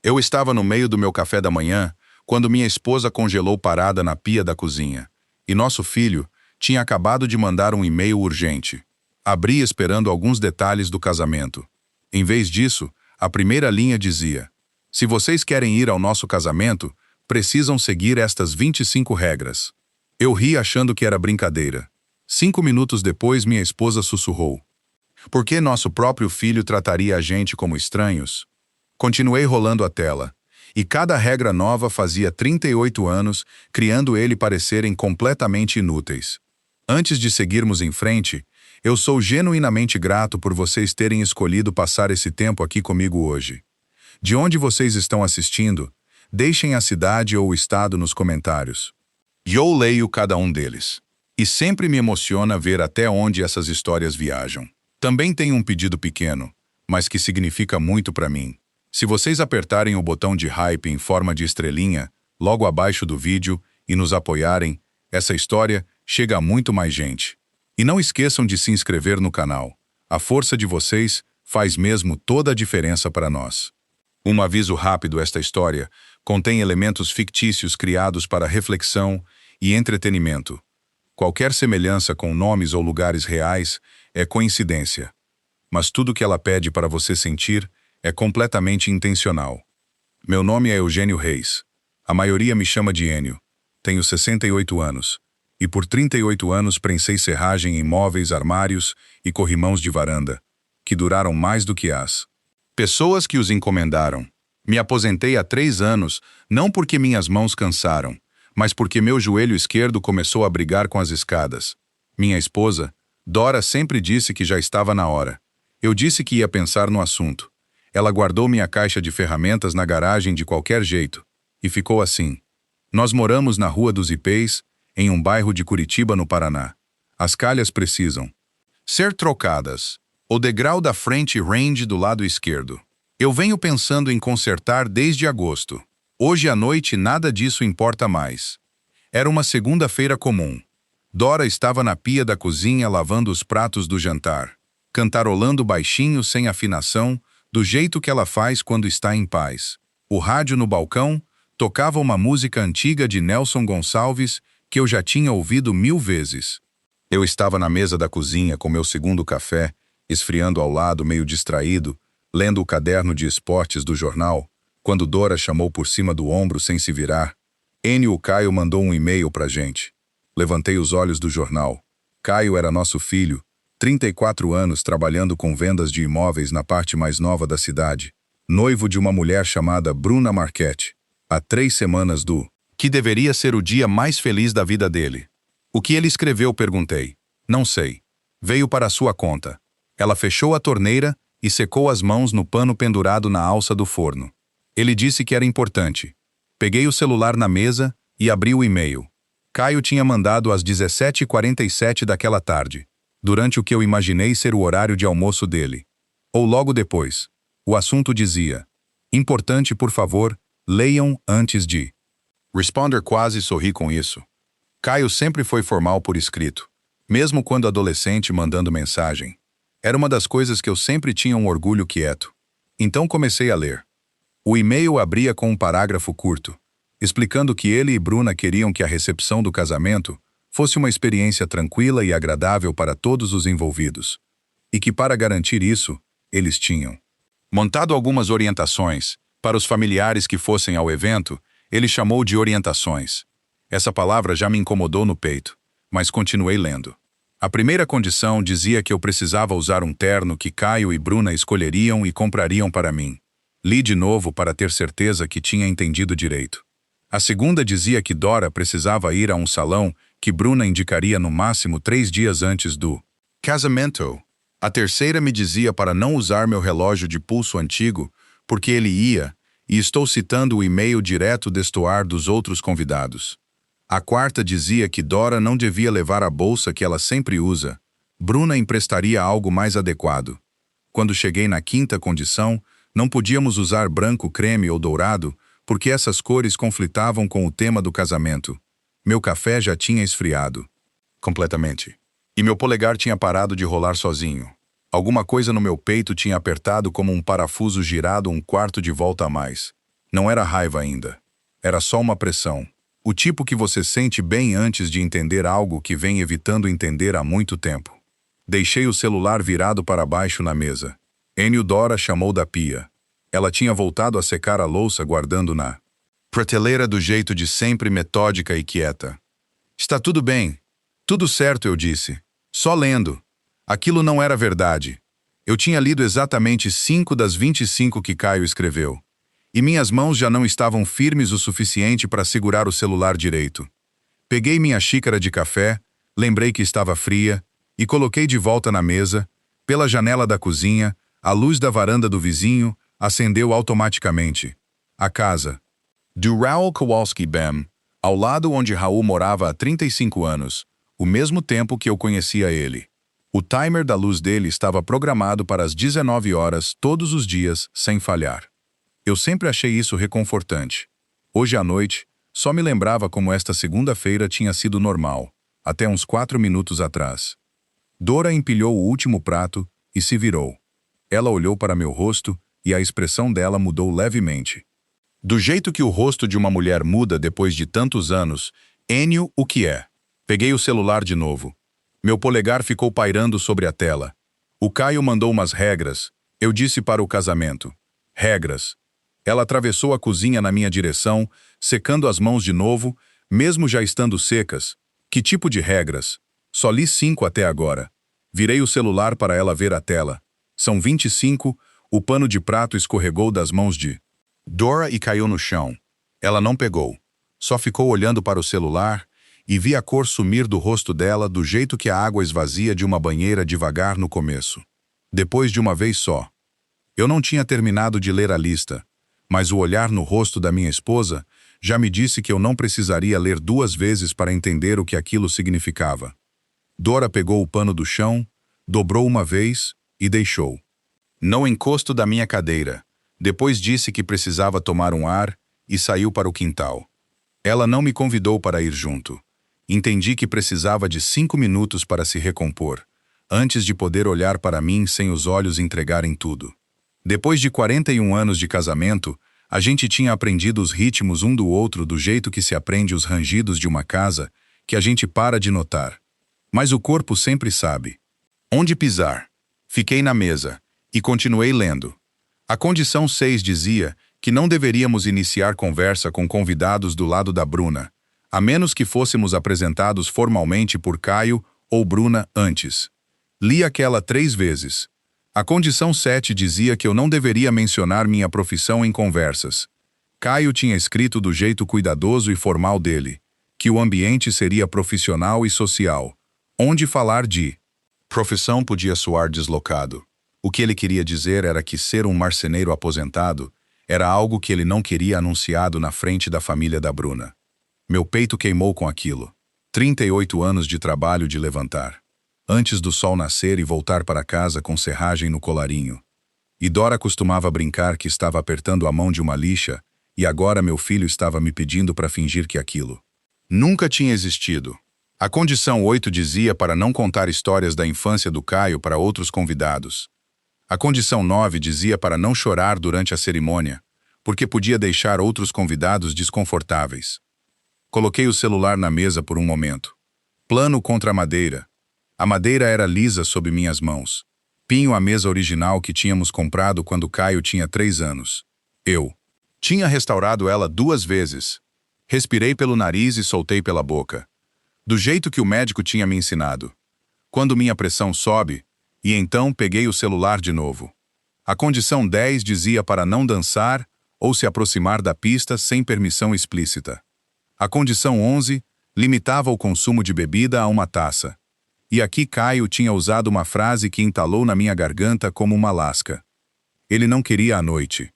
Eu estava no meio do meu café da manhã quando minha esposa congelou parada na pia da cozinha. E nosso filho tinha acabado de mandar um e-mail urgente. Abri esperando alguns detalhes do casamento. Em vez disso, a primeira linha dizia: se vocês querem ir ao nosso casamento, precisam seguir estas 25 regras. Eu ri achando que era brincadeira. 5 minutos depois, minha esposa sussurrou: por que nosso próprio filho trataria a gente como estranhos? Continuei rolando a tela. E cada regra nova fazia 38 anos, criando ele parecerem completamente inúteis. Antes de seguirmos em frente, eu sou genuinamente grato por vocês terem escolhido passar esse tempo aqui comigo hoje. De onde vocês estão assistindo, deixem a cidade ou o estado nos comentários. Eu leio cada um deles. E sempre me emociona ver até onde essas histórias viajam. Também tenho um pedido pequeno, mas que significa muito para mim. Se vocês apertarem o botão de hype em forma de estrelinha, logo abaixo do vídeo, e nos apoiarem, essa história chega a muito mais gente. E não esqueçam de se inscrever no canal. A força de vocês faz mesmo toda a diferença para nós. Um aviso rápido: esta história contém elementos fictícios criados para reflexão e entretenimento. Qualquer semelhança com nomes ou lugares reais é coincidência. Mas tudo que ela pede para você sentir é completamente intencional. Meu nome é Eugênio Reis. A maioria me chama de Enio. Tenho 68 anos. E por 38 anos prensei serragem em móveis, armários e corrimãos de varanda, que duraram mais do que as pessoas que os encomendaram. Me aposentei há 3 anos, não porque minhas mãos cansaram, mas porque meu joelho esquerdo começou a brigar com as escadas. Minha esposa, Dora, sempre disse que já estava na hora. Eu disse que ia pensar no assunto. Ela guardou minha caixa de ferramentas na garagem de qualquer jeito. E ficou assim. Nós moramos na Rua dos Ipês, em um bairro de Curitiba, no Paraná. As calhas precisam ser trocadas. O degrau da frente rende do lado esquerdo. Eu venho pensando em consertar desde agosto. Hoje à noite nada disso importa mais. Era uma segunda-feira comum. Dora estava na pia da cozinha lavando os pratos do jantar, cantarolando baixinho sem afinação, do jeito que ela faz quando está em paz. O rádio no balcão tocava uma música antiga de Nelson Gonçalves que eu já tinha ouvido 1000 vezes. Eu estava na mesa da cozinha com meu segundo café, esfriando ao lado, meio distraído, lendo o caderno de esportes do jornal, quando Dora chamou por cima do ombro sem se virar: Enio, o Caio mandou um e-mail pra gente. Levantei os olhos do jornal. Caio era nosso filho, 34 anos trabalhando com vendas de imóveis na parte mais nova da cidade, noivo de uma mulher chamada Bruna Marchetti, há 3 semanas do que deveria ser o dia mais feliz da vida dele. O que ele escreveu? Perguntei. Não sei. Veio para sua conta. Ela fechou a torneira e secou as mãos no pano pendurado na alça do forno. Ele disse que era importante. Peguei o celular na mesa e abri o e-mail. Caio tinha mandado às 17h47 daquela tarde, durante o que eu imaginei ser o horário de almoço dele. Ou logo depois. O assunto dizia: importante, por favor, leiam antes de responder. Quase sorri com isso. Caio sempre foi formal por escrito, mesmo quando adolescente mandando mensagem. Era uma das coisas que eu sempre tinha um orgulho quieto. Então comecei a ler. O e-mail abria com um parágrafo curto, explicando que ele e Bruna queriam que a recepção do casamento fosse uma experiência tranquila e agradável para todos os envolvidos. E que, para garantir isso, eles tinham montado algumas orientações. Para os familiares que fossem ao evento, ele chamou de orientações. Essa palavra já me incomodou no peito, mas continuei lendo. A primeira condição dizia que eu precisava usar um terno que Caio e Bruna escolheriam e comprariam para mim. Li de novo para ter certeza que tinha entendido direito. A segunda dizia que Dora precisava ir a um salão que Bruna indicaria no máximo 3 dias antes do casamento. A terceira me dizia para não usar meu relógio de pulso antigo, porque ele ia, e estou citando o e-mail direto destoar dos outros convidados. A quarta dizia que Dora não devia levar a bolsa que ela sempre usa. Bruna emprestaria algo mais adequado. Quando cheguei na quinta condição, não podíamos usar branco, creme ou dourado, porque essas cores conflitavam com o tema do casamento. Meu café já tinha esfriado completamente. E meu polegar tinha parado de rolar sozinho. Alguma coisa no meu peito tinha apertado como um parafuso girado 1/4 de volta a mais. Não era raiva ainda. Era só uma pressão. O tipo que você sente bem antes de entender algo que vem evitando entender há muito tempo. Deixei o celular virado para baixo na mesa. Dora chamou da pia. Ela tinha voltado a secar a louça guardando na prateleira do jeito de sempre metódica e quieta. Está tudo bem. Tudo certo, eu disse. Só lendo. Aquilo não era verdade. Eu tinha lido exatamente 5 das 25 que Caio escreveu. E minhas mãos já não estavam firmes o suficiente para segurar o celular direito. Peguei minha xícara de café, lembrei que estava fria, e coloquei de volta na mesa. Pela janela da cozinha, a luz da varanda do vizinho acendeu automaticamente. A casa. Do Raul Kowalski Bem, ao lado onde Raul morava há 35 anos, o mesmo tempo que eu conhecia ele. O timer da luz dele estava programado para as 19 horas todos os dias, sem falhar. Eu sempre achei isso reconfortante. Hoje à noite, só me lembrava como esta segunda-feira tinha sido normal, até uns 4 minutos atrás. Dora empilhou o último prato e se virou. Ela olhou para meu rosto e a expressão dela mudou levemente. Do jeito que o rosto de uma mulher muda depois de tantos anos, Enio, o que é? Peguei o celular de novo. Meu polegar ficou pairando sobre a tela. O Caio mandou umas regras. Eu disse para o casamento. Regras. Ela atravessou a cozinha na minha direção, secando as mãos de novo, mesmo já estando secas. Que tipo de regras? Só li 5 até agora. Virei o celular para ela ver a tela. São 25, o pano de prato escorregou das mãos de Dora e caiu no chão. Ela não pegou. Só ficou olhando para o celular e vi a cor sumir do rosto dela do jeito que a água esvazia de uma banheira devagar no começo. Depois de uma vez só. Eu não tinha terminado de ler a lista, mas o olhar no rosto da minha esposa já me disse que eu não precisaria ler 2 vezes para entender o que aquilo significava. Dora pegou o pano do chão, dobrou uma vez e deixou. No encosto da minha cadeira. Depois disse que precisava tomar um ar e saiu para o quintal. Ela não me convidou para ir junto. Entendi que precisava de 5 minutos para se recompor, antes de poder olhar para mim sem os olhos entregarem tudo. Depois de 41 anos de casamento, a gente tinha aprendido os ritmos um do outro do jeito que se aprende os rangidos de uma casa, que a gente para de notar. Mas o corpo sempre sabe. Onde pisar? Fiquei na mesa e continuei lendo. A condição 6 dizia que não deveríamos iniciar conversa com convidados do lado da Bruna, a menos que fôssemos apresentados formalmente por Caio ou Bruna antes. Li aquela 3 vezes. A condição 7 dizia que eu não deveria mencionar minha profissão em conversas. Caio tinha escrito do jeito cuidadoso e formal dele, que o ambiente seria profissional e social, onde falar de profissão podia soar deslocado. O que ele queria dizer era que ser um marceneiro aposentado era algo que ele não queria anunciado na frente da família da Bruna. Meu peito queimou com aquilo. 38 anos de trabalho de levantar. Antes do sol nascer e voltar para casa com serragem no colarinho. E Dora costumava brincar que estava apertando a mão de uma lixa e agora meu filho estava me pedindo para fingir que aquilo nunca tinha existido. A condição 8 dizia para não contar histórias da infância do Caio para outros convidados. A condição 9 dizia para não chorar durante a cerimônia, porque podia deixar outros convidados desconfortáveis. Coloquei o celular na mesa por um momento. Plano contra a madeira. A madeira era lisa sob minhas mãos. Pinho a mesa original que tínhamos comprado quando Caio tinha 3 anos. Eu tinha restaurado ela 2 vezes. Respirei pelo nariz e soltei pela boca. Do jeito que o médico tinha me ensinado. Quando minha pressão sobe, e então peguei o celular de novo. A condição 10 dizia para não dançar ou se aproximar da pista sem permissão explícita. A condição 11 limitava o consumo de bebida a 1 taça. E aqui Caio tinha usado uma frase que entalou na minha garganta como uma lasca. Ele não queria a noite.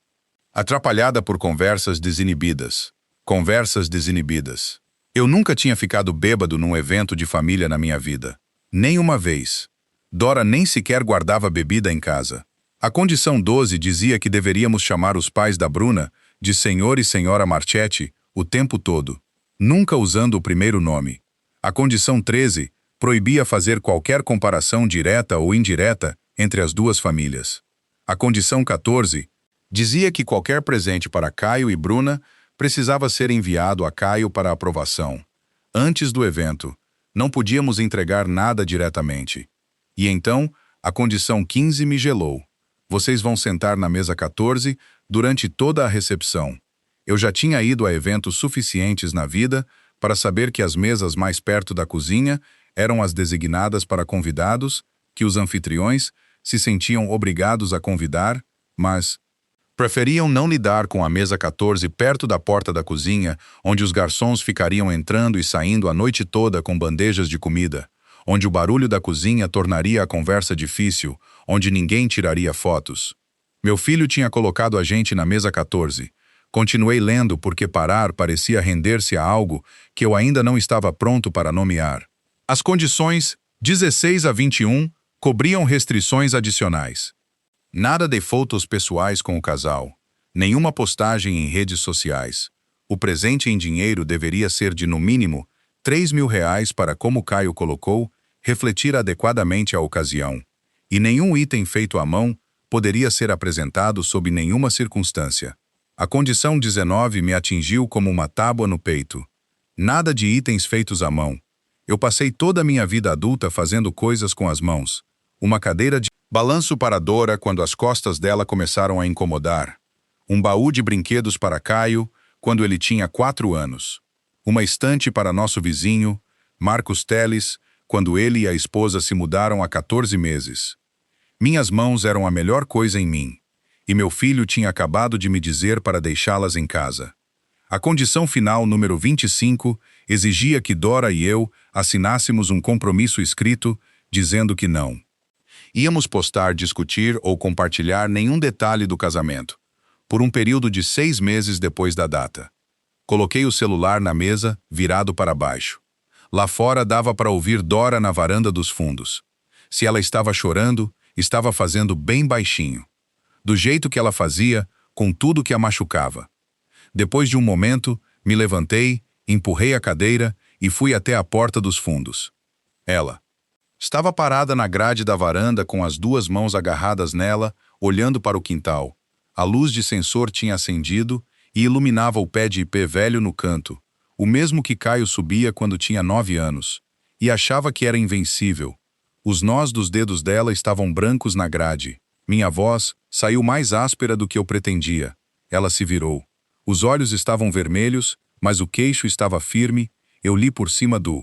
Atrapalhada por conversas desinibidas. Conversas desinibidas. Eu nunca tinha ficado bêbado num evento de família na minha vida. Nem uma vez. Dora nem sequer guardava bebida em casa. A condição 12 dizia que deveríamos chamar os pais da Bruna de senhor e senhora Marchetti o tempo todo, nunca usando o primeiro nome. A condição 13 proibia fazer qualquer comparação direta ou indireta entre as duas famílias. A condição 14 Dizia que qualquer presente para Caio e Bruna precisava ser enviado a Caio para aprovação. Antes do evento, não podíamos entregar nada diretamente. E então, a condição 15 me gelou. Vocês vão sentar na mesa 14 durante toda a recepção. Eu já tinha ido a eventos suficientes na vida para saber que as mesas mais perto da cozinha eram as designadas para convidados, que os anfitriões se sentiam obrigados a convidar, mas preferiam não lidar com a mesa 14 perto da porta da cozinha, onde os garçons ficariam entrando e saindo a noite toda com bandejas de comida, onde o barulho da cozinha tornaria a conversa difícil, onde ninguém tiraria fotos. Meu filho tinha colocado a gente na mesa 14. Continuei lendo porque parar parecia render-se a algo que eu ainda não estava pronto para nomear. As condições 16 a 21 cobriam restrições adicionais. Nada de fotos pessoais com o casal, nenhuma postagem em redes sociais. O presente em dinheiro deveria ser de, no mínimo, R$ 3.000 para, como Caio colocou, refletir adequadamente a ocasião. E nenhum item feito à mão poderia ser apresentado sob nenhuma circunstância. A condição 19 me atingiu como uma tábua no peito. Nada de itens feitos à mão. Eu passei toda a minha vida adulta fazendo coisas com as mãos. Uma cadeira de balanço para Dora quando as costas dela começaram a incomodar. Um baú de brinquedos para Caio quando ele tinha 4 anos. Uma estante para nosso vizinho, Marcos Teles, quando ele e a esposa se mudaram há 14 meses. Minhas mãos eram a melhor coisa em mim, e meu filho tinha acabado de me dizer para deixá-las em casa. A condição final número 25 exigia que Dora e eu assinássemos um compromisso escrito dizendo que não íamos postar, discutir ou compartilhar nenhum detalhe do casamento, por um período de 6 meses depois da data. Coloquei o celular na mesa, virado para baixo. Lá fora dava para ouvir Dora na varanda dos fundos. Se ela estava chorando, estava fazendo bem baixinho. Do jeito que ela fazia, com tudo que a machucava. Depois de um momento, me levantei, empurrei a cadeira e fui até a porta dos fundos. Ela estava parada na grade da varanda com as 2 mãos agarradas nela, olhando para o quintal. A luz de sensor tinha acendido e iluminava o pé de ipê velho no canto, o mesmo que Caio subia quando tinha 9 anos, e achava que era invencível. Os nós dos dedos dela estavam brancos na grade. Minha voz saiu mais áspera do que eu pretendia. Ela se virou. Os olhos estavam vermelhos, mas o queixo estava firme. Eu li por cima do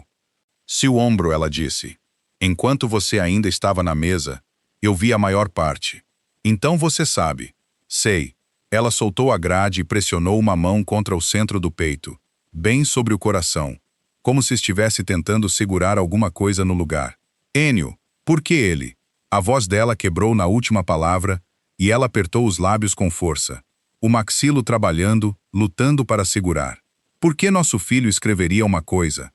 seu ombro, ela disse. Enquanto você ainda estava na mesa, eu vi a maior parte. Então você sabe. Sei. Ela soltou a grade e pressionou uma mão contra o centro do peito, bem sobre o coração, como se estivesse tentando segurar alguma coisa no lugar. Enio, por que ele? A voz dela quebrou na última palavra e ela apertou os lábios com força. O maxilo trabalhando, lutando para segurar. Por que nosso filho escreveria uma coisa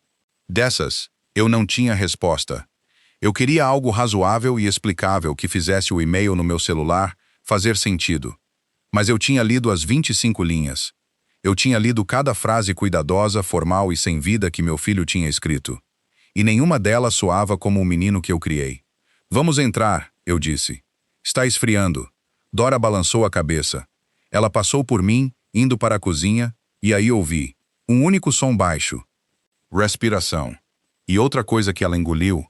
dessas? Eu não tinha resposta. Eu queria algo razoável e explicável que fizesse o e-mail no meu celular fazer sentido. Mas eu tinha lido as 25 linhas. Eu tinha lido cada frase cuidadosa, formal e sem vida que meu filho tinha escrito. E nenhuma delas soava como o menino que eu criei. Vamos entrar, eu disse. Está esfriando. Dora balançou a cabeça. Ela passou por mim, indo para a cozinha, e aí ouvi um único som baixo. Respiração. E outra coisa que ela engoliu.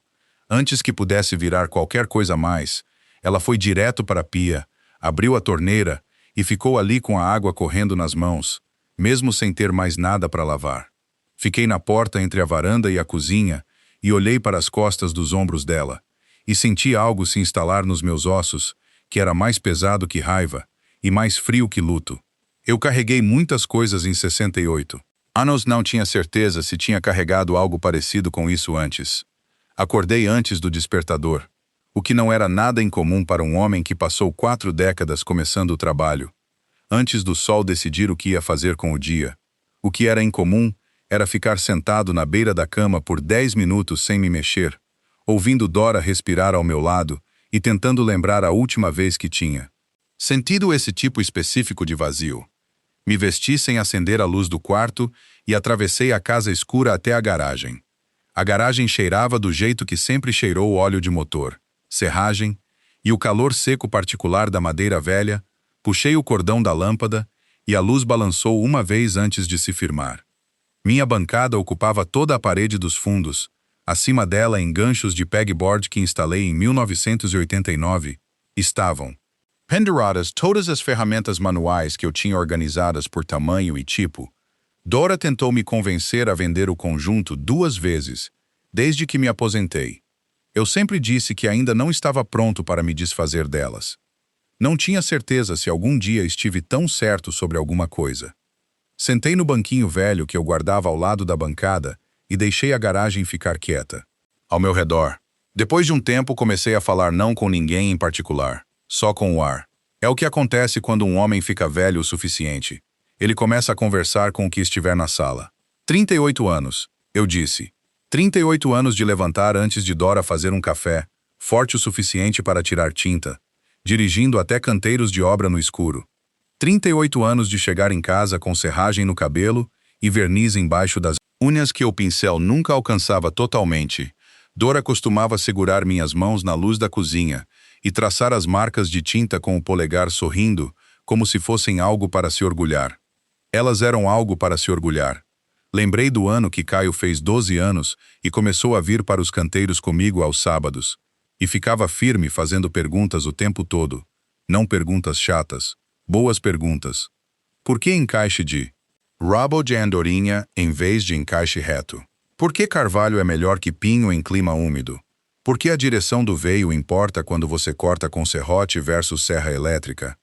Antes que pudesse virar qualquer coisa mais, ela foi direto para a pia, abriu a torneira e ficou ali com a água correndo nas mãos, mesmo sem ter mais nada para lavar. Fiquei na porta entre a varanda e a cozinha e olhei para as costas dos ombros dela, e senti algo se instalar nos meus ossos, que era mais pesado que raiva e mais frio que luto. Eu carreguei muitas coisas em 68. Anos não tinha certeza se tinha carregado algo parecido com isso antes. Acordei antes do despertador, o que não era nada incomum para um homem que passou 4 décadas começando o trabalho, antes do sol decidir o que ia fazer com o dia. O que era incomum era ficar sentado na beira da cama por 10 minutos sem me mexer, ouvindo Dora respirar ao meu lado e tentando lembrar a última vez que tinha sentido esse tipo específico de vazio. Me vesti sem acender a luz do quarto e atravessei a casa escura até a garagem. A garagem cheirava do jeito que sempre cheirou o óleo de motor, serragem e o calor seco particular da madeira velha, Puxei o cordão da lâmpada e a luz balançou uma vez antes de se firmar. Minha bancada ocupava toda a parede dos fundos, acima dela enganchos de pegboard que instalei em 1989, estavam penduradas todas as ferramentas manuais que eu tinha organizadas por tamanho e tipo. Dora tentou me convencer a vender o conjunto 2 vezes, desde que me aposentei. Eu sempre disse que ainda não estava pronto para me desfazer delas. Não tinha certeza se algum dia estive tão certo sobre alguma coisa. Sentei no banquinho velho que eu guardava ao lado da bancada e deixei a garagem ficar quieta. Ao meu redor. Depois de um tempo, comecei a falar não com ninguém em particular, só com o ar. É o que acontece quando um homem fica velho o suficiente. Ele começa a conversar com o que estiver na sala. 38 anos, eu disse. 38 anos de levantar antes de Dora fazer um café, forte o suficiente para tirar tinta, dirigindo até canteiros de obra no escuro. 38 anos de chegar em casa com serragem no cabelo e verniz embaixo das unhas que o pincel nunca alcançava totalmente. Dora costumava segurar minhas mãos na luz da cozinha e traçar as marcas de tinta com o polegar sorrindo, como se fossem algo para se orgulhar. Elas eram algo para se orgulhar. Lembrei do ano que Caio fez 12 anos e começou a vir para os canteiros comigo aos sábados. E ficava firme fazendo perguntas o tempo todo. Não perguntas chatas, boas perguntas. Por que encaixe de rabo de andorinha em vez de encaixe reto? Por que carvalho é melhor que pinho em clima úmido? Por que a direção do veio importa quando você corta com serrote versus serra elétrica?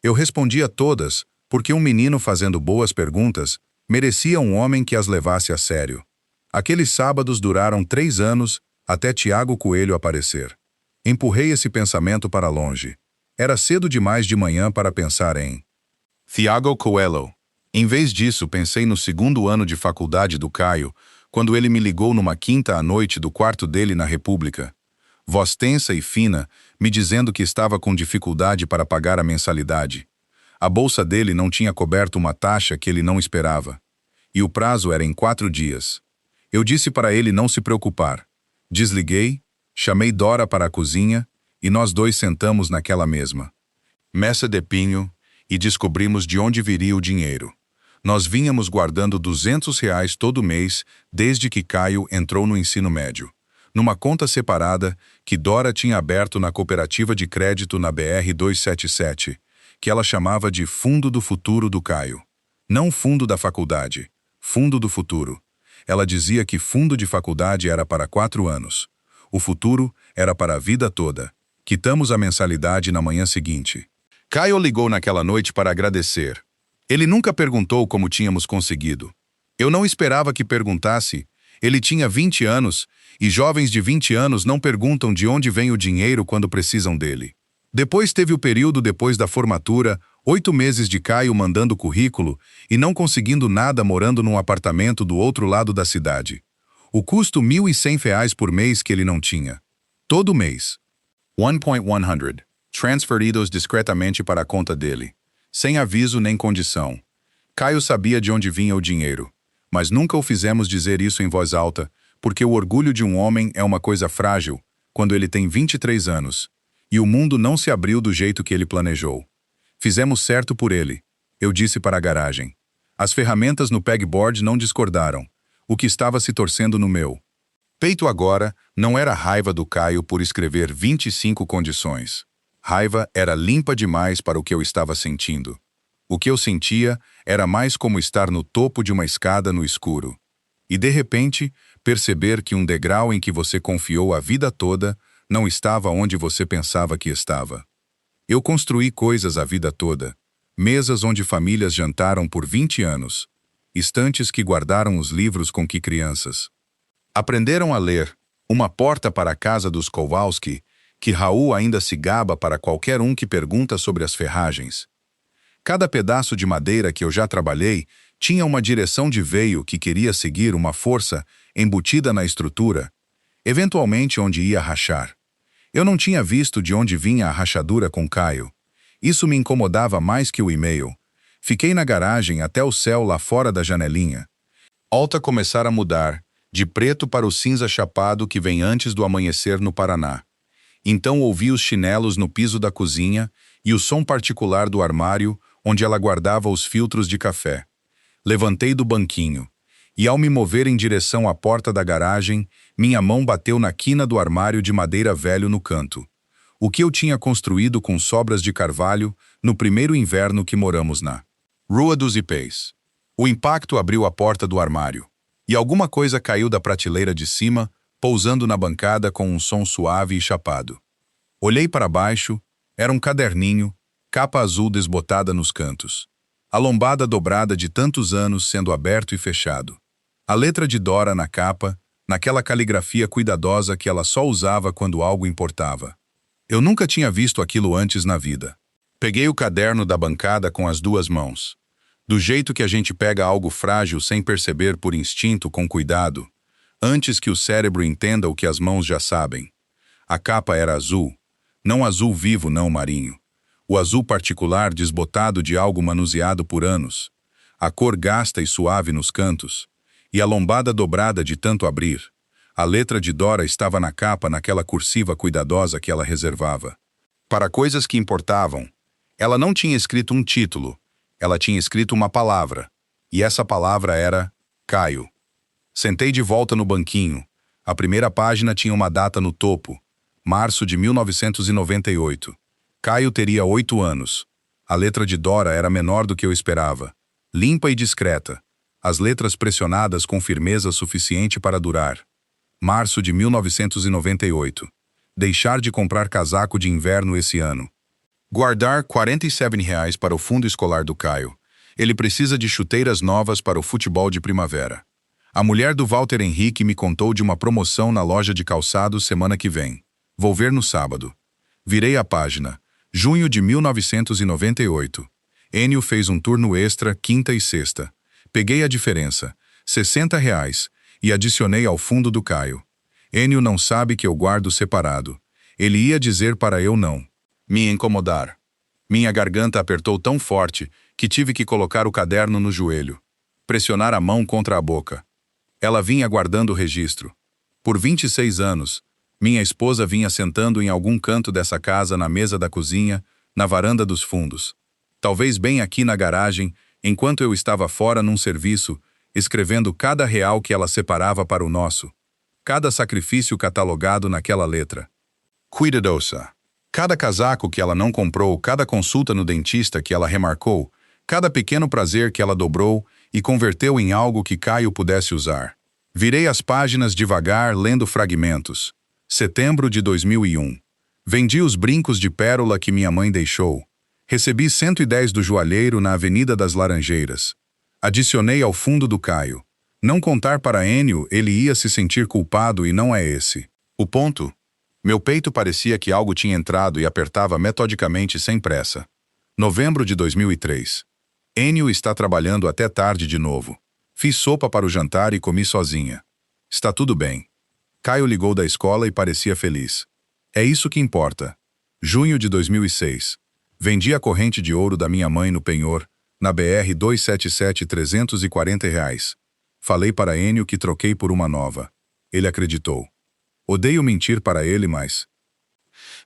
Eu respondia todas, porque um menino fazendo boas perguntas merecia um homem que as levasse a sério. Aqueles sábados duraram 3 anos, até Tiago Coelho aparecer. Empurrei esse pensamento para longe. Era cedo demais de manhã para pensar em Tiago Coelho. Em vez disso, pensei no 2º ano de faculdade do Caio, quando ele me ligou numa quinta à noite do quarto dele na República. Voz tensa e fina, me dizendo que estava com dificuldade para pagar a mensalidade. A bolsa dele não tinha coberto uma taxa que ele não esperava. E o prazo era em 4 dias. Eu disse para ele não se preocupar. Desliguei, chamei Dora para a cozinha e nós dois sentamos naquela mesma mesa de pinho e descobrimos de onde viria o dinheiro. Nós vínhamos guardando R$ 200 todo mês desde que Caio entrou no ensino médio, numa conta separada que Dora tinha aberto na cooperativa de crédito na BR-277, que ela chamava de Fundo do Futuro do Caio. Não fundo da faculdade, fundo do futuro. Ela dizia que fundo de faculdade era para 4 anos. O futuro era para a vida toda. Quitamos a mensalidade na manhã seguinte. Caio ligou naquela noite para agradecer. Ele nunca perguntou como tínhamos conseguido. Eu não esperava que perguntasse. Ele tinha 20 anos, e jovens de 20 anos não perguntam de onde vem o dinheiro quando precisam dele. Depois teve o período depois da formatura, 8 meses de Caio mandando currículo e não conseguindo nada morando num apartamento do outro lado da cidade. O custo R$ 1.100 por mês que ele não tinha. Todo mês. 1.100. Transferidos discretamente para a conta dele. Sem aviso nem condição. Caio sabia de onde vinha o dinheiro, mas nunca o fizemos dizer isso em voz alta, porque o orgulho de um homem é uma coisa frágil quando ele tem 23 anos, e o mundo não se abriu do jeito que ele planejou. Fizemos certo por ele, eu disse para a garagem. As ferramentas no pegboard não discordaram, o que estava se torcendo no meu peito agora não era raiva do Caio por escrever 25 condições. Raiva era limpa demais para o que eu estava sentindo. O que eu sentia era mais como estar no topo de uma escada no escuro. E de repente, perceber que um degrau em que você confiou a vida toda não estava onde você pensava que estava. Eu construí coisas a vida toda. Mesas onde famílias jantaram por 20 anos. Estantes que guardaram os livros com que crianças aprenderam a ler. Uma porta para a casa dos Kowalski, que Raul ainda se gaba para qualquer um que pergunta sobre as ferragens. Cada pedaço de madeira que eu já trabalhei tinha uma direção de veio que queria seguir uma força embutida na estrutura, eventualmente onde ia rachar. Eu não tinha visto de onde vinha a rachadura com Caio. Isso me incomodava mais que o e-mail. Fiquei na garagem até o céu lá fora da janelinha. Alta começar a mudar, de preto para o cinza chapado que vem antes do amanhecer no Paraná. Então ouvi os chinelos no piso da cozinha e o som particular do armário onde ela guardava os filtros de café. Levantei do banquinho, e ao me mover em direção à porta da garagem, minha mão bateu na quina do armário de madeira velho no canto. O que eu tinha construído com sobras de carvalho no primeiro inverno que moramos na Rua dos Ipês. O impacto abriu a porta do armário, e alguma coisa caiu da prateleira de cima, pousando na bancada com um som suave e chapado. Olhei para baixo, era um caderninho, capa azul desbotada nos cantos. A lombada dobrada de tantos anos sendo aberto e fechado. A letra de Dora na capa, naquela caligrafia cuidadosa que ela só usava quando algo importava. Eu nunca tinha visto aquilo antes na vida. Peguei o caderno da bancada com as duas mãos. Do jeito que a gente pega algo frágil sem perceber por instinto com cuidado, antes que o cérebro entenda o que as mãos já sabem. A capa era azul, não azul vivo não marinho. O azul particular desbotado de algo manuseado por anos. A cor gasta e suave nos cantos. E a lombada dobrada de tanto abrir. A letra de Dora estava na capa naquela cursiva cuidadosa que ela reservava. Para coisas que importavam, ela não tinha escrito um título, ela tinha escrito uma palavra. E essa palavra era Caio. Sentei de volta no banquinho. A primeira página tinha uma data no topo. Março de 1998. Caio teria 8 anos. A letra de Dora era menor do que eu esperava. Limpa e discreta. As letras pressionadas com firmeza suficiente para durar. Março de 1998. Deixar de comprar casaco de inverno esse ano. Guardar R$ 47 para o fundo escolar do Caio. Ele precisa de chuteiras novas para o futebol de primavera. A mulher do Walter Henrique me contou de uma promoção na loja de calçados semana que vem. Vou ver no sábado. Virei a página. Junho de 1998. Enio fez um turno extra quinta e sexta. Peguei a diferença, R$ 60, e adicionei ao fundo do Caio. Enio não sabe que eu guardo separado. Ele ia dizer para eu não me incomodar. Minha garganta apertou tão forte que tive que colocar o caderno no joelho. Pressionar a mão contra a boca. Ela vinha guardando o registro. Por 26 anos, minha esposa vinha sentando em algum canto dessa casa na mesa da cozinha, na varanda dos fundos. Talvez bem aqui na garagem, enquanto eu estava fora num serviço, escrevendo cada real que ela separava para o nosso. Cada sacrifício catalogado naquela letra. Cuidadosa. Cada casaco que ela não comprou, cada consulta no dentista que ela remarcou, cada pequeno prazer que ela dobrou e converteu em algo que Caio pudesse usar. Virei as páginas devagar, lendo fragmentos. Setembro de 2001. Vendi os brincos de pérola que minha mãe deixou. Recebi 110 do joalheiro na Avenida das Laranjeiras. Adicionei ao fundo do Caio. Não contar para Enio, ele ia se sentir culpado e não é esse o ponto. Meu peito parecia que algo tinha entrado e apertava metodicamente sem pressa. Novembro de 2003. Enio está trabalhando até tarde de novo. Fiz sopa para o jantar e comi sozinha. Está tudo bem. Caio ligou da escola e parecia feliz. É isso que importa. Junho de 2006. Vendi a corrente de ouro da minha mãe no penhor, na BR 277, R$ 340. Falei para Enio que troquei por uma nova. Ele acreditou. Odeio mentir para ele, mas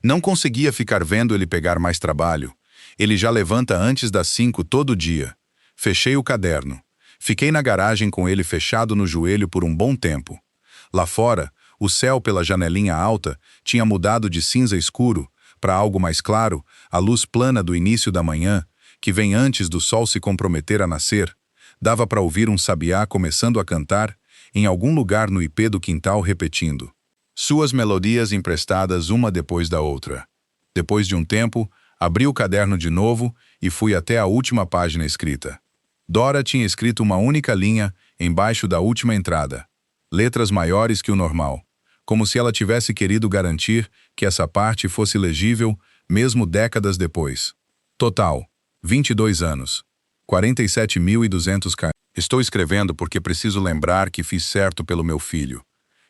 não conseguia ficar vendo ele pegar mais trabalho. Ele já levanta antes das 5 todo dia. Fechei o caderno. Fiquei na garagem com ele fechado no joelho por um bom tempo. Lá fora, o céu pela janelinha alta tinha mudado de cinza escuro para algo mais claro, a luz plana do início da manhã, que vem antes do sol se comprometer a nascer. Dava para ouvir um sabiá começando a cantar, em algum lugar no ipê do quintal repetindo suas melodias emprestadas uma depois da outra. Depois de um tempo, abri o caderno de novo e fui até a última página escrita. Dora tinha escrito uma única linha embaixo da última entrada. Letras maiores que o normal. Como se ela tivesse querido garantir que essa parte fosse legível, mesmo décadas depois. Total, 22 anos. 47.200 Estou escrevendo porque preciso lembrar que fiz certo pelo meu filho.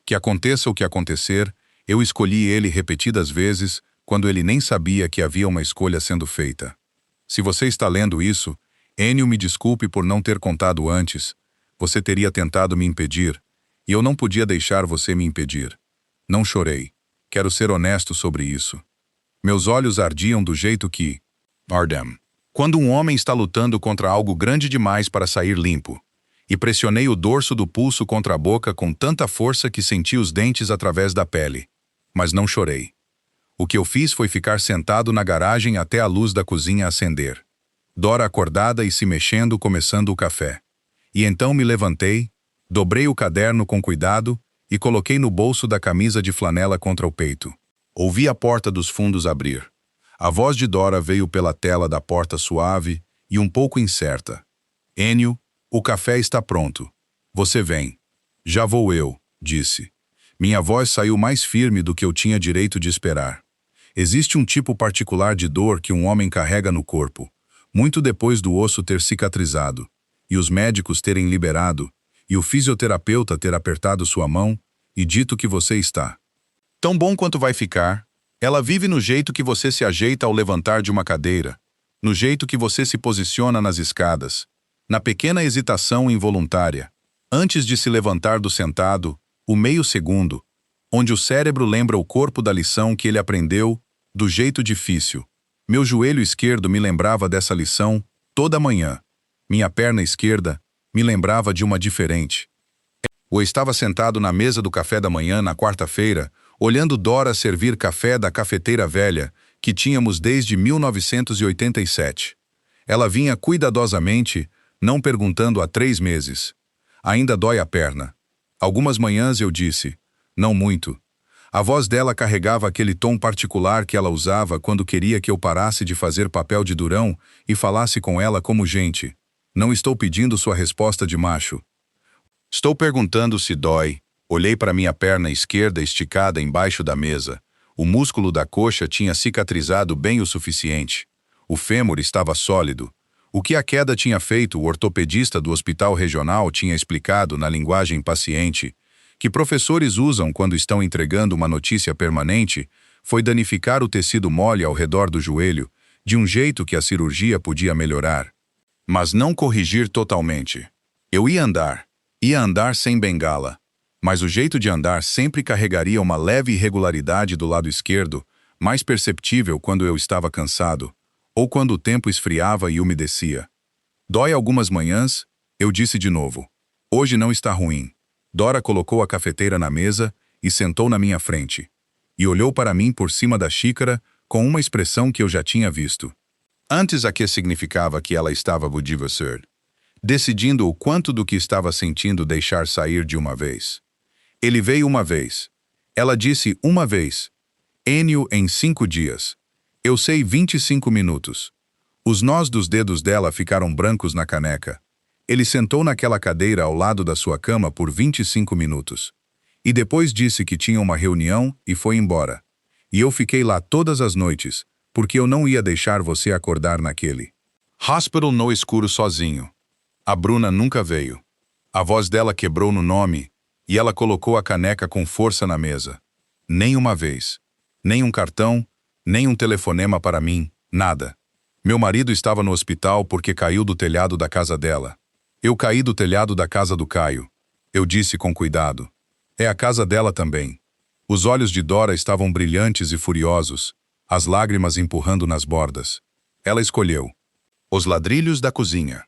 Que aconteça o que acontecer, eu escolhi ele repetidas vezes, quando ele nem sabia que havia uma escolha sendo feita. Se você está lendo isso, Enio, me desculpe por não ter contado antes. Você teria tentado me impedir, e eu não podia deixar você me impedir. Não chorei. Quero ser honesto sobre isso. Meus olhos ardiam do jeito que Ardem. Quando um homem está lutando contra algo grande demais para sair limpo. E pressionei o dorso do pulso contra a boca com tanta força que senti os dentes através da pele. Mas não chorei. O que eu fiz foi ficar sentado na garagem até a luz da cozinha acender. Dora acordada e se mexendo, começando o café. E então me levantei, dobrei o caderno com cuidado e coloquei no bolso da camisa de flanela contra o peito. Ouvi a porta dos fundos abrir. A voz de Dora veio pela tela da porta suave e um pouco incerta. Enio, o café está pronto. Você vem. Já vou eu, disse. Minha voz saiu mais firme do que eu tinha direito de esperar. Existe um tipo particular de dor que um homem carrega no corpo, muito depois do osso ter cicatrizado, e os médicos terem liberado, e o fisioterapeuta ter apertado sua mão e dito que você está. Tão bom quanto vai ficar. Ela vive no jeito que você se ajeita ao levantar de uma cadeira, no jeito que você se posiciona nas escadas, na pequena hesitação involuntária, antes de se levantar do sentado, o meio segundo, onde o cérebro lembra o corpo da lição que ele aprendeu do jeito difícil. Meu joelho esquerdo me lembrava dessa lição toda manhã. Minha perna esquerda me lembrava de uma diferente. Eu estava sentado na mesa do café da manhã na quarta-feira, olhando Dora servir café da cafeteira velha que tínhamos desde 1987. Ela vinha cuidadosamente, não perguntando há 3 meses. Ainda dói a perna. Algumas manhãs eu disse, não muito. A voz dela carregava aquele tom particular que ela usava quando queria que eu parasse de fazer papel de durão e falasse com ela como gente. Não estou pedindo sua resposta de macho. Estou perguntando se dói. Olhei para minha perna esquerda esticada embaixo da mesa. O músculo da coxa tinha cicatrizado bem o suficiente. O fêmur estava sólido. O que a queda tinha feito, o ortopedista do hospital regional tinha explicado na linguagem paciente, que professores usam quando estão entregando uma notícia permanente, foi danificar o tecido mole ao redor do joelho, de um jeito que a cirurgia podia melhorar. Mas não corrigir totalmente. Eu ia andar sem bengala. Mas o jeito de andar sempre carregaria uma leve irregularidade do lado esquerdo, mais perceptível quando eu estava cansado, ou quando o tempo esfriava e umedecia. Dói algumas manhãs, eu disse de novo. Hoje não está ruim. Dora colocou a cafeteira na mesa e sentou na minha frente. E olhou para mim por cima da xícara com uma expressão que eu já tinha visto. Antes a que significava que ela estava budivassur, decidindo o quanto do que estava sentindo deixar sair de uma vez. Ele veio uma vez. Ela disse uma vez. Enio em 5 dias. Eu sei 25 minutos. Os nós dos dedos dela ficaram brancos na caneca. Ele sentou naquela cadeira ao lado da sua cama por 25 minutos. E depois disse que tinha uma reunião e foi embora. E eu fiquei lá todas as noites, porque eu não ia deixar você acordar naquele hospital no escuro sozinho. A Bruna nunca veio. A voz dela quebrou no nome, e ela colocou a caneca com força na mesa. Nem uma vez. Nem um cartão, nem um telefonema para mim, nada. Meu marido estava no hospital porque caiu do telhado da casa dela. Eu caí do telhado da casa do Caio. Eu disse com cuidado. É a casa dela também. Os olhos de Dora estavam brilhantes e furiosos, as lágrimas empurrando nas bordas. Ela escolheu os ladrilhos da cozinha.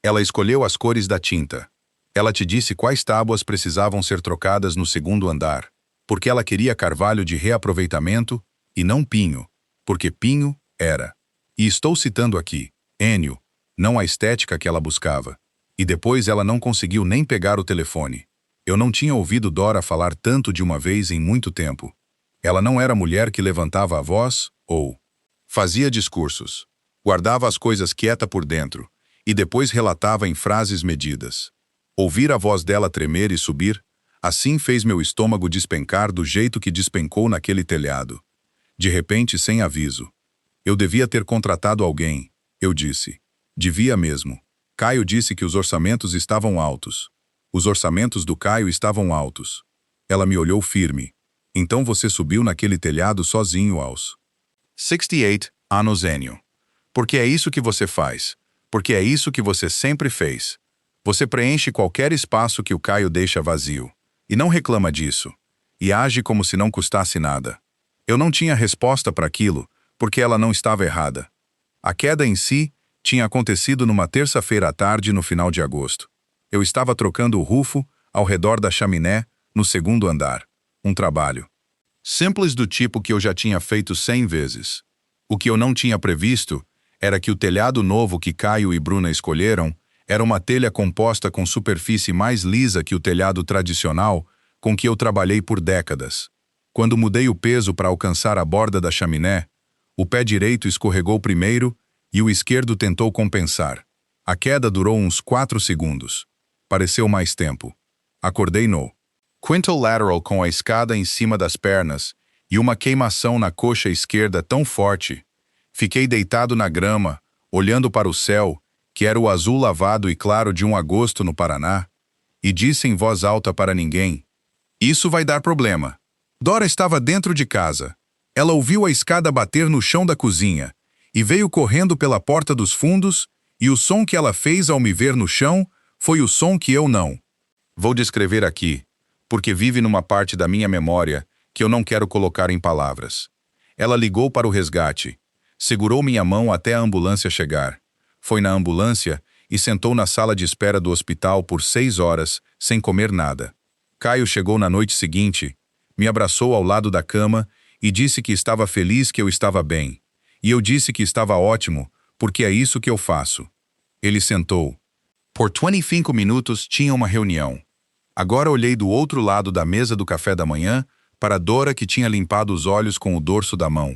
Ela escolheu as cores da tinta. Ela te disse quais tábuas precisavam ser trocadas no 2º andar, porque ela queria carvalho de reaproveitamento e não pinho, porque pinho era. E estou citando aqui, Enio, não a estética que ela buscava. E depois ela não conseguiu nem pegar o telefone. Eu não tinha ouvido Dora falar tanto de uma vez em muito tempo. Ela não era mulher que levantava a voz, ou fazia discursos. Guardava as coisas quieta por dentro, e depois relatava em frases medidas. Ouvir a voz dela tremer e subir, assim fez meu estômago despencar do jeito que despencou naquele telhado. De repente, sem aviso. Eu devia ter contratado alguém, eu disse. Devia mesmo. Caio disse que os orçamentos estavam altos. Os orçamentos do Caio estavam altos. Ela me olhou firme. Então você subiu naquele telhado sozinho aos 68 anos, Enio. Porque é isso que você faz. Porque é isso que você sempre fez. Você preenche qualquer espaço que o Caio deixa vazio. E não reclama disso. E age como se não custasse nada. Eu não tinha resposta para aquilo, porque ela não estava errada. A queda em si tinha acontecido numa terça-feira à tarde no final de agosto. Eu estava trocando o rufo ao redor da chaminé no segundo andar. Um trabalho simples do tipo que eu já tinha feito 100 vezes. O que eu não tinha previsto era que o telhado novo que Caio e Bruna escolheram era uma telha composta com superfície mais lisa que o telhado tradicional com que eu trabalhei por décadas. Quando mudei o peso para alcançar a borda da chaminé, o pé direito escorregou primeiro e o esquerdo tentou compensar. A queda durou uns 4 segundos. Pareceu mais tempo. Acordei no quintal lateral com a escada em cima das pernas e uma queimação na coxa esquerda tão forte. Fiquei deitado na grama, olhando para o céu, que era o azul lavado e claro de um agosto no Paraná, e disse em voz alta para ninguém: "Isso vai dar problema." Dora estava dentro de casa. Ela ouviu a escada bater no chão da cozinha e veio correndo pela porta dos fundos, e o som que ela fez ao me ver no chão foi o som que eu não vou descrever aqui, porque vive numa parte da minha memória que eu não quero colocar em palavras. Ela ligou para o resgate, segurou minha mão até a ambulância chegar. Foi na ambulância e sentou na sala de espera do hospital por 6 horas, sem comer nada. Caio chegou na noite seguinte, me abraçou ao lado da cama e disse que estava feliz que eu estava bem. E eu disse que estava ótimo, porque é isso que eu faço. Ele sentou. Por 25 minutos tinha uma reunião. Agora olhei do outro lado da mesa do café da manhã para Dora, que tinha limpado os olhos com o dorso da mão.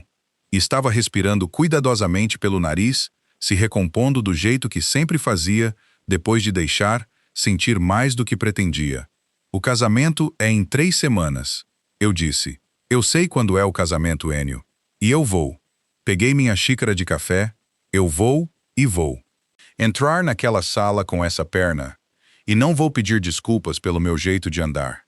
E estava respirando cuidadosamente pelo nariz, se recompondo do jeito que sempre fazia, depois de deixar sentir mais do que pretendia. O casamento é em 3 semanas. Eu disse. Eu sei quando é o casamento, Enio. E eu vou. Peguei minha xícara de café. Eu vou e vou. Entrar naquela sala com essa perna. E não vou pedir desculpas pelo meu jeito de andar.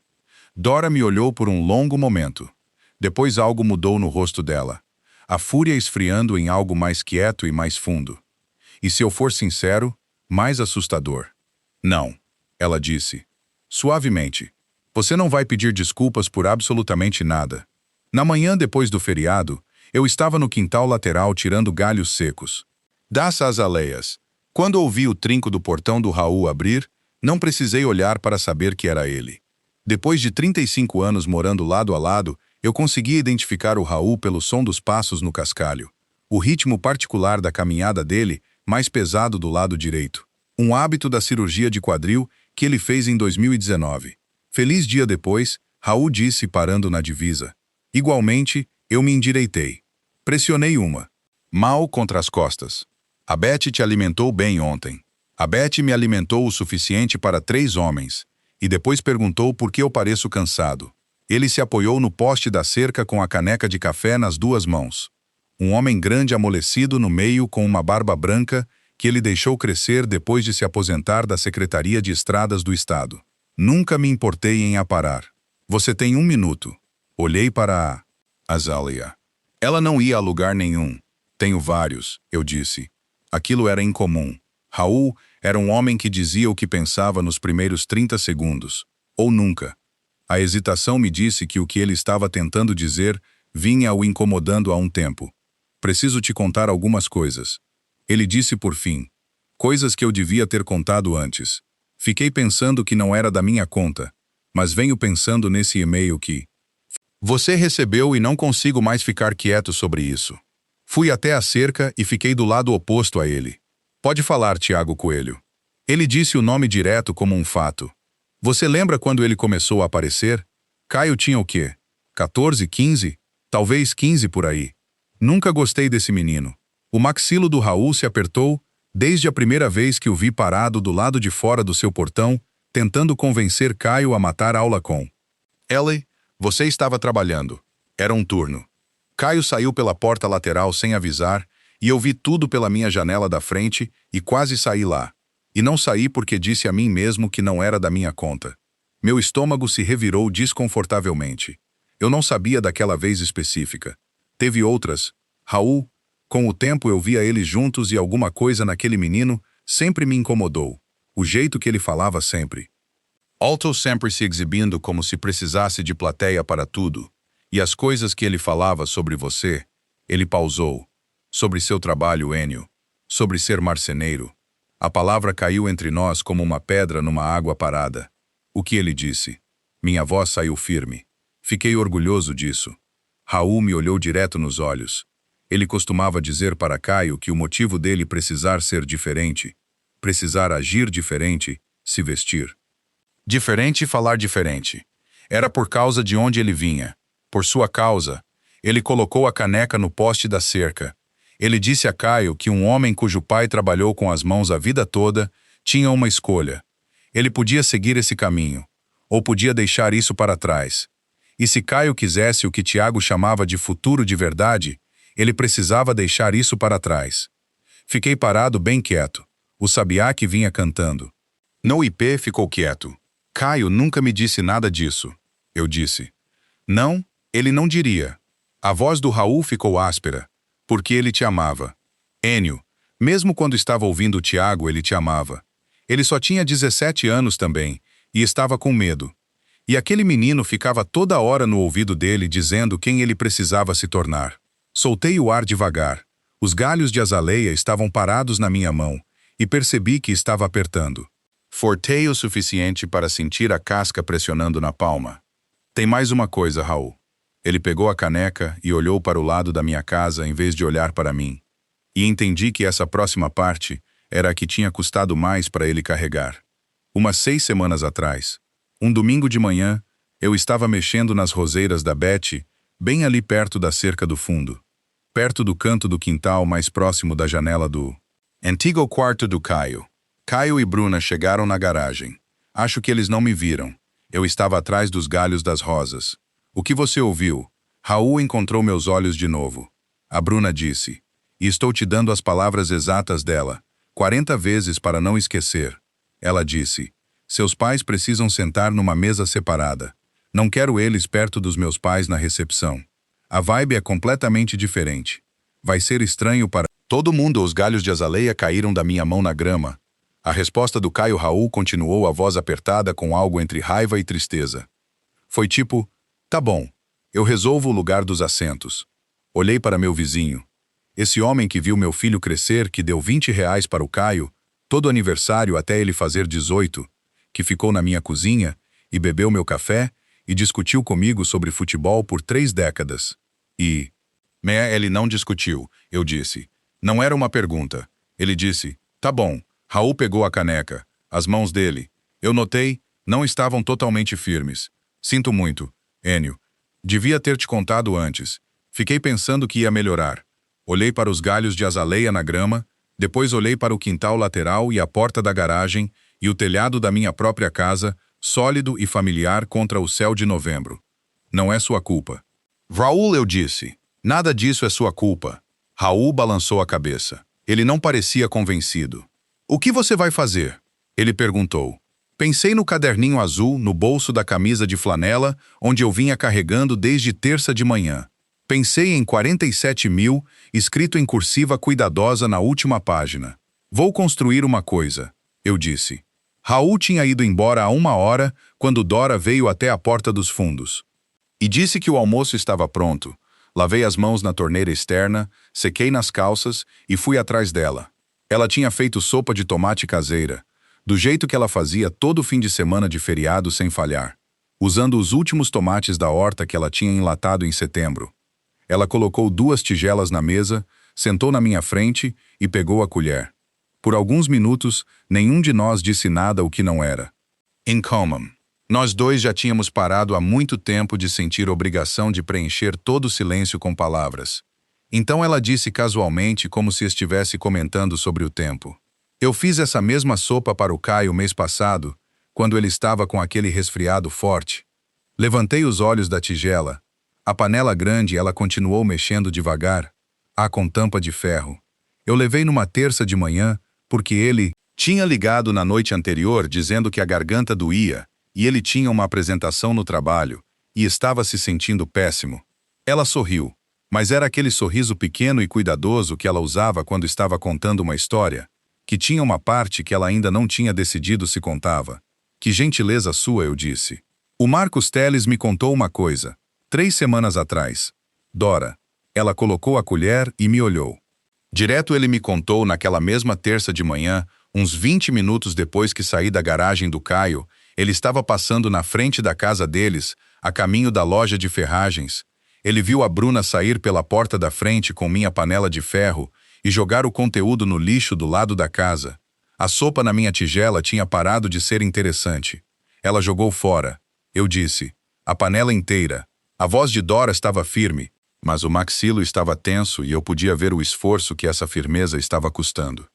Dora me olhou por um longo momento. Depois algo mudou no rosto dela. A fúria esfriando em algo mais quieto e mais fundo. E se eu for sincero, mais assustador. Não, ela disse. Suavemente. Você não vai pedir desculpas por absolutamente nada. Na manhã depois do feriado, eu estava no quintal lateral tirando galhos secos. Das azaleias. Quando ouvi o trinco do portão do Raul abrir, não precisei olhar para saber que era ele. Depois de 35 anos morando lado a lado, eu conseguia identificar o Raul pelo som dos passos no cascalho. O ritmo particular da caminhada dele, mais pesado do lado direito. Um hábito da cirurgia de quadril que ele fez em 2019. Feliz dia depois, Raul disse parando na divisa. Igualmente, eu me endireitei. Pressionei uma. Mal contra as costas. A Beth te alimentou bem ontem. A Beth me alimentou o suficiente para 3 homens. E depois perguntou por que eu pareço cansado. Ele se apoiou no poste da cerca com a caneca de café nas 2 mãos. Um homem grande amolecido no meio com uma barba branca que ele deixou crescer depois de se aposentar da Secretaria de Estradas do Estado. Nunca me importei em aparar. Você tem 1 minuto. Olhei para a Azalia. Ela não ia a lugar nenhum. Tenho vários, eu disse. Aquilo era incomum. Raul era um homem que dizia o que pensava nos primeiros 30 segundos. Ou nunca. A hesitação me disse que o que ele estava tentando dizer vinha o incomodando há um tempo. Preciso te contar algumas coisas. Ele disse por fim. Coisas que eu devia ter contado antes. Fiquei pensando que não era da minha conta, mas venho pensando nesse e-mail que você recebeu e não consigo mais ficar quieto sobre isso. Fui até a cerca e fiquei do lado oposto a ele. Pode falar, Tiago Coelho. Ele disse o nome direto como um fato. Você lembra quando ele começou a aparecer? Caio tinha o quê? 14, 15? Talvez 15 por aí. Nunca gostei desse menino. O maxilo do Raul se apertou desde a primeira vez que o vi parado do lado de fora do seu portão, tentando convencer Caio a matar aula com. Ellie, você estava trabalhando. Era um turno. Caio saiu pela porta lateral sem avisar e eu vi tudo pela minha janela da frente e quase saí lá. E não saí porque disse a mim mesmo que não era da minha conta. Meu estômago se revirou desconfortavelmente. Eu não sabia daquela vez específica. Teve outras. Raul, com o tempo eu via eles juntos e alguma coisa naquele menino sempre me incomodou. O jeito que ele falava sempre. Alto sempre se exibindo como se precisasse de plateia para tudo. E as coisas que ele falava sobre você, ele pausou. Sobre seu trabalho, Enio. sobre ser marceneiro. A palavra caiu entre nós como uma pedra numa água parada. O que ele disse? Minha voz saiu firme. Fiquei orgulhoso disso. Raul me olhou direto nos olhos. Ele costumava dizer para Caio que o motivo dele precisar ser diferente, precisar agir diferente, se vestir diferente e falar diferente. Era por causa de onde ele vinha. Por sua causa, ele colocou a caneca no poste da cerca. Ele disse a Caio que um homem cujo pai trabalhou com as mãos a vida toda tinha uma escolha. Ele podia seguir esse caminho, ou podia deixar isso para trás. E se Caio quisesse o que Tiago chamava de futuro de verdade, ele precisava deixar isso para trás. Fiquei parado bem quieto. O sabiá que vinha cantando. No IP ficou quieto. Caio nunca me disse nada disso. Eu disse. Não, ele não diria. A voz do Raul ficou áspera. Porque ele te amava. Enio, mesmo quando estava ouvindo o Tiago, ele te amava. Ele só tinha 17 anos também, e estava com medo. E aquele menino ficava toda hora no ouvido dele dizendo quem ele precisava se tornar. Soltei o ar devagar. Os galhos de azaleia estavam parados na minha mão, e percebi que estava apertando. Fortei o suficiente para sentir a casca pressionando na palma. Tem mais uma coisa, Raul. Ele pegou a caneca e olhou para o lado da minha casa em vez de olhar para mim. E entendi que essa próxima parte era a que tinha custado mais para ele carregar. Umas 6 semanas atrás, um domingo de manhã, eu estava mexendo nas roseiras da Betty, bem ali perto da cerca do fundo. Perto do canto do quintal mais próximo da janela do antigo quarto do Caio. Caio e Bruna chegaram na garagem. Acho que eles não me viram. Eu estava atrás dos galhos das rosas. O que você ouviu? Raul encontrou meus olhos de novo. A Bruna disse. E estou te dando as palavras exatas dela. 40 vezes para não esquecer. Ela disse. Seus pais precisam sentar numa mesa separada. Não quero eles perto dos meus pais na recepção. A vibe é completamente diferente. Vai ser estranho para todo mundo. Os galhos de azaleia caíram da minha mão na grama. A resposta do Caio Raul continuou a voz apertada com algo entre raiva e tristeza. Foi tipo, tá bom, eu resolvo o lugar dos assentos. Olhei para meu vizinho. Esse homem que viu meu filho crescer, que deu R$ 20 para o Caio, todo aniversário até ele fazer 18, que ficou na minha cozinha e bebeu meu café e discutiu comigo sobre futebol por 3 décadas. E... Ele não discutiu, eu disse. Não era uma pergunta. Ele disse, tá bom. Raul pegou a caneca. As mãos dele, eu notei, não estavam totalmente firmes. Sinto muito, Enio. Devia ter te contado antes. Fiquei pensando que ia melhorar. Olhei para os galhos de azaleia na grama, depois olhei para o quintal lateral e a porta da garagem e o telhado da minha própria casa, sólido e familiar contra o céu de novembro. Não é sua culpa. Raul, eu disse. Nada disso é sua culpa. Raul balançou a cabeça. Ele não parecia convencido. O que você vai fazer? Ele perguntou. Pensei no caderninho azul no bolso da camisa de flanela, onde eu vinha carregando desde terça de manhã. Pensei em 47 mil, escrito em cursiva cuidadosa na última página. Vou construir uma coisa, eu disse. Raul tinha ido embora há 1 hora, quando Dora veio até a porta dos fundos. E disse que o almoço estava pronto. Lavei as mãos na torneira externa, sequei nas calças e fui atrás dela. Ela tinha feito sopa de tomate caseira, do jeito que ela fazia todo fim de semana de feriado sem falhar, usando os últimos tomates da horta que ela tinha enlatado em setembro. Ela colocou 2 tigelas na mesa, sentou na minha frente e pegou a colher. Por alguns minutos, nenhum de nós disse nada o que não era. In common. Nós dois já tínhamos parado há muito tempo de sentir obrigação de preencher todo o silêncio com palavras. Então ela disse casualmente, como se estivesse comentando sobre o tempo. Eu fiz essa mesma sopa para o Caio mês passado, quando ele estava com aquele resfriado forte. Levantei os olhos da tigela. A panela grande ela continuou mexendo devagar, com tampa de ferro. Eu levei numa terça de manhã, porque ele tinha ligado na noite anterior dizendo que a garganta doía, e ele tinha uma apresentação no trabalho, e estava se sentindo péssimo. Ela sorriu. Mas era aquele sorriso pequeno e cuidadoso que ela usava quando estava contando uma história, que tinha uma parte que ela ainda não tinha decidido se contava. Que gentileza sua, eu disse. O Marcos Teles me contou uma coisa, 3 semanas atrás. Dora. Ela colocou a colher e me olhou. Direto ele me contou naquela mesma terça de manhã, uns 20 minutos depois que saí da garagem do Caio, ele estava passando na frente da casa deles, a caminho da loja de ferragens. Ele viu a Bruna sair pela porta da frente com minha panela de ferro e jogar o conteúdo no lixo do lado da casa. A sopa na minha tigela tinha parado de ser interessante. Ela jogou fora. Eu disse, a panela inteira. A voz de Dora estava firme, mas o maxilo estava tenso e eu podia ver o esforço que essa firmeza estava custando.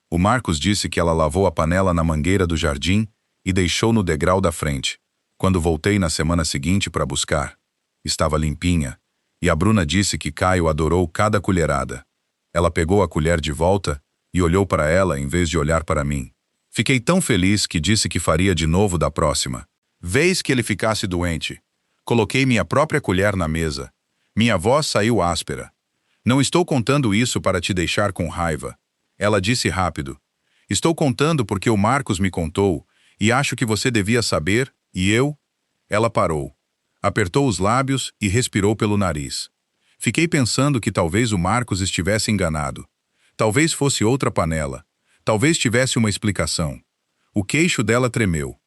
O Marcos disse que ela lavou a panela na mangueira do jardim e deixou no degrau da frente. Quando voltei na semana seguinte para buscar, estava limpinha, e a Bruna disse que Caio adorou cada colherada. Ela pegou a colher de volta e olhou para ela em vez de olhar para mim. Fiquei tão feliz que disse que faria de novo da próxima. Vez que ele ficasse doente, coloquei minha própria colher na mesa. Minha voz saiu áspera. Não estou contando isso para te deixar com raiva. Ela disse rápido. Estou contando porque o Marcos me contou e acho que você devia saber, e eu... Ela parou. Apertou os lábios e respirou pelo nariz. Fiquei pensando que talvez o Marcos estivesse enganado. Talvez fosse outra panela. Talvez tivesse uma explicação. O queixo dela tremeu.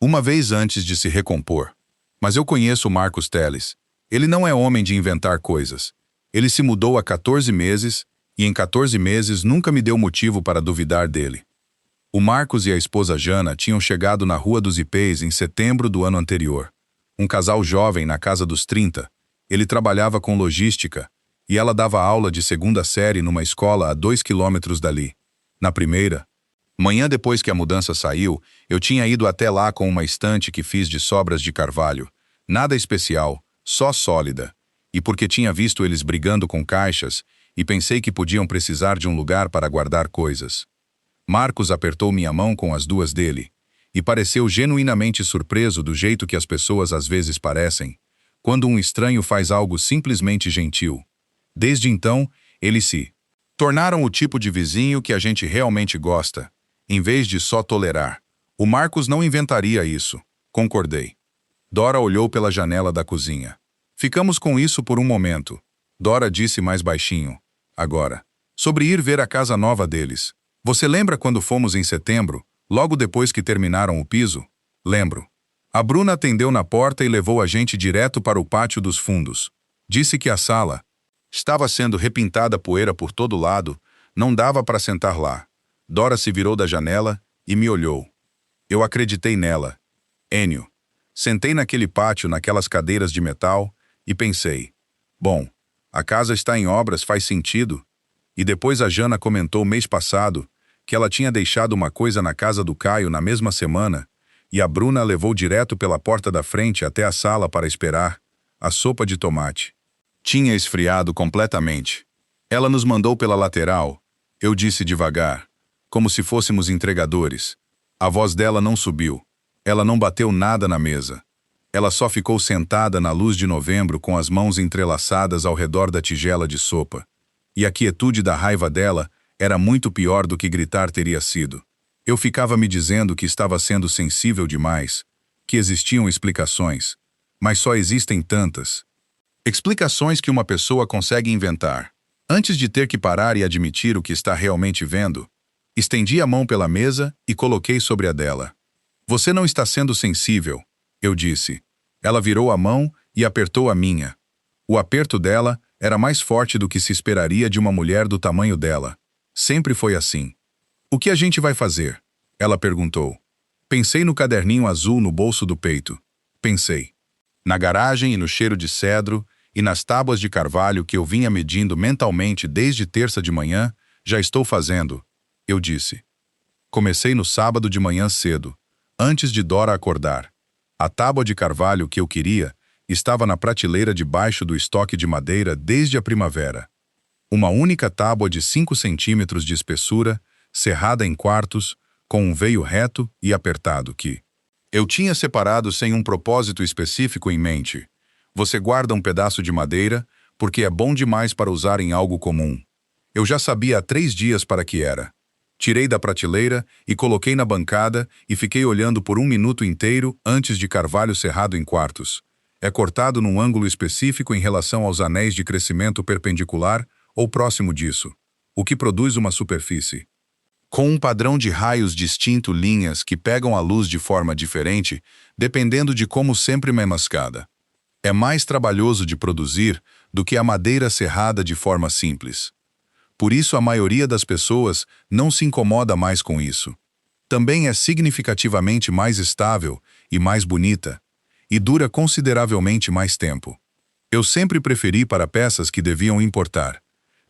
Uma vez antes de se recompor. Mas eu conheço o Marcos Teles. Ele não é homem de inventar coisas. Ele se mudou há 14 meses e em 14 meses nunca me deu motivo para duvidar dele. O Marcos e a esposa Jana tinham chegado na Rua dos Ipês em setembro do ano anterior. Um casal jovem na casa dos 30. Ele trabalhava com logística e ela dava aula de segunda série numa escola a 2 quilômetros dali. Na primeira, manhã depois que a mudança saiu, eu tinha ido até lá com uma estante que fiz de sobras de carvalho. Nada especial, só sólida. E porque tinha visto eles brigando com caixas e pensei que podiam precisar de um lugar para guardar coisas. Marcos apertou minha mão com as duas dele e pareceu genuinamente surpreso do jeito que as pessoas às vezes parecem, quando um estranho faz algo simplesmente gentil. Desde então, eles se tornaram o tipo de vizinho que a gente realmente gosta, em vez de só tolerar. O Marcos não inventaria isso, concordei. Dora olhou pela janela da cozinha. Ficamos com isso por um momento. Dora disse mais baixinho. Agora, sobre ir ver a casa nova deles. Você lembra quando fomos em setembro, logo depois que terminaram o piso? Lembro. A Bruna atendeu na porta e levou a gente direto para o pátio dos fundos. Disse que a sala estava sendo repintada poeira por todo lado, não dava para sentar lá. Dora se virou da janela e me olhou. Eu acreditei nela. Enio. Sentei naquele pátio, naquelas cadeiras de metal, e pensei, bom, a casa está em obras, faz sentido. E depois a Jana comentou mês passado que ela tinha deixado uma coisa na casa do Caio na mesma semana, e a Bruna a levou direto pela porta da frente até a sala para esperar, a sopa de tomate. Tinha esfriado completamente. Ela nos mandou pela lateral, eu disse devagar, como se fôssemos entregadores. A voz dela não subiu. Ela não bateu nada na mesa. Ela só ficou sentada na luz de novembro com as mãos entrelaçadas ao redor da tigela de sopa. E a quietude da raiva dela era muito pior do que gritar teria sido. Eu ficava me dizendo que estava sendo sensível demais, que existiam explicações, mas só existem tantas. Explicações que uma pessoa consegue inventar. Antes de ter que parar e admitir o que está realmente vendo, estendi a mão pela mesa e coloquei sobre a dela. Você não está sendo sensível, eu disse. Ela virou a mão e apertou a minha. O aperto dela era mais forte do que se esperaria de uma mulher do tamanho dela. Sempre foi assim. O que a gente vai fazer? Ela perguntou. Pensei no caderninho azul no bolso do peito. Pensei. Na garagem e no cheiro de cedro e nas tábuas de carvalho que eu vinha medindo mentalmente desde terça de manhã, já estou fazendo, eu disse. Comecei no sábado de manhã cedo, antes de Dora acordar. A tábua de carvalho que eu queria estava na prateleira debaixo do estoque de madeira desde a primavera. Uma única tábua de 5 centímetros de espessura, cerrada em quartos, com um veio reto e apertado que eu tinha separado sem um propósito específico em mente. Você guarda um pedaço de madeira porque é bom demais para usar em algo comum. Eu já sabia há 3 dias para que era. Tirei da prateleira e coloquei na bancada e fiquei olhando por 1 minuto inteiro antes de carvalho cerrado em quartos. É cortado num ângulo específico em relação aos anéis de crescimento perpendicular ou próximo disso. o que produz uma superfície. Com um padrão de raios distinto, linhas que pegam a luz de forma diferente, dependendo de como sempre é mascada. É mais trabalhoso de produzir do que a madeira serrada de forma simples. Por isso a maioria das pessoas não se incomoda mais com isso. Também é significativamente mais estável e mais bonita, e dura consideravelmente mais tempo. Eu sempre preferi para peças que deviam importar.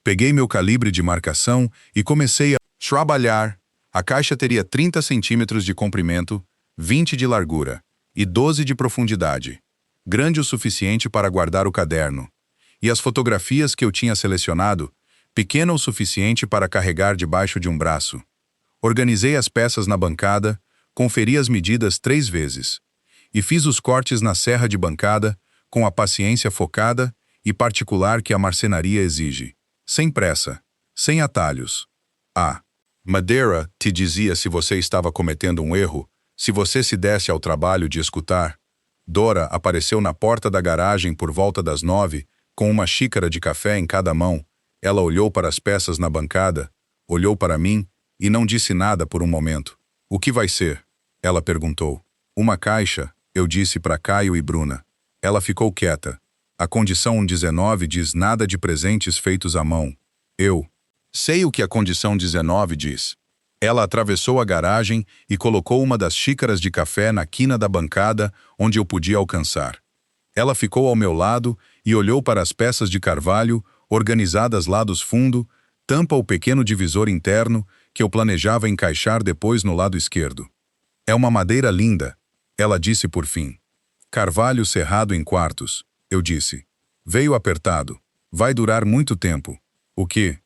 Peguei meu calibre de marcação e comecei a trabalhar. A caixa teria 30 centímetros de comprimento, 20 de largura e 12 de profundidade. Grande o suficiente para guardar o caderno. E as fotografias que eu tinha selecionado, pequena o suficiente para carregar debaixo de um braço. Organizei as peças na bancada, conferi as medidas 3 vezes. E fiz os cortes na serra de bancada, com a paciência focada e particular que a marcenaria exige. Sem pressa, sem atalhos. Madeira te dizia se você estava cometendo um erro, se você se desse ao trabalho de escutar. Dora apareceu na porta da garagem por volta das 9, com uma xícara de café em cada mão. Ela olhou para as peças na bancada, olhou para mim e não disse nada por um momento. O que vai ser? Ela perguntou. Uma caixa, eu disse para Caio e Bruna. Ela ficou quieta. A condição 19 diz nada de presentes feitos à mão. Eu sei o que a condição 19 diz. Ela atravessou a garagem e colocou uma das xícaras de café na quina da bancada, onde eu podia alcançar. Ela ficou ao meu lado e olhou para as peças de carvalho, organizadas lá dos fundo, tampa o pequeno divisor interno que eu planejava encaixar depois no lado esquerdo. É uma madeira linda, ela disse por fim. Carvalho serrado em quartos, eu disse. Veio apertado. Vai durar muito tempo. O quê?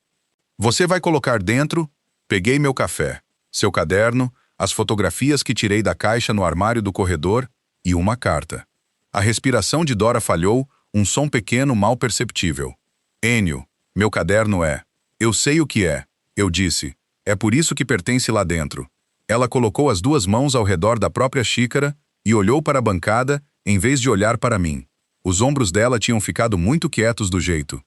Você vai colocar dentro? Peguei meu café, seu caderno, as fotografias que tirei da caixa no armário do corredor e uma carta. A respiração de Dora falhou, um som pequeno mal perceptível. Enio, meu caderno é. Eu sei o que é, eu disse. É por isso que pertence lá dentro. Ela colocou as 2 mãos ao redor da própria xícara e olhou para a bancada em vez de olhar para mim. Os ombros dela tinham ficado muito quietos do jeito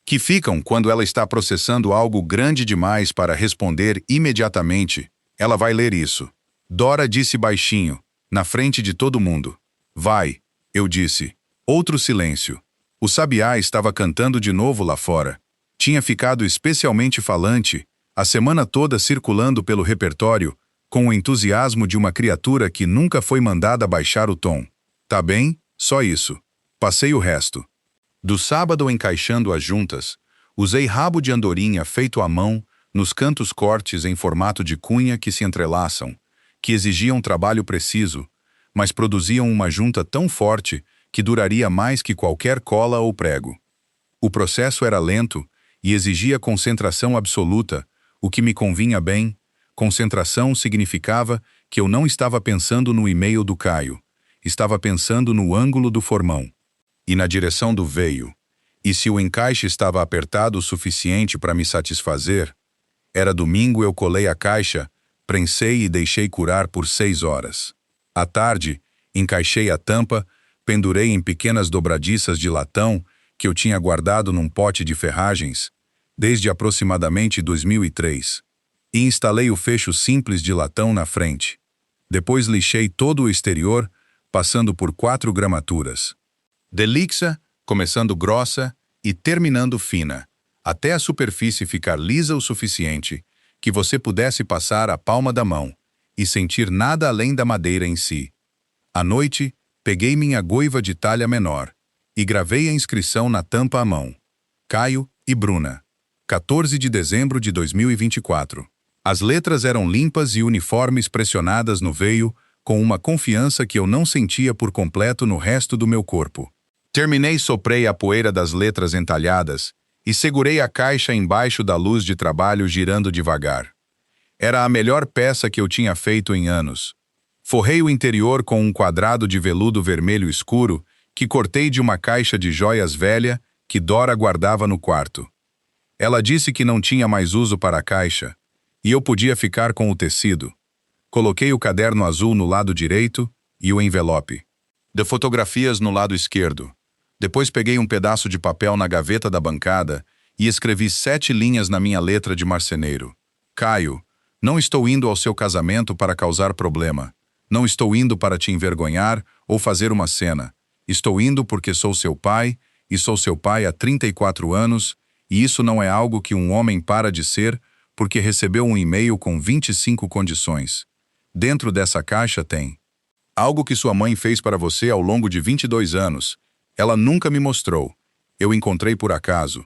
que ficam quando ela está processando algo grande demais para responder imediatamente. Ela vai ler isso. Dora disse baixinho, na frente de todo mundo. Vai, eu disse. Outro silêncio. O sabiá estava cantando de novo lá fora. Tinha ficado especialmente falante, a semana toda circulando pelo repertório, com o entusiasmo de uma criatura que nunca foi mandada baixar o tom. Tá bem? Só isso. Passei o resto. Do sábado encaixando as juntas, usei rabo de andorinha feito à mão nos cantos cortes em formato de cunha que se entrelaçam, que exigiam trabalho preciso, mas produziam uma junta tão forte que duraria mais que qualquer cola ou prego. O processo era lento e exigia concentração absoluta, o que me convinha bem. Concentração significava que eu não estava pensando no e-mail do Caio, estava pensando no ângulo do formão e na direção do veio. E se o encaixe estava apertado o suficiente para me satisfazer, era domingo. Eu colei a caixa, prensei e deixei curar por 6 horas. À tarde, encaixei a tampa, pendurei em pequenas dobradiças de latão que eu tinha guardado num pote de ferragens, desde aproximadamente 2003, e instalei o fecho simples de latão na frente. Depois lixei todo o exterior, passando por 4 gramaturas. De lixa, começando grossa e terminando fina, até a superfície ficar lisa o suficiente que você pudesse passar a palma da mão e sentir nada além da madeira em si. À noite, peguei minha goiva de talha menor e gravei a inscrição na tampa à mão. Caio e Bruna. 14 de dezembro de 2024. As letras eram limpas e uniformes, pressionadas no veio, com uma confiança que eu não sentia por completo no resto do meu corpo. Terminei, soprei a poeira das letras entalhadas e segurei a caixa embaixo da luz de trabalho girando devagar. Era a melhor peça que eu tinha feito em anos. Forrei o interior com um quadrado de veludo vermelho escuro que cortei de uma caixa de joias velha que Dora guardava no quarto. Ela disse que não tinha mais uso para a caixa e eu podia ficar com o tecido. Coloquei o caderno azul no lado direito e o envelope de fotografias no lado esquerdo. Depois peguei um pedaço de papel na gaveta da bancada e escrevi 7 linhas na minha letra de marceneiro. Caio, não estou indo ao seu casamento para causar problema. Não estou indo para te envergonhar ou fazer uma cena. Estou indo porque sou seu pai, e sou seu pai há 34 anos, e isso não é algo que um homem para de ser porque recebeu um e-mail com 25 condições. Dentro dessa caixa tem algo que sua mãe fez para você ao longo de 22 anos. Ela nunca me mostrou. Eu encontrei por acaso.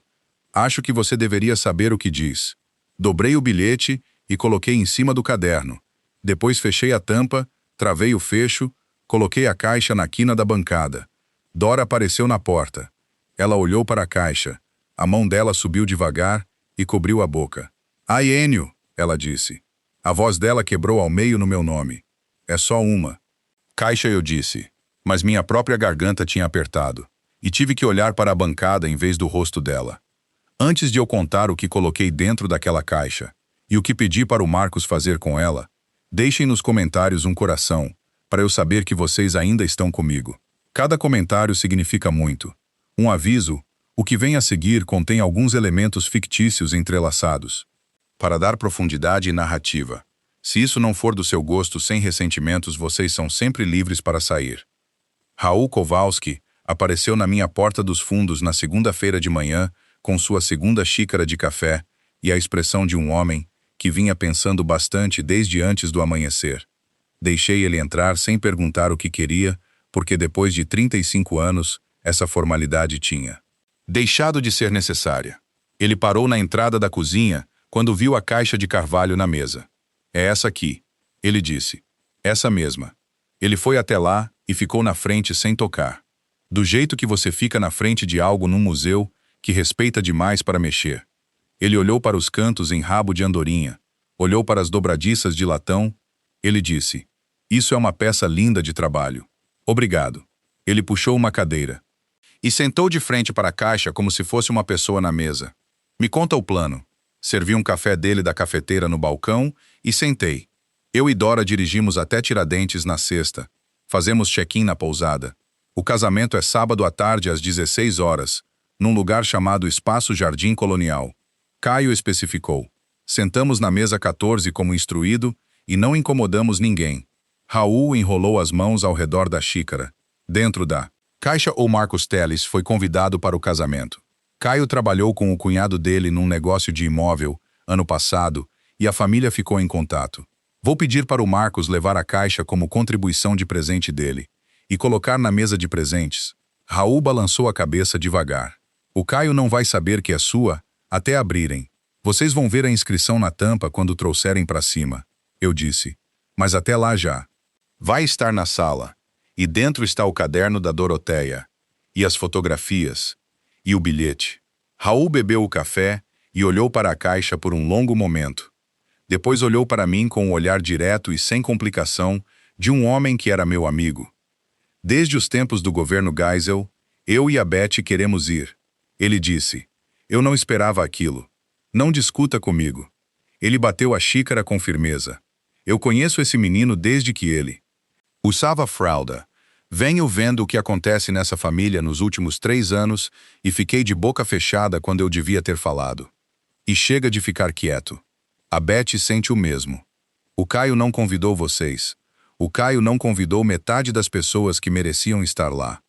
Acho que você deveria saber o que diz. Dobrei o bilhete e coloquei em cima do caderno. Depois fechei a tampa, travei o fecho, coloquei a caixa na quina da bancada. Dora apareceu na porta. Ela olhou para a caixa. A mão dela subiu devagar e cobriu a boca. Ai, Enio, ela disse. A voz dela quebrou ao meio no meu nome. É só uma. Caixa, eu disse, mas minha própria garganta tinha apertado, e tive que olhar para a bancada em vez do rosto dela. Antes de eu contar o que coloquei dentro daquela caixa, e o que pedi para o Marcos fazer com ela, deixem nos comentários um coração, para eu saber que vocês ainda estão comigo. Cada comentário significa muito. Um aviso, o que vem a seguir contém alguns elementos fictícios entrelaçados, para dar profundidade e narrativa. Se isso não for do seu gosto sem ressentimentos, vocês são sempre livres para sair. Raul Kowalski apareceu na minha porta dos fundos na segunda-feira de manhã com sua segunda xícara de café e a expressão de um homem que vinha pensando bastante desde antes do amanhecer. Deixei ele entrar sem perguntar o que queria, porque depois de 35 anos, essa formalidade tinha deixado de ser necessária. Ele parou na entrada da cozinha quando viu a caixa de carvalho na mesa. É essa aqui, ele disse. Essa mesma. Ele foi até lá e ficou na frente sem tocar. Do jeito que você fica na frente de algo num museu que respeita demais para mexer. Ele olhou para os cantos em rabo de andorinha, olhou para as dobradiças de latão. Ele disse, isso é uma peça linda de trabalho. Obrigado. Ele puxou uma cadeira e sentou de frente para a caixa como se fosse uma pessoa na mesa. Me conta o plano. Servi um café dele da cafeteira no balcão e sentei. Eu e Dora dirigimos até Tiradentes na sexta. Fazemos check-in na pousada. O casamento é sábado à tarde às 16 horas, num lugar chamado Espaço Jardim Colonial. Caio especificou. Sentamos na mesa 14 como instruído e não incomodamos ninguém. Raul enrolou as mãos ao redor da xícara. Dentro da caixa, o Marcos Teles foi convidado para o casamento. Caio trabalhou com o cunhado dele num negócio de imóvel, ano passado, e a família ficou em contato. Vou pedir para o Marcos levar a caixa como contribuição de presente dele e colocar na mesa de presentes. Raul balançou a cabeça devagar. O Caio não vai saber que é sua até abrirem. Vocês vão ver a inscrição na tampa quando trouxerem para cima. Eu disse. Mas até lá já. Vai estar na sala. E dentro está o caderno da Doroteia. E as fotografias. E o bilhete. Raul bebeu o café e olhou para a caixa por um longo momento. Depois olhou para mim com um olhar direto e sem complicação de um homem que era meu amigo. Desde os tempos do governo Geisel, eu e a Beth queremos ir. Ele disse. Eu não esperava aquilo. Não discuta comigo. Ele bateu a xícara com firmeza. Eu conheço esse menino desde que ele usava fralda. Venho vendo o que acontece nessa família nos últimos 3 anos e fiquei de boca fechada quando eu devia ter falado. E chega de ficar quieto. A Beth sente o mesmo. O Caio não convidou vocês. O Caio não convidou metade das pessoas que mereciam estar lá.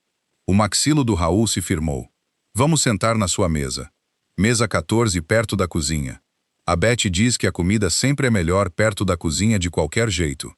O maxilo do Raul se firmou. Vamos sentar na sua mesa. Mesa 14 perto da cozinha. A Beth diz que a comida sempre é melhor perto da cozinha de qualquer jeito.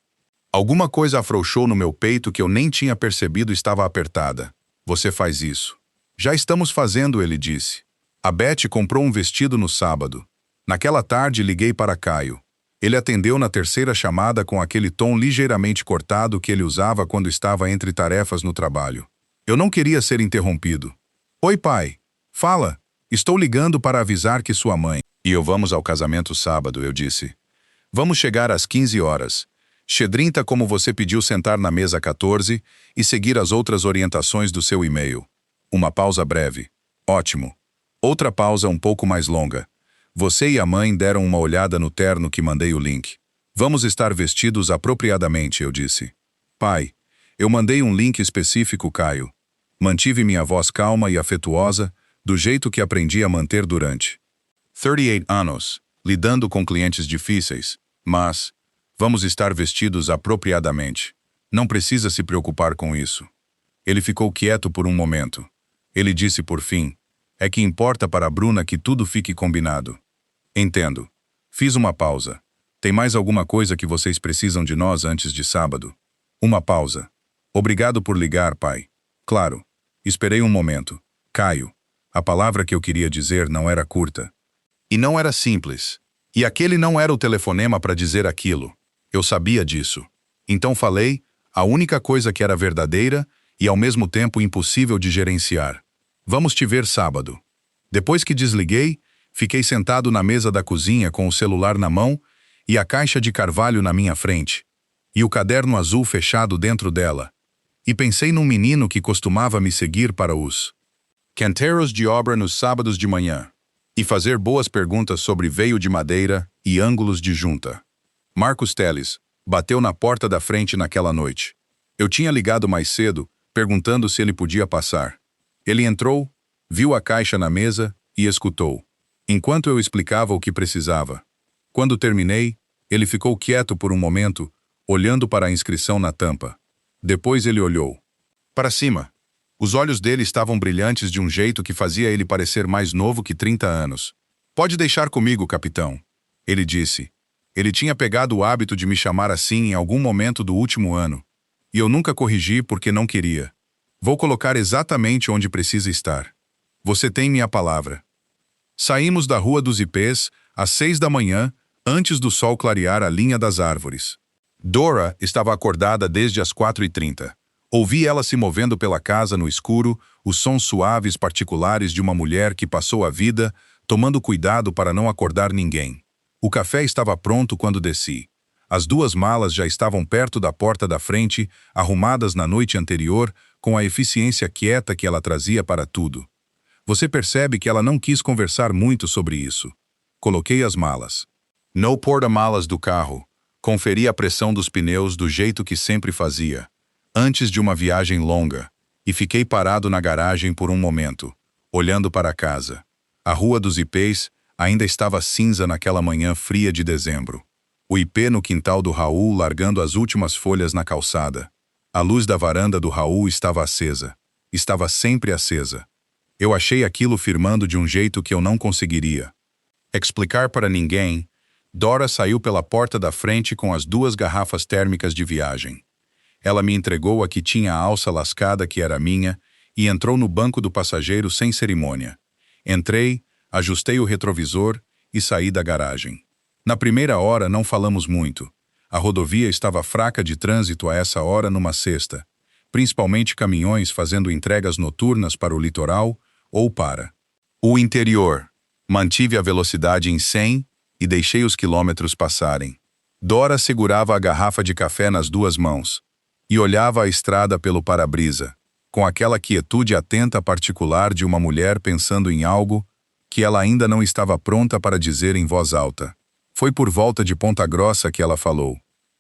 Alguma coisa afrouxou no meu peito que eu nem tinha percebido estava apertada. Você faz isso. Já estamos fazendo, ele disse. A Beth comprou um vestido no sábado. Naquela tarde liguei para Caio. Ele atendeu na terceira chamada com aquele tom ligeiramente cortado que ele usava quando estava entre tarefas no trabalho. Eu não queria ser interrompido. Oi, pai. Fala. Estou ligando para avisar que sua mãe e eu vamos ao casamento sábado, eu disse. Vamos chegar às 15 horas. Chedrinta como você pediu sentar na mesa 14 e seguir as outras orientações do seu e-mail. Uma pausa breve. Ótimo. Outra pausa um pouco mais longa. Você e a mãe deram uma olhada no terno que mandei o link. Vamos estar vestidos apropriadamente, eu disse. Pai, eu mandei um link específico, Caio. Mantive minha voz calma e afetuosa, do jeito que aprendi a manter durante 38 anos, lidando com clientes difíceis, mas vamos estar vestidos apropriadamente. Não precisa se preocupar com isso. Ele ficou quieto por um momento. Ele disse por fim, é que importa para a Bruna que tudo fique combinado. Entendo. Fiz uma pausa. Tem mais alguma coisa que vocês precisam de nós antes de sábado? Uma pausa. Obrigado por ligar, pai. Claro. Esperei um momento. Caio. A palavra que eu queria dizer não era curta. E não era simples. E aquele não era o telefonema para dizer aquilo. Eu sabia disso. Então falei a única coisa que era verdadeira e ao mesmo tempo impossível de gerenciar. Vamos te ver sábado. Depois que desliguei, fiquei sentado na mesa da cozinha com o celular na mão e a caixa de carvalho na minha frente, e o caderno azul fechado dentro dela. E pensei num menino que costumava me seguir para os canteiros de obra nos sábados de manhã e fazer boas perguntas sobre veio de madeira e ângulos de junta. Marcos Teles bateu na porta da frente naquela noite. Eu tinha ligado mais cedo, perguntando se ele podia passar. Ele entrou, viu a caixa na mesa e escutou, enquanto eu explicava o que precisava. Quando terminei, ele ficou quieto por um momento, olhando para a inscrição na tampa. Depois ele olhou para cima. Os olhos dele estavam brilhantes de um jeito que fazia ele parecer mais novo que 30 anos. Pode deixar comigo, capitão, ele disse. Ele tinha pegado o hábito de me chamar assim em algum momento do último ano. E eu nunca corrigi porque não queria. Vou colocar exatamente onde precisa estar. Você tem minha palavra. Saímos da Rua dos Ipês às 6 da manhã, antes do sol clarear a linha das árvores. Dora estava acordada desde as 4h30. Ouvi ela se movendo pela casa no escuro, os sons suaves particulares de uma mulher que passou a vida, tomando cuidado para não acordar ninguém. O café estava pronto quando desci. As 2 malas já estavam perto da porta da frente, arrumadas na noite anterior, com a eficiência quieta que ela trazia para tudo. Você percebe que ela não quis conversar muito sobre isso. Coloquei as malas no porta-malas do carro, conferi a pressão dos pneus do jeito que sempre fazia, antes de uma viagem longa, e fiquei parado na garagem por um momento, olhando para a casa. A Rua dos Ipês ainda estava cinza naquela manhã fria de dezembro. O ipê no quintal do Raul largando as últimas folhas na calçada. A luz da varanda do Raul estava acesa. Estava sempre acesa. Eu achei aquilo firmando de um jeito que eu não conseguiria explicar para ninguém. Dora saiu pela porta da frente com as 2 garrafas térmicas de viagem. Ela me entregou a que tinha a alça lascada que era minha e entrou no banco do passageiro sem cerimônia. Entrei, ajustei o retrovisor e saí da garagem. Na primeira hora não falamos muito. A rodovia estava fraca de trânsito a essa hora numa sexta, principalmente caminhões fazendo entregas noturnas para o litoral ou para o interior. Mantive a velocidade em 100 e deixei os quilômetros passarem. Dora segurava a garrafa de café nas 2 mãos e olhava a estrada pelo para-brisa, com aquela quietude atenta particular de uma mulher pensando em algo que ela ainda não estava pronta para dizer em voz alta. Foi por volta de Ponta Grossa que ela falou.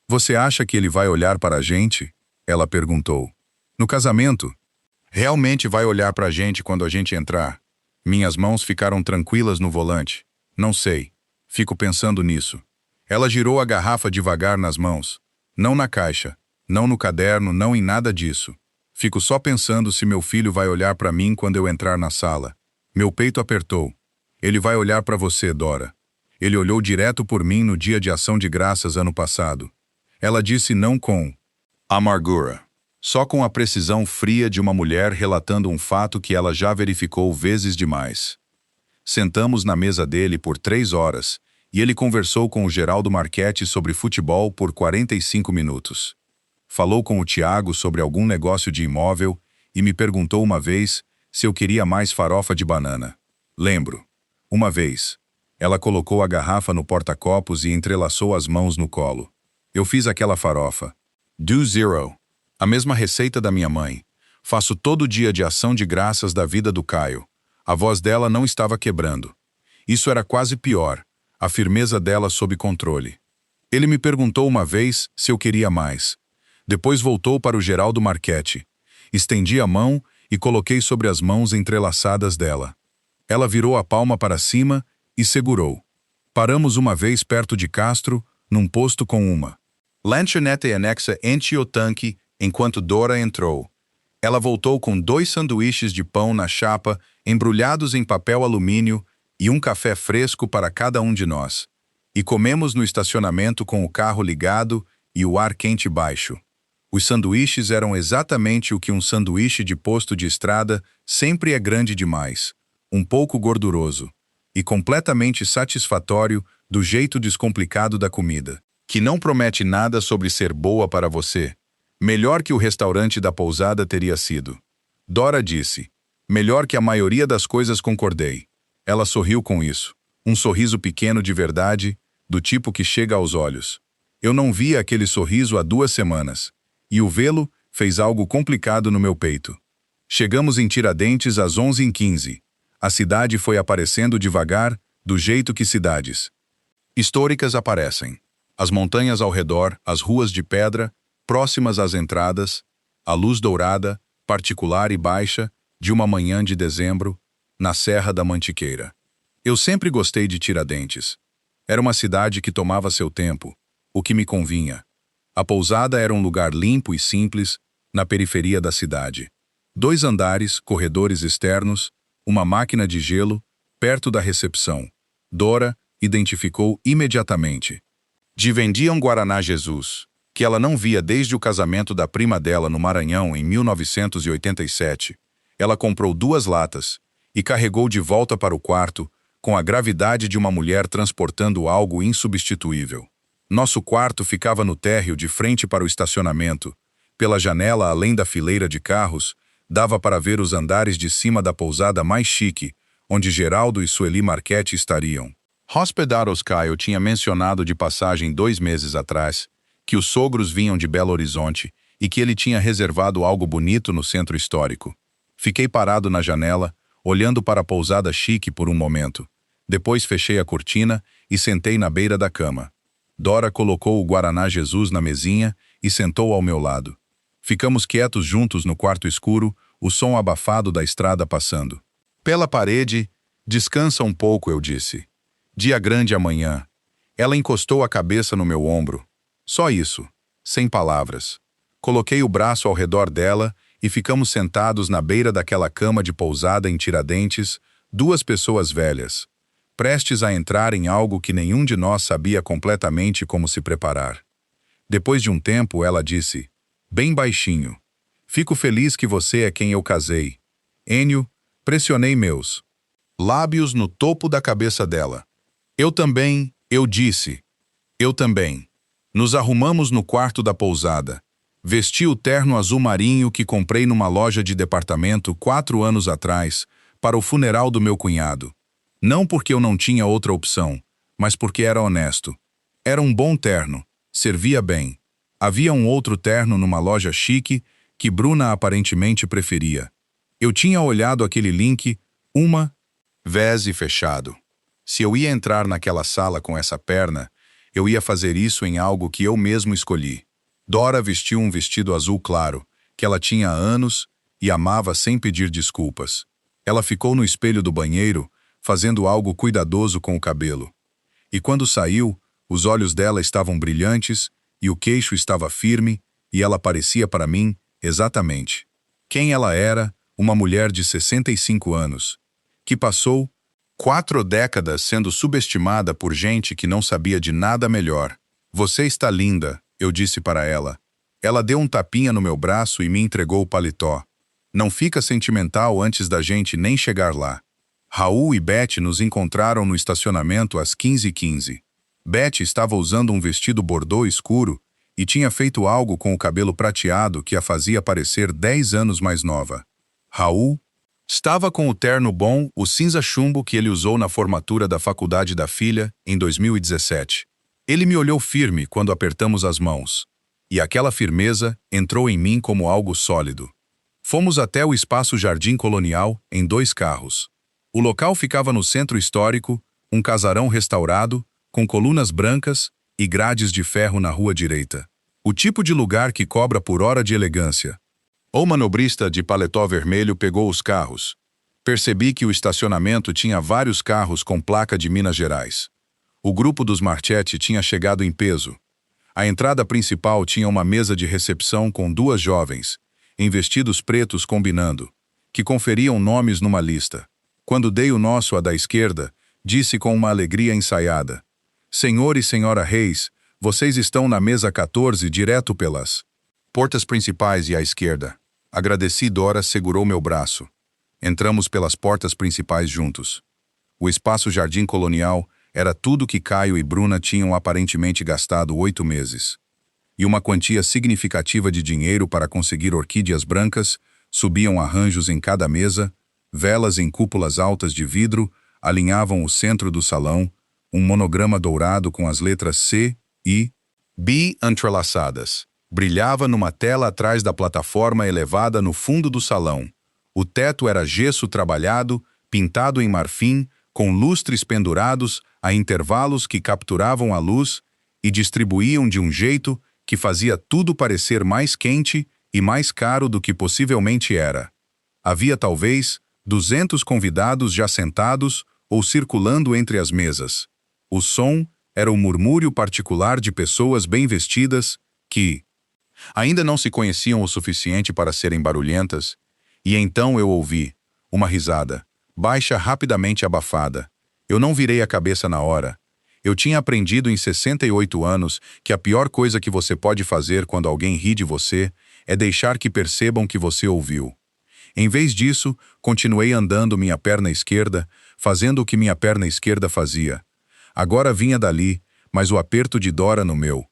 Você acha que ele vai olhar para a gente? Ela perguntou. No casamento? Realmente vai olhar para a gente quando a gente entrar? Minhas mãos ficaram tranquilas no volante. Não sei. Fico pensando nisso. Ela girou a garrafa devagar nas mãos. Não na caixa, não no caderno, não em nada disso. Fico só pensando se meu filho vai olhar para mim quando eu entrar na sala. Meu peito apertou. Ele vai olhar para você, Dora. Ele olhou direto por mim no dia de Ação de Graças ano passado. Ela disse não com amargura, só com a precisão fria de uma mulher relatando um fato que ela já verificou vezes demais. Sentamos na mesa dele por 3 horas e ele conversou com o Geraldo Marchetti sobre futebol por 45 minutos. Falou com o Tiago sobre algum negócio de imóvel e me perguntou uma vez se eu queria mais farofa de banana. Lembro. Uma vez. Ela colocou a garrafa no porta-copos e entrelaçou as mãos no colo. Eu fiz aquela farofa. Do Zero. A mesma receita da minha mãe. Faço todo dia de Ação de Graças da vida do Caio. A voz dela não estava quebrando. Isso era quase pior. A firmeza dela sob controle. Ele me perguntou uma vez se eu queria mais. Depois voltou para o Geraldo Marchetti. Estendi a mão e coloquei sobre as mãos entrelaçadas dela. Ela virou a palma para cima e segurou. Paramos uma vez perto de Castro, num posto com uma lanchonete anexa enche o tanque enquanto Dora entrou. Ela voltou com 2 sanduíches de pão na chapa, embrulhados em papel alumínio, e um café fresco para cada um de nós. E comemos no estacionamento com o carro ligado e o ar quente baixo. Os sanduíches eram exatamente o que um sanduíche de posto de estrada sempre é: grande demais, um pouco gorduroso, e completamente satisfatório do jeito descomplicado da comida, que não promete nada sobre ser boa para você. Melhor que o restaurante da pousada teria sido. Dora disse. Melhor que a maioria das coisas, concordei. Ela sorriu com isso. Um sorriso pequeno de verdade, do tipo que chega aos olhos. Eu não via aquele sorriso há 2 semanas. E o vê-lo fez algo complicado no meu peito. Chegamos em Tiradentes às 11h15. A cidade foi aparecendo devagar, do jeito que cidades históricas aparecem. As montanhas ao redor, as ruas de pedra, próximas às entradas, a luz dourada, particular e baixa, de uma manhã de dezembro, na Serra da Mantiqueira. Eu sempre gostei de Tiradentes. Era uma cidade que tomava seu tempo, o que me convinha. A pousada era um lugar limpo e simples, na periferia da cidade. 2 andares, corredores externos, uma máquina de gelo, perto da recepção. Dora identificou imediatamente. Vendiam Guaraná Jesus, que ela não via desde o casamento da prima dela no Maranhão em 1987. Ela comprou 2 latas e carregou de volta para o quarto, com a gravidade de uma mulher transportando algo insubstituível. Nosso quarto ficava no térreo de frente para o estacionamento. Pela janela, além da fileira de carros, dava para ver os andares de cima da pousada mais chique, onde Geraldo e Sueli Marchetti estariam. Hospedados Caio tinha mencionado de passagem 2 meses atrás que os sogros vinham de Belo Horizonte e que ele tinha reservado algo bonito no centro histórico. Fiquei parado na janela, olhando para a pousada chique por um momento. Depois fechei a cortina e sentei na beira da cama. Dora colocou o Guaraná Jesus na mesinha e sentou ao meu lado. Ficamos quietos juntos no quarto escuro, o som abafado da estrada passando. Pela parede, descansa um pouco, eu disse. Dia grande amanhã. Ela encostou a cabeça no meu ombro. Só isso, sem palavras. Coloquei o braço ao redor dela e ficamos sentados na beira daquela cama de pousada em Tiradentes, 2 pessoas velhas, prestes a entrar em algo que nenhum de nós sabia completamente como se preparar. Depois de um tempo, ela disse, bem baixinho, fico feliz que você é quem eu casei. Enio, pressionei meus lábios no topo da cabeça dela. Eu também, eu disse. Eu também. Nos arrumamos no quarto da pousada. Vesti o terno azul marinho que comprei numa loja de departamento 4 anos atrás, para o funeral do meu cunhado. Não porque eu não tinha outra opção, mas porque era honesto. Era um bom terno, servia bem. Havia um outro terno numa loja chique que Bruna aparentemente preferia. Eu tinha olhado aquele link uma vez e fechado. Se eu ia entrar naquela sala com essa perna, eu ia fazer isso em algo que eu mesmo escolhi. Dora vestiu um vestido azul claro, que ela tinha há anos e amava sem pedir desculpas. Ela ficou no espelho do banheiro, fazendo algo cuidadoso com o cabelo. E quando saiu, os olhos dela estavam brilhantes e o queixo estava firme, e ela parecia para mim, exatamente, quem ela era, uma mulher de 65 anos, que passou 4 décadas sendo subestimada por gente que não sabia de nada melhor. Você está linda, eu disse para ela. Ela deu um tapinha no meu braço e me entregou o paletó. Não fica sentimental antes da gente nem chegar lá. Raul e Beth nos encontraram no estacionamento às 15h15. Beth estava usando um vestido bordô escuro e tinha feito algo com o cabelo prateado que a fazia parecer 10 anos mais nova. Raul estava com o terno bom, o cinza chumbo que ele usou na formatura da faculdade da filha, em 2017. Ele me olhou firme quando apertamos as mãos. E aquela firmeza entrou em mim como algo sólido. Fomos até o espaço Jardim Colonial em 2 carros. O local ficava no centro histórico, um casarão restaurado, com colunas brancas e grades de ferro na rua direita. O tipo de lugar que cobra por hora de elegância. O manobrista de paletó vermelho pegou os carros. Percebi que o estacionamento tinha vários carros com placa de Minas Gerais. O grupo dos Marchetti tinha chegado em peso. A entrada principal tinha uma mesa de recepção com duas jovens, em vestidos pretos combinando, que conferiam nomes numa lista. Quando dei o nosso à da esquerda, disse com uma alegria ensaiada: Senhor e senhora Reis, vocês estão na mesa 14 direto pelas portas principais e à esquerda. Agradeci. Dora segurou meu braço. Entramos pelas portas principais juntos. O espaço Jardim Colonial era tudo que Caio e Bruna tinham aparentemente gastado 8 meses. E uma quantia significativa de dinheiro para conseguir orquídeas brancas, subiam arranjos em cada mesa, velas em cúpulas altas de vidro alinhavam o centro do salão, um monograma dourado com as letras C e B entrelaçadas. Brilhava numa tela atrás da plataforma elevada no fundo do salão. O teto era gesso trabalhado, pintado em marfim, com lustres pendurados a intervalos que capturavam a luz e distribuíam de um jeito que fazia tudo parecer mais quente e mais caro do que possivelmente era. Havia talvez 200 convidados já sentados ou circulando entre as mesas. O som era o murmúrio particular de pessoas bem vestidas que ainda não se conheciam o suficiente para serem barulhentas, e então eu ouvi uma risada, baixa, rapidamente abafada. Eu não virei a cabeça na hora. Eu tinha aprendido em 68 anos que a pior coisa que você pode fazer quando alguém ri de você é deixar que percebam que você ouviu. Em vez disso, continuei andando minha perna esquerda, fazendo o que minha perna esquerda fazia. Agora vinha dali, mas o aperto de Dora no meu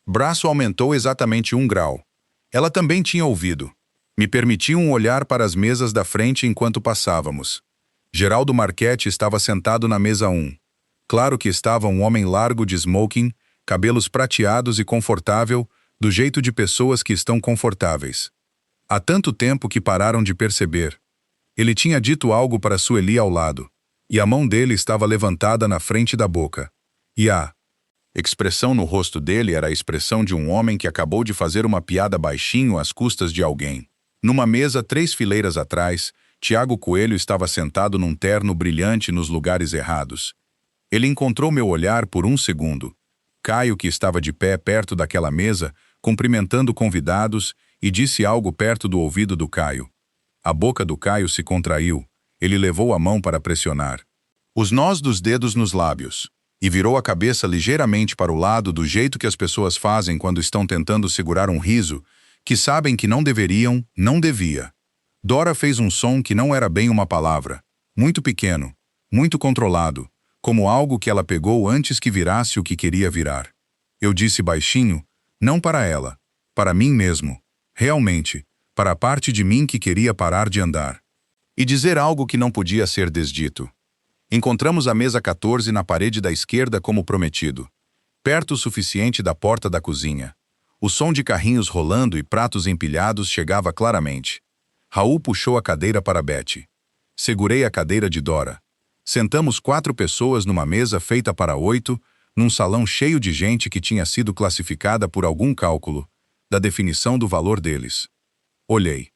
braço aumentou exatamente 1 grau. Ela também tinha ouvido. Me permitiu um olhar para as mesas da frente enquanto passávamos. Geraldo Marchetti estava sentado na mesa 1. Claro que estava um homem largo de smoking, cabelos prateados e confortável, do jeito de pessoas que estão confortáveis. Há tanto tempo que pararam de perceber. Ele tinha dito algo para Sueli ao lado, e a mão dele estava levantada na frente da boca. E a expressão no rosto dele era a expressão de um homem que acabou de fazer uma piada baixinho às custas de alguém. Numa mesa 3 fileiras atrás, Tiago Coelho estava sentado num terno brilhante nos lugares errados. Ele encontrou meu olhar por 1 segundo. Caio, que estava de pé perto daquela mesa, cumprimentando convidados, e disse algo perto do ouvido do Caio. A boca do Caio se contraiu. Ele levou a mão para pressionar os nós dos dedos nos lábios, e virou a cabeça ligeiramente para o lado do jeito que as pessoas fazem quando estão tentando segurar um riso, que sabem que não deveriam, não devia. Dora fez um som que não era bem uma palavra, muito pequeno, muito controlado, como algo que ela pegou antes que virasse o que queria virar. Eu disse baixinho, não para ela, para mim mesmo, realmente, para a parte de mim que queria parar de andar. E dizer algo que não podia ser desdito. Encontramos a mesa 14 na parede da esquerda como prometido, perto o suficiente da porta da cozinha. O som de carrinhos rolando e pratos empilhados chegava claramente. Raul puxou a cadeira para Betty. Segurei a cadeira de Dora. Sentamos 4 pessoas numa mesa feita para 8, num salão cheio de gente que tinha sido classificada por algum cálculo, da definição do valor deles. Olhei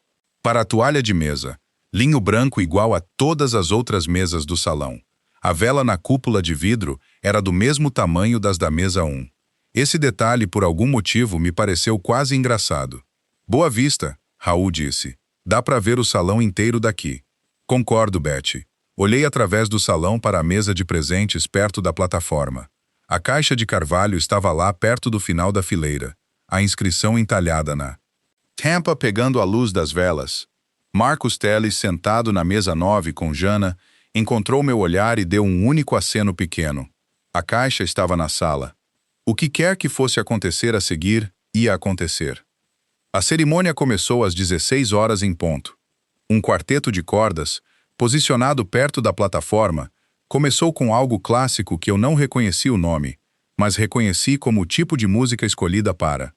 para a toalha de mesa, linho branco igual a todas as outras mesas do salão. A vela na cúpula de vidro era do mesmo tamanho das da mesa 1. Esse detalhe, por algum motivo, me pareceu quase engraçado. Boa vista, Raul disse. Dá para ver o salão inteiro daqui. Concordo, Betty. Olhei através do salão para a mesa de presentes perto da plataforma. A caixa de carvalho estava lá perto do final da fileira, a inscrição entalhada na tampa pegando a luz das velas. Marcos Teles, sentado na mesa 9 com Jana, encontrou meu olhar e deu um único aceno pequeno. A caixa estava na sala. O que quer que fosse acontecer a seguir, ia acontecer. A cerimônia começou às 16 horas em ponto. Um quarteto de cordas, posicionado perto da plataforma, começou com algo clássico que eu não reconheci o nome, mas reconheci como o tipo de música escolhida para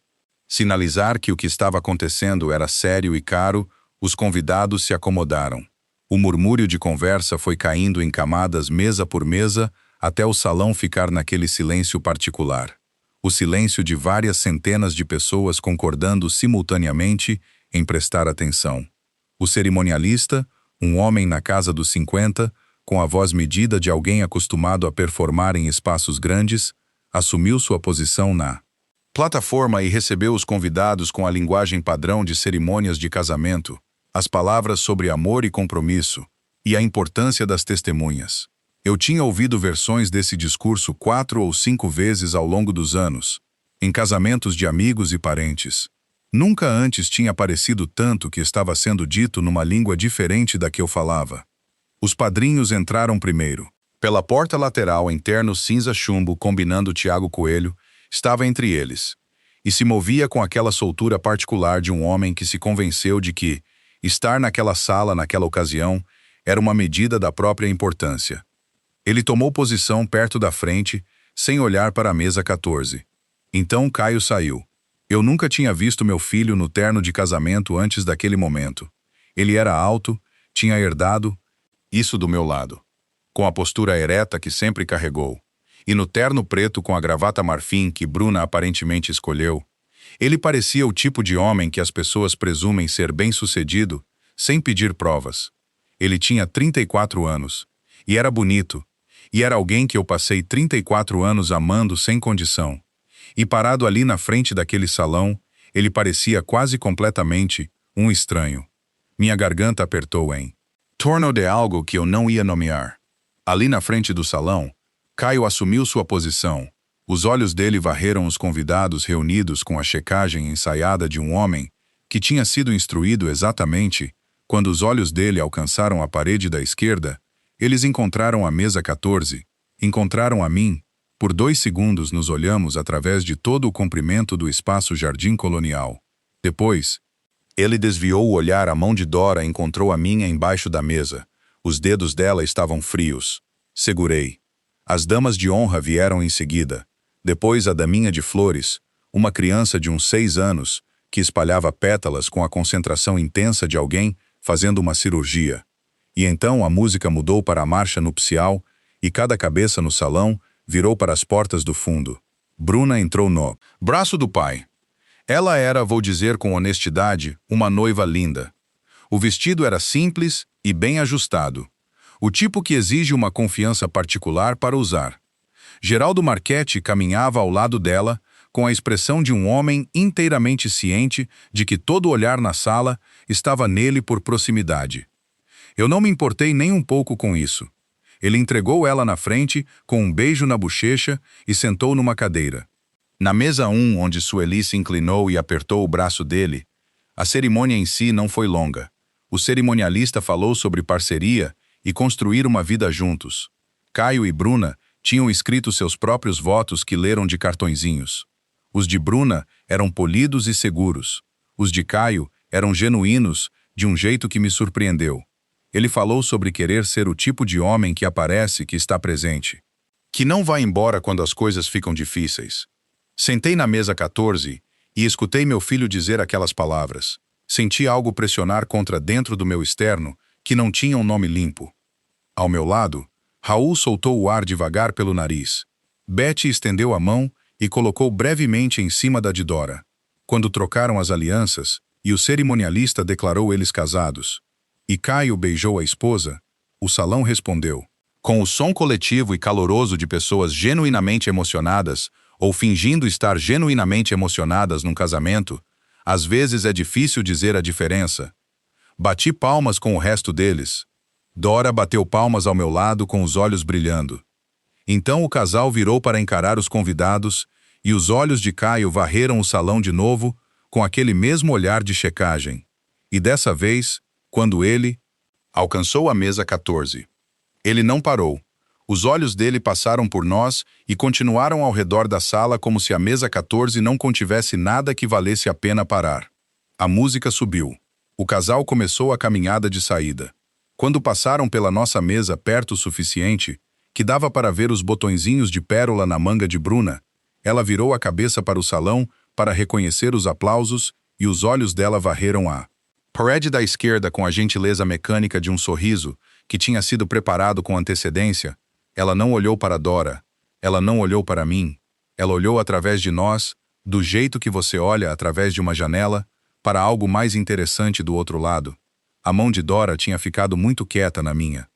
sinalizar que o que estava acontecendo era sério e caro. Os convidados se acomodaram. O murmúrio de conversa foi caindo em camadas mesa por mesa até o salão ficar naquele silêncio particular. O silêncio de várias centenas de pessoas concordando simultaneamente em prestar atenção. O cerimonialista, Um homem na casa dos 50, com a voz medida de alguém acostumado a performar em espaços grandes, assumiu sua posição na plataforma e recebeu os convidados com a linguagem padrão de cerimônias de casamento, as palavras sobre amor e compromisso, e a importância das testemunhas. Eu tinha ouvido versões desse discurso 4 ou 5 vezes ao longo dos anos, em casamentos de amigos e parentes. Nunca antes tinha parecido tanto que estava sendo dito numa língua diferente da que eu falava. Os padrinhos entraram primeiro. Pela porta lateral em terno cinza chumbo combinando Tiago Coelho, estava entre eles, e se movia com aquela soltura particular de um homem que se convenceu de que estar naquela sala naquela ocasião era uma medida da própria importância. Ele tomou posição perto da frente, sem olhar para a mesa 14. Então Caio saiu. Eu nunca tinha visto meu filho no terno de casamento antes daquele momento. Ele era alto, tinha herdado isso do meu lado, com a postura ereta que sempre carregou, e no terno preto com a gravata marfim que Bruna aparentemente escolheu. Ele parecia o tipo de homem que as pessoas presumem ser bem-sucedido, sem pedir provas. Ele tinha 34 anos, e era bonito, e era alguém que eu passei 34 anos amando sem condição. E parado ali na frente daquele salão, ele parecia quase completamente um estranho. Minha garganta apertou em torno de algo que eu não ia nomear. Ali na frente do salão, Caio assumiu sua posição. Os olhos dele varreram os convidados reunidos com a checagem ensaiada de um homem que tinha sido instruído exatamente quando os olhos dele alcançaram a parede da esquerda. Eles encontraram a mesa 14, encontraram a mim. Por 2 segundos nos olhamos através de todo o comprimento do espaço jardim colonial. Depois, ele desviou o olhar, a mão de Dora encontrou a minha embaixo da mesa. Os dedos dela estavam frios. Segurei. As damas de honra vieram em seguida. Depois a daminha de flores, uma criança de uns 6 anos, que espalhava pétalas com a concentração intensa de alguém fazendo uma cirurgia. E então a música mudou para a marcha nupcial e cada cabeça no salão virou para as portas do fundo. Bruna entrou no braço do pai. Ela era, vou dizer com honestidade, uma noiva linda. O vestido era simples e bem ajustado. O tipo que exige uma confiança particular para usar. Geraldo Marchetti caminhava ao lado dela, com a expressão de um homem inteiramente ciente de que todo olhar na sala estava nele por proximidade. Eu não me importei nem um pouco com isso. Ele entregou ela na frente, com um beijo na bochecha, e sentou numa cadeira. Na mesa 1, onde Sueli se inclinou e apertou o braço dele, a cerimônia em si não foi longa. O cerimonialista falou sobre parceria e construir uma vida juntos. Caio e Bruna tinham escrito seus próprios votos que leram de cartõezinhos. Os de Bruna eram polidos e seguros. Os de Caio eram genuínos, de um jeito que me surpreendeu. Ele falou sobre querer ser o tipo de homem que aparece, que está presente. Que não vai embora quando as coisas ficam difíceis. Sentei na mesa 14 e escutei meu filho dizer aquelas palavras. Senti algo pressionar contra dentro do meu externo, que não tinha um nome limpo. Ao meu lado, Raul soltou o ar devagar pelo nariz. Betty estendeu a mão e colocou brevemente em cima da de Dora. Quando trocaram as alianças, e o cerimonialista declarou eles casados, e Caio beijou a esposa, o salão respondeu. Com o som coletivo e caloroso de pessoas genuinamente emocionadas, ou fingindo estar genuinamente emocionadas num casamento, às vezes é difícil dizer a diferença. Bati palmas com o resto deles. Dora bateu palmas ao meu lado com os olhos brilhando. Então o casal virou para encarar os convidados, e os olhos de Caio varreram o salão de novo, com aquele mesmo olhar de checagem. E dessa vez, quando ele alcançou a mesa 14. Ele não parou. Os olhos dele passaram por nós e continuaram ao redor da sala como se a mesa 14 não contivesse nada que valesse a pena parar. A música subiu. O casal começou a caminhada de saída. Quando passaram pela nossa mesa perto o suficiente, que dava para ver os botõezinhos de pérola na manga de Bruna, ela virou a cabeça para o salão para reconhecer os aplausos e os olhos dela varreram a parede da esquerda com a gentileza mecânica de um sorriso que tinha sido preparado com antecedência. Ela não olhou para Dora, ela não olhou para mim, ela olhou através de nós, do jeito que você olha através de uma janela, para algo mais interessante do outro lado. A mão de Dora tinha ficado muito quieta na minha.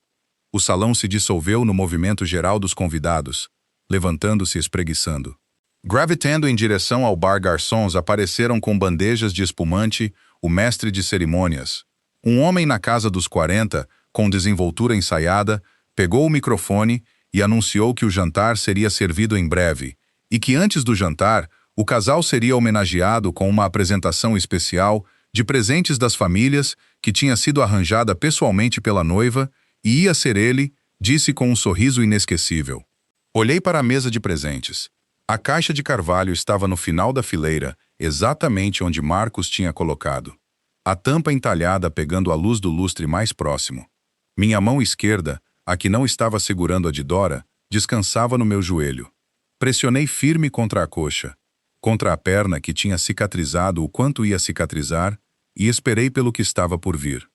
O salão se dissolveu no movimento geral dos convidados, levantando-se e espreguiçando. Gravitando em direção ao bar, garçons apareceram com bandejas de espumante o mestre de cerimônias. Um homem na casa dos 40, com desenvoltura ensaiada, pegou o microfone e anunciou que o jantar seria servido em breve, e que antes do jantar, o casal seria homenageado com uma apresentação especial de presentes das famílias que tinha sido arranjada pessoalmente pela noiva, e ia ser ele, disse com um sorriso inesquecível. Olhei para a mesa de presentes. A caixa de carvalho estava no final da fileira, exatamente onde Marcos tinha colocado. A tampa entalhada pegando a luz do lustre mais próximo. Minha mão esquerda, a que não estava segurando a de Dora, descansava no meu joelho. Pressionei firme contra a coxa, contra a perna que tinha cicatrizado o quanto ia cicatrizar, e esperei pelo que estava por vir.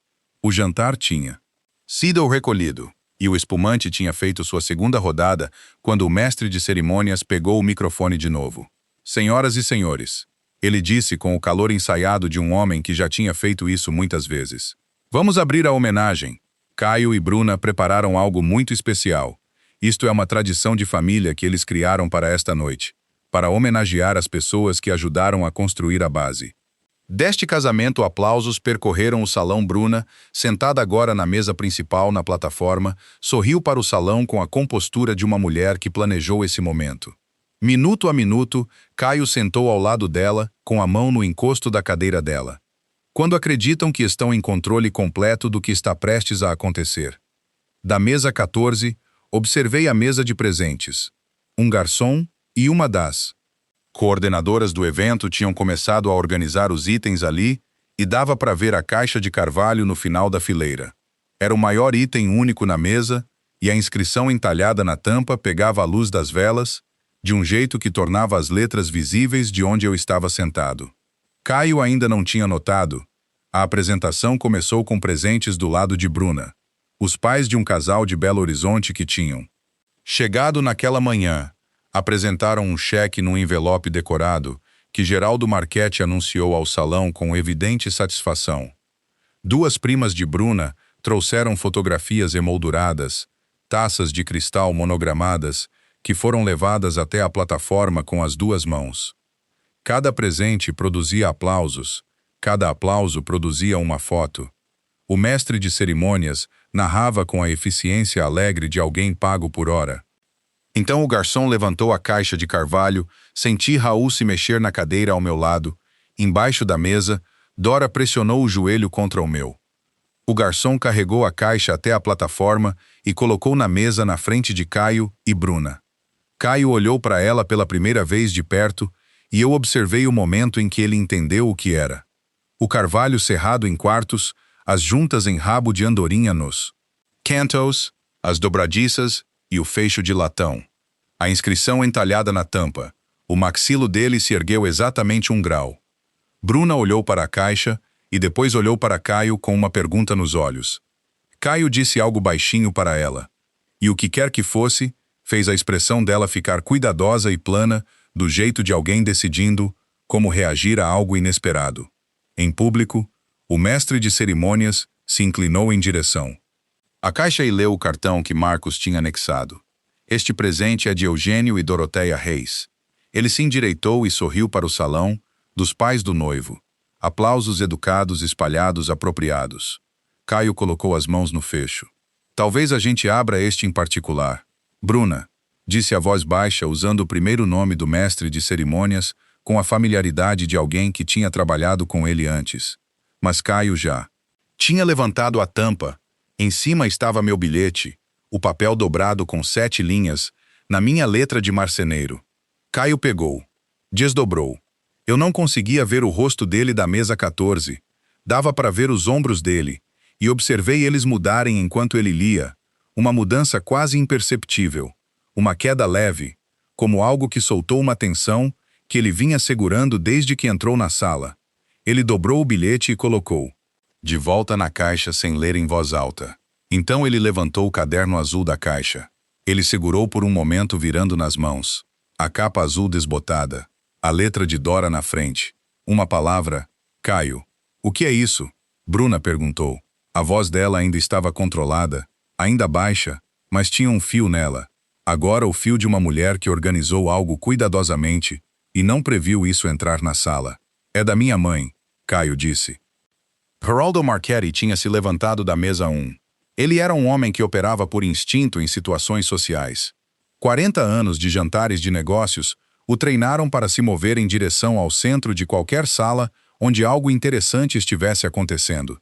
O jantar tinha sido recolhido, e o espumante tinha feito sua segunda rodada quando o mestre de cerimônias pegou o microfone de novo. Senhoras e senhores, ele disse com o calor ensaiado de um homem que já tinha feito isso muitas vezes. Vamos abrir a homenagem. Caio e Bruna prepararam algo muito especial. Isto é uma tradição de família que eles criaram para esta noite, para homenagear as pessoas que ajudaram a construir a base. Deste casamento, aplausos percorreram o salão. Bruna, sentada agora na mesa principal na plataforma, sorriu para o salão com a compostura de uma mulher que planejou esse momento. Minuto a minuto, Caio sentou ao lado dela, com a mão no encosto da cadeira dela. Quando acreditam que estão em controle completo do que está prestes a acontecer. Da mesa 14, observei a mesa de presentes. Um garçom e uma das coordenadoras do evento tinham começado a organizar os itens ali e dava para ver a caixa de carvalho no final da fileira. Era o maior item único na mesa e a inscrição entalhada na tampa pegava a luz das velas, de um jeito que tornava as letras visíveis de onde eu estava sentado. Caio ainda não tinha notado. A apresentação começou com presentes do lado de Bruna, os pais de um casal de Belo Horizonte que tinham chegado naquela manhã. Apresentaram um cheque num envelope decorado, que Geraldo Marchetti anunciou ao salão com evidente satisfação. Duas primas de Bruna trouxeram fotografias emolduradas, taças de cristal monogramadas, que foram levadas até a plataforma com as duas mãos. Cada presente produzia aplausos, cada aplauso produzia uma foto. O mestre de cerimônias narrava com a eficiência alegre de alguém pago por hora. Então o garçom levantou a caixa de carvalho, senti Raul se mexer na cadeira ao meu lado. Embaixo da mesa, Dora pressionou o joelho contra o meu. O garçom carregou a caixa até a plataforma e colocou na mesa na frente de Caio e Bruna. Caio olhou para ela pela primeira vez de perto e eu observei o momento em que ele entendeu o que era. O carvalho cerrado em quartos, as juntas em rabo de andorinha nos cantos, as dobradiças e o fecho de latão. A inscrição entalhada na tampa. O maxilo dele se ergueu exatamente 1 grau. Bruna olhou para a caixa e depois olhou para Caio com uma pergunta nos olhos. Caio disse algo baixinho para ela. E o que quer que fosse, fez a expressão dela ficar cuidadosa e plana, do jeito de alguém decidindo como reagir a algo inesperado. Em público, o mestre de cerimônias se inclinou em direção a caixa e leu o cartão que Marcos tinha anexado. Este presente é de Eugênio e Doroteia Reis. Ele se endireitou e sorriu para o salão, dos pais do noivo. Aplausos educados espalhados apropriados. Caio colocou as mãos no fecho. Talvez a gente abra este em particular. Bruna, disse a voz baixa usando o primeiro nome do mestre de cerimônias com a familiaridade de alguém que tinha trabalhado com ele antes. Mas Caio já tinha levantado a tampa. Em cima estava meu bilhete, o papel dobrado com 7 linhas, na minha letra de marceneiro. Caio pegou, desdobrou. Eu não conseguia ver o rosto dele da mesa 14. Dava para ver os ombros dele, e observei eles mudarem enquanto ele lia. Uma mudança quase imperceptível, uma queda leve, como algo que soltou uma tensão que ele vinha segurando desde que entrou na sala. Ele dobrou o bilhete e colocou de volta na caixa sem ler em voz alta. Então ele levantou o caderno azul da caixa. Ele segurou por um momento virando nas mãos. A capa azul desbotada. A letra de Dora na frente. Uma palavra. Caio. O que é isso? Bruna perguntou. A voz dela ainda estava controlada, ainda baixa, mas tinha um fio nela. Agora o fio de uma mulher que organizou algo cuidadosamente e não previu isso entrar na sala. É da minha mãe, Caio disse. Geraldo Marchetti tinha se levantado da mesa 1. Ele era um homem que operava por instinto em situações sociais. 40 anos de jantares de negócios o treinaram para se mover em direção ao centro de qualquer sala onde algo interessante estivesse acontecendo.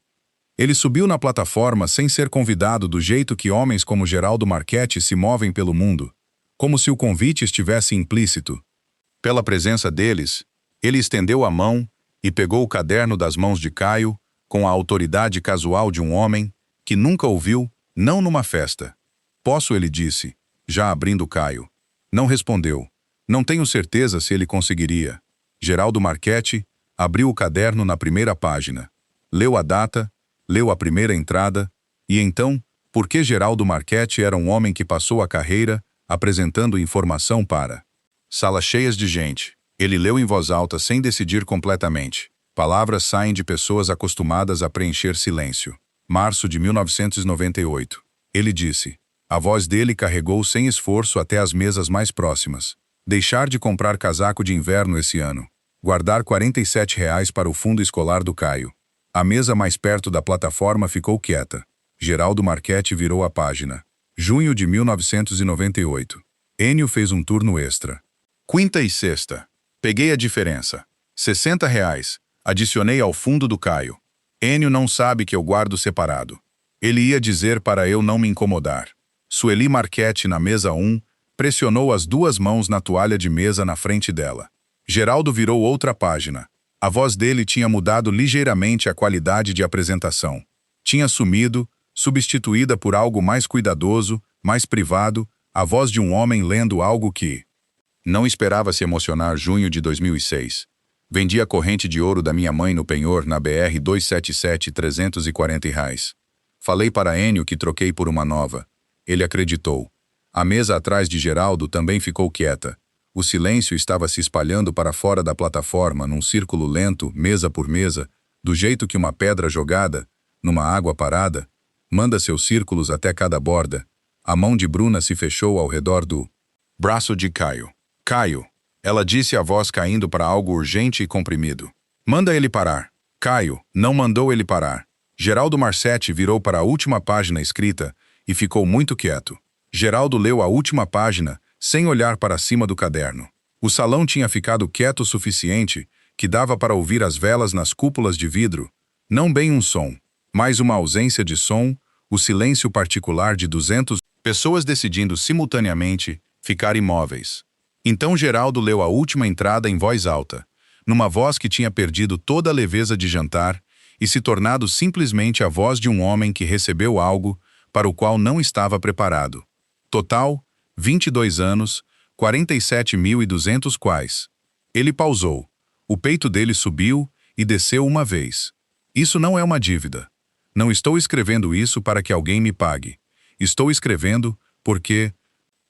Ele subiu na plataforma sem ser convidado do jeito que homens como Geraldo Marchetti se movem pelo mundo, como se o convite estivesse implícito. Pela presença deles, ele estendeu a mão e pegou o caderno das mãos de Caio com a autoridade casual de um homem que nunca ouviu, não numa festa. Posso, ele disse, já abrindo Caio. Não respondeu. Não tenho certeza se ele conseguiria. Geraldo Marchetti abriu o caderno na primeira página. Leu a data, leu a primeira entrada, e então, por que Geraldo Marchetti era um homem que passou a carreira apresentando informação para salas cheias de gente. Ele leu em voz alta sem decidir completamente. Palavras saem de pessoas acostumadas a preencher silêncio. Março de 1998. Ele disse. A voz dele carregou sem esforço até as mesas mais próximas. Deixar de comprar casaco de inverno esse ano. Guardar R$ 47 para o fundo escolar do Caio. A mesa mais perto da plataforma ficou quieta. Geraldo Marchetti virou a página. Junho de 1998. Enio fez um turno extra. Quinta e sexta. Peguei a diferença. R$ 60. Adicionei ao fundo do Caio. Enio não sabe que eu guardo separado. Ele ia dizer para eu não me incomodar. Sueli Marchetti, na mesa 1, pressionou as duas mãos na toalha de mesa na frente dela. Geraldo virou outra página. A voz dele tinha mudado ligeiramente a qualidade de apresentação. Tinha sumido, substituída por algo mais cuidadoso, mais privado, a voz de um homem lendo algo que não esperava se emocionar. Junho de 2006. Vendi a corrente de ouro da minha mãe no penhor na BR 277, R$ 340. Falei para Enio que troquei por uma nova. Ele acreditou. A mesa atrás de Geraldo também ficou quieta. O silêncio estava se espalhando para fora da plataforma num círculo lento, mesa por mesa, do jeito que uma pedra jogada, numa água parada, manda seus círculos até cada borda. A mão de Bruna se fechou ao redor do braço de Caio. Caio, ela disse, a voz caindo para algo urgente e comprimido. Manda ele parar. Caio não mandou ele parar. Geraldo Marchetti virou para a última página escrita e ficou muito quieto. Geraldo leu a última página sem olhar para cima do caderno. O salão tinha ficado quieto o suficiente que dava para ouvir as velas nas cúpulas de vidro. Não bem um som, mas uma ausência de som, o silêncio particular de 200 pessoas decidindo simultaneamente ficar imóveis. Então Geraldo leu a última entrada em voz alta, numa voz que tinha perdido toda a leveza de jantar e se tornado simplesmente a voz de um homem que recebeu algo para o qual não estava preparado. Total, 22 anos, 47.200 quais. Ele pausou. O peito dele subiu e desceu uma vez. Isso não é uma dívida. Não estou escrevendo isso para que alguém me pague. Estou escrevendo porque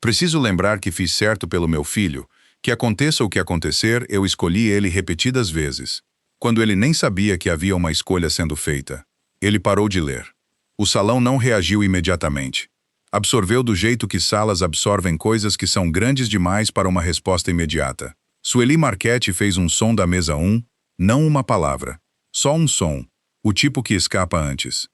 preciso lembrar que fiz certo pelo meu filho, que aconteça o que acontecer, eu escolhi ele repetidas vezes. Quando ele nem sabia que havia uma escolha sendo feita. Ele parou de ler. O salão não reagiu imediatamente. Absorveu do jeito que salas absorvem coisas que são grandes demais para uma resposta imediata. Sueli Marchetti fez um som da mesa 1, não uma palavra. Só um som, o tipo que escapa antes.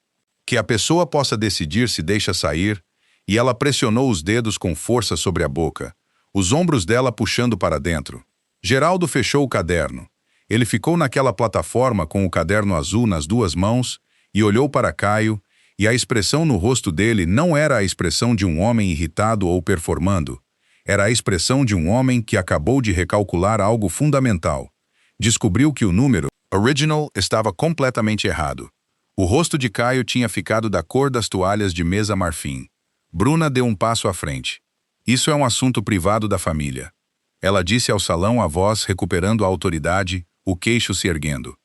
Que a pessoa possa decidir se deixa sair, e ela pressionou os dedos com força sobre a boca, os ombros dela puxando para dentro. Geraldo fechou o caderno. Ele ficou naquela plataforma com o caderno azul nas duas mãos e olhou para Caio, e a expressão no rosto dele não era a expressão de um homem irritado ou performando. Era a expressão de um homem que acabou de recalcular algo fundamental. Descobriu que o número original estava completamente errado. O rosto de Caio tinha ficado da cor das toalhas de mesa marfim. Bruna deu um passo à frente. Isso é um assunto privado da família. Ela disse ao salão, a voz recuperando a autoridade, o queixo se erguendo.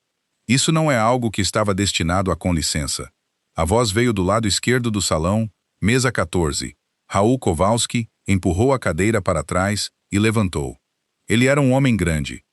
Isso não é algo que estava destinado a com licença. A voz veio do lado esquerdo do salão, mesa 14. Raul Kowalski empurrou a cadeira para trás e levantou. Ele era um homem grande.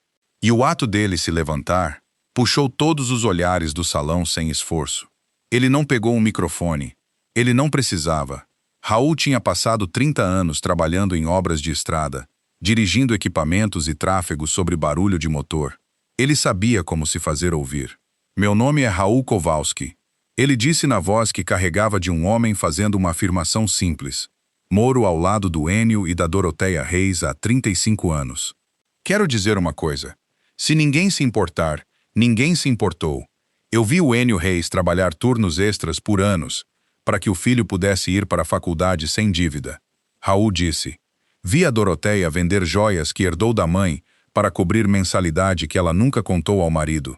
E o ato dele se levantar puxou todos os olhares do salão sem esforço. Ele não pegou um microfone. Ele não precisava. Raul tinha passado 30 anos trabalhando em obras de estrada, dirigindo equipamentos e tráfego sobre barulho de motor. Ele sabia como se fazer ouvir. Meu nome é Raul Kowalski. Ele disse na voz que carregava de um homem fazendo uma afirmação simples. Moro ao lado do Enio e da Doroteia Reis há 35 anos. Quero dizer uma coisa. Se ninguém se importar, ninguém se importou. Eu vi o Enio Reis trabalhar turnos extras por anos, para que o filho pudesse ir para a faculdade sem dívida. Raul disse. Vi a Doroteia vender joias que herdou da mãe para cobrir mensalidade que ela nunca contou ao marido.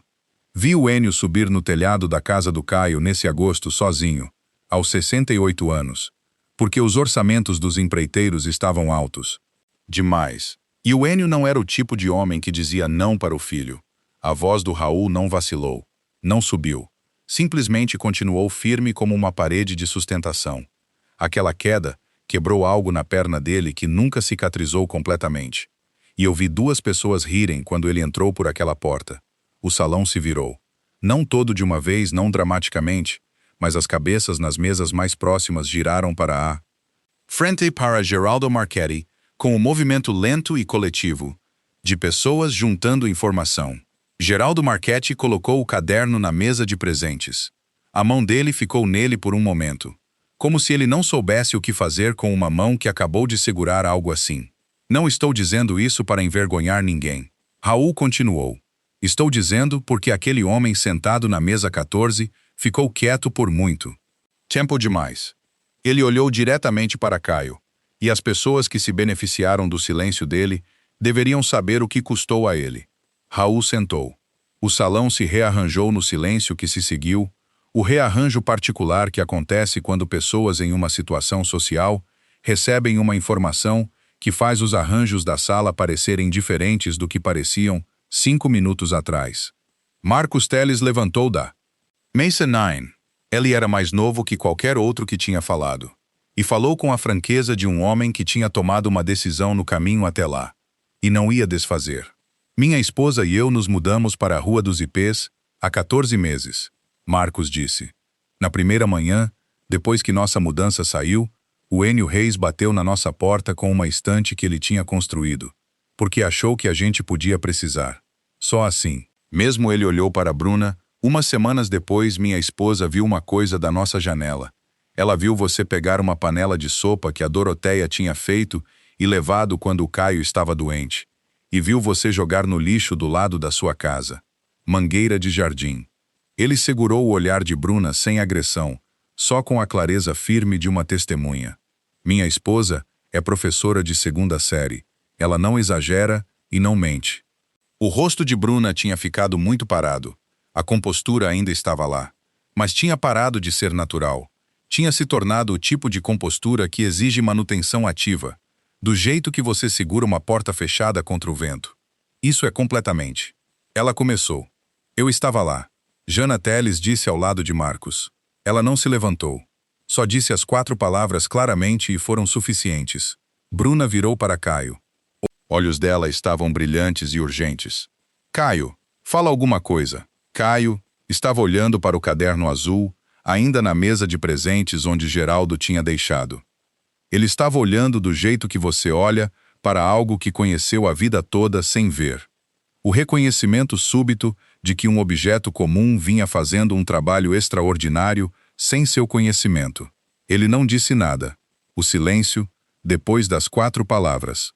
Vi o Enio subir no telhado da casa do Caio nesse agosto sozinho, aos 68 anos, porque os orçamentos dos empreiteiros estavam altos. Demais. E o Enio não era o tipo de homem que dizia não para o filho. A voz do Raul não vacilou, não subiu. Simplesmente continuou firme como uma parede de sustentação. Aquela queda quebrou algo na perna dele que nunca cicatrizou completamente. E eu vi duas pessoas rirem quando ele entrou por aquela porta. O salão se virou. Não todo de uma vez, não dramaticamente, mas as cabeças nas mesas mais próximas giraram para a frente para Geraldo Marchetti, com um movimento lento e coletivo, de pessoas juntando informação. Geraldo Marchetti colocou o caderno na mesa de presentes. A mão dele ficou nele por um momento, como se ele não soubesse o que fazer com uma mão que acabou de segurar algo assim. Não estou dizendo isso para envergonhar ninguém. Raul continuou. Estou dizendo porque aquele homem sentado na mesa 14 ficou quieto por muito tempo demais. Ele olhou diretamente para Caio, e as pessoas que se beneficiaram do silêncio dele deveriam saber o que custou a ele. Raul sentou. O salão se rearranjou no silêncio que se seguiu, o rearranjo particular que acontece quando pessoas em uma situação social recebem uma informação que faz os arranjos da sala parecerem diferentes do que pareciam 5 minutos atrás. Marcos Teles levantou da Mesa 9. Ele era mais novo que qualquer outro que tinha falado. E falou com a franqueza de um homem que tinha tomado uma decisão no caminho até lá. E não ia desfazer. Minha esposa e eu nos mudamos para a Rua dos Ipês há 14 meses, Marcos disse. Na primeira manhã, depois que nossa mudança saiu, o Enio Reis bateu na nossa porta com uma estante que ele tinha construído, porque achou que a gente podia precisar. Só assim. Mesmo ele olhou para Bruna, umas semanas depois minha esposa viu uma coisa da nossa janela. Ela viu você pegar uma panela de sopa que a Doroteia tinha feito e levado quando o Caio estava doente. E viu você jogar no lixo do lado da sua casa. Mangueira de jardim. Ele segurou o olhar de Bruna sem agressão, só com a clareza firme de uma testemunha. Minha esposa é professora de 2ª série. Ela não exagera e não mente. O rosto de Bruna tinha ficado muito parado. A compostura ainda estava lá. Mas tinha parado de ser natural. Tinha se tornado o tipo de compostura que exige manutenção ativa, do jeito que você segura uma porta fechada contra o vento. Isso é completamente. Ela começou. Eu estava lá. Jana Teles disse ao lado de Marcos. Ela não se levantou. Só disse as 4 palavras claramente e foram suficientes. Bruna virou para Caio. Olhos dela estavam brilhantes e urgentes. Caio, fala alguma coisa. Caio estava olhando para o caderno azul, ainda na mesa de presentes onde Geraldo tinha deixado. Ele estava olhando do jeito que você olha para algo que conheceu a vida toda sem ver. O reconhecimento súbito de que um objeto comum vinha fazendo um trabalho extraordinário sem seu conhecimento. Ele não disse nada. O silêncio, depois das 4 palavras.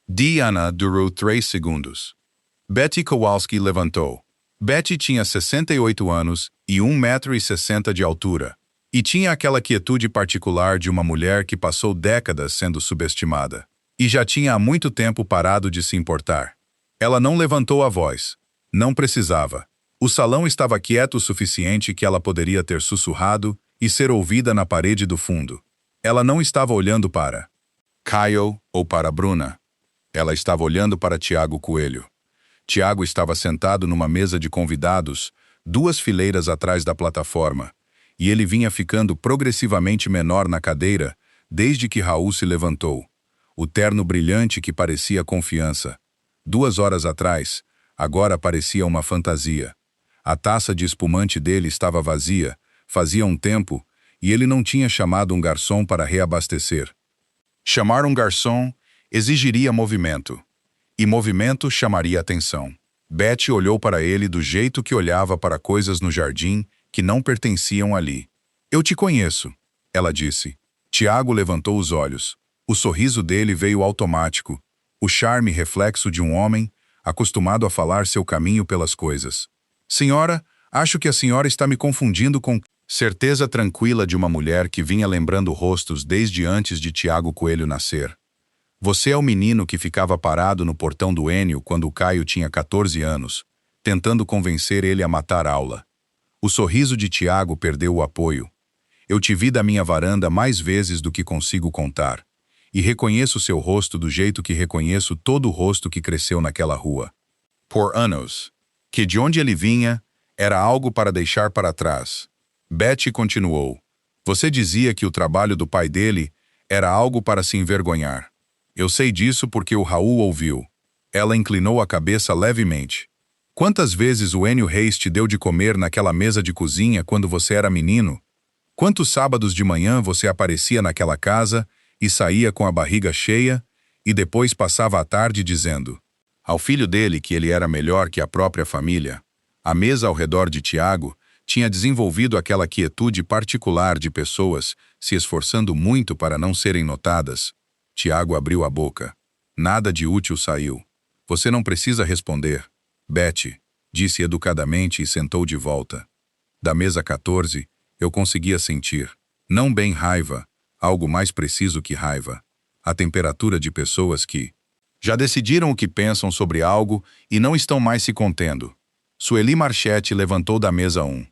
Diana durou 3 segundos. Betty Kowalski levantou. Betty tinha 68 anos e 1,60 m de altura. E tinha aquela quietude particular de uma mulher que passou décadas sendo subestimada. E já tinha há muito tempo parado de se importar. Ela não levantou a voz. Não precisava. O salão estava quieto o suficiente que ela poderia ter sussurrado e ser ouvida na parede do fundo. Ela não estava olhando para Caio ou para Bruna. Ela estava olhando para Tiago Coelho. Tiago estava sentado numa mesa de convidados, 2 fileiras atrás da plataforma, e ele vinha ficando progressivamente menor na cadeira desde que Raul se levantou. O terno brilhante que parecia confiança. 2 horas atrás, agora parecia uma fantasia. A taça de espumante dele estava vazia, Fazia um tempo, e ele não tinha chamado um garçom para reabastecer. Chamar um garçom exigiria movimento, e movimento chamaria atenção. Betty olhou para ele do jeito que olhava para coisas no jardim que não pertenciam ali. Eu te conheço, ela disse. Tiago levantou os olhos. O sorriso dele veio automático, o charme reflexo de um homem acostumado a falar seu caminho pelas coisas. Senhora, acho que a senhora está me confundindo com... Certeza tranquila de uma mulher que vinha lembrando rostos desde antes de Tiago Coelho nascer. Você é o menino que ficava parado no portão do Enio quando o Caio tinha 14 anos, tentando convencer ele a matar aula. O sorriso de Tiago perdeu o apoio. Eu te vi da minha varanda mais vezes do que consigo contar, e reconheço seu rosto do jeito que reconheço todo o rosto que cresceu naquela rua. Por anos, que de onde ele vinha era algo para deixar para trás. Betty continuou. Você dizia que o trabalho do pai dele era algo para se envergonhar. Eu sei disso porque o Raul ouviu. Ela inclinou a cabeça levemente. Quantas vezes o Enio Reis te deu de comer naquela mesa de cozinha quando você era menino? Quantos sábados de manhã você aparecia naquela casa e saía com a barriga cheia e depois passava a tarde dizendo ao filho dele que ele era melhor que a própria família? A mesa ao redor de Tiago tinha desenvolvido aquela quietude particular de pessoas se esforçando muito para não serem notadas. Tiago abriu a boca. Nada de útil saiu. Você não precisa responder. Betty, disse educadamente e sentou de volta. Da mesa 14, eu conseguia sentir, não bem raiva, algo mais preciso que raiva, a temperatura de pessoas que já decidiram o que pensam sobre algo e não estão mais se contendo. Sueli Marchetti levantou da mesa 1.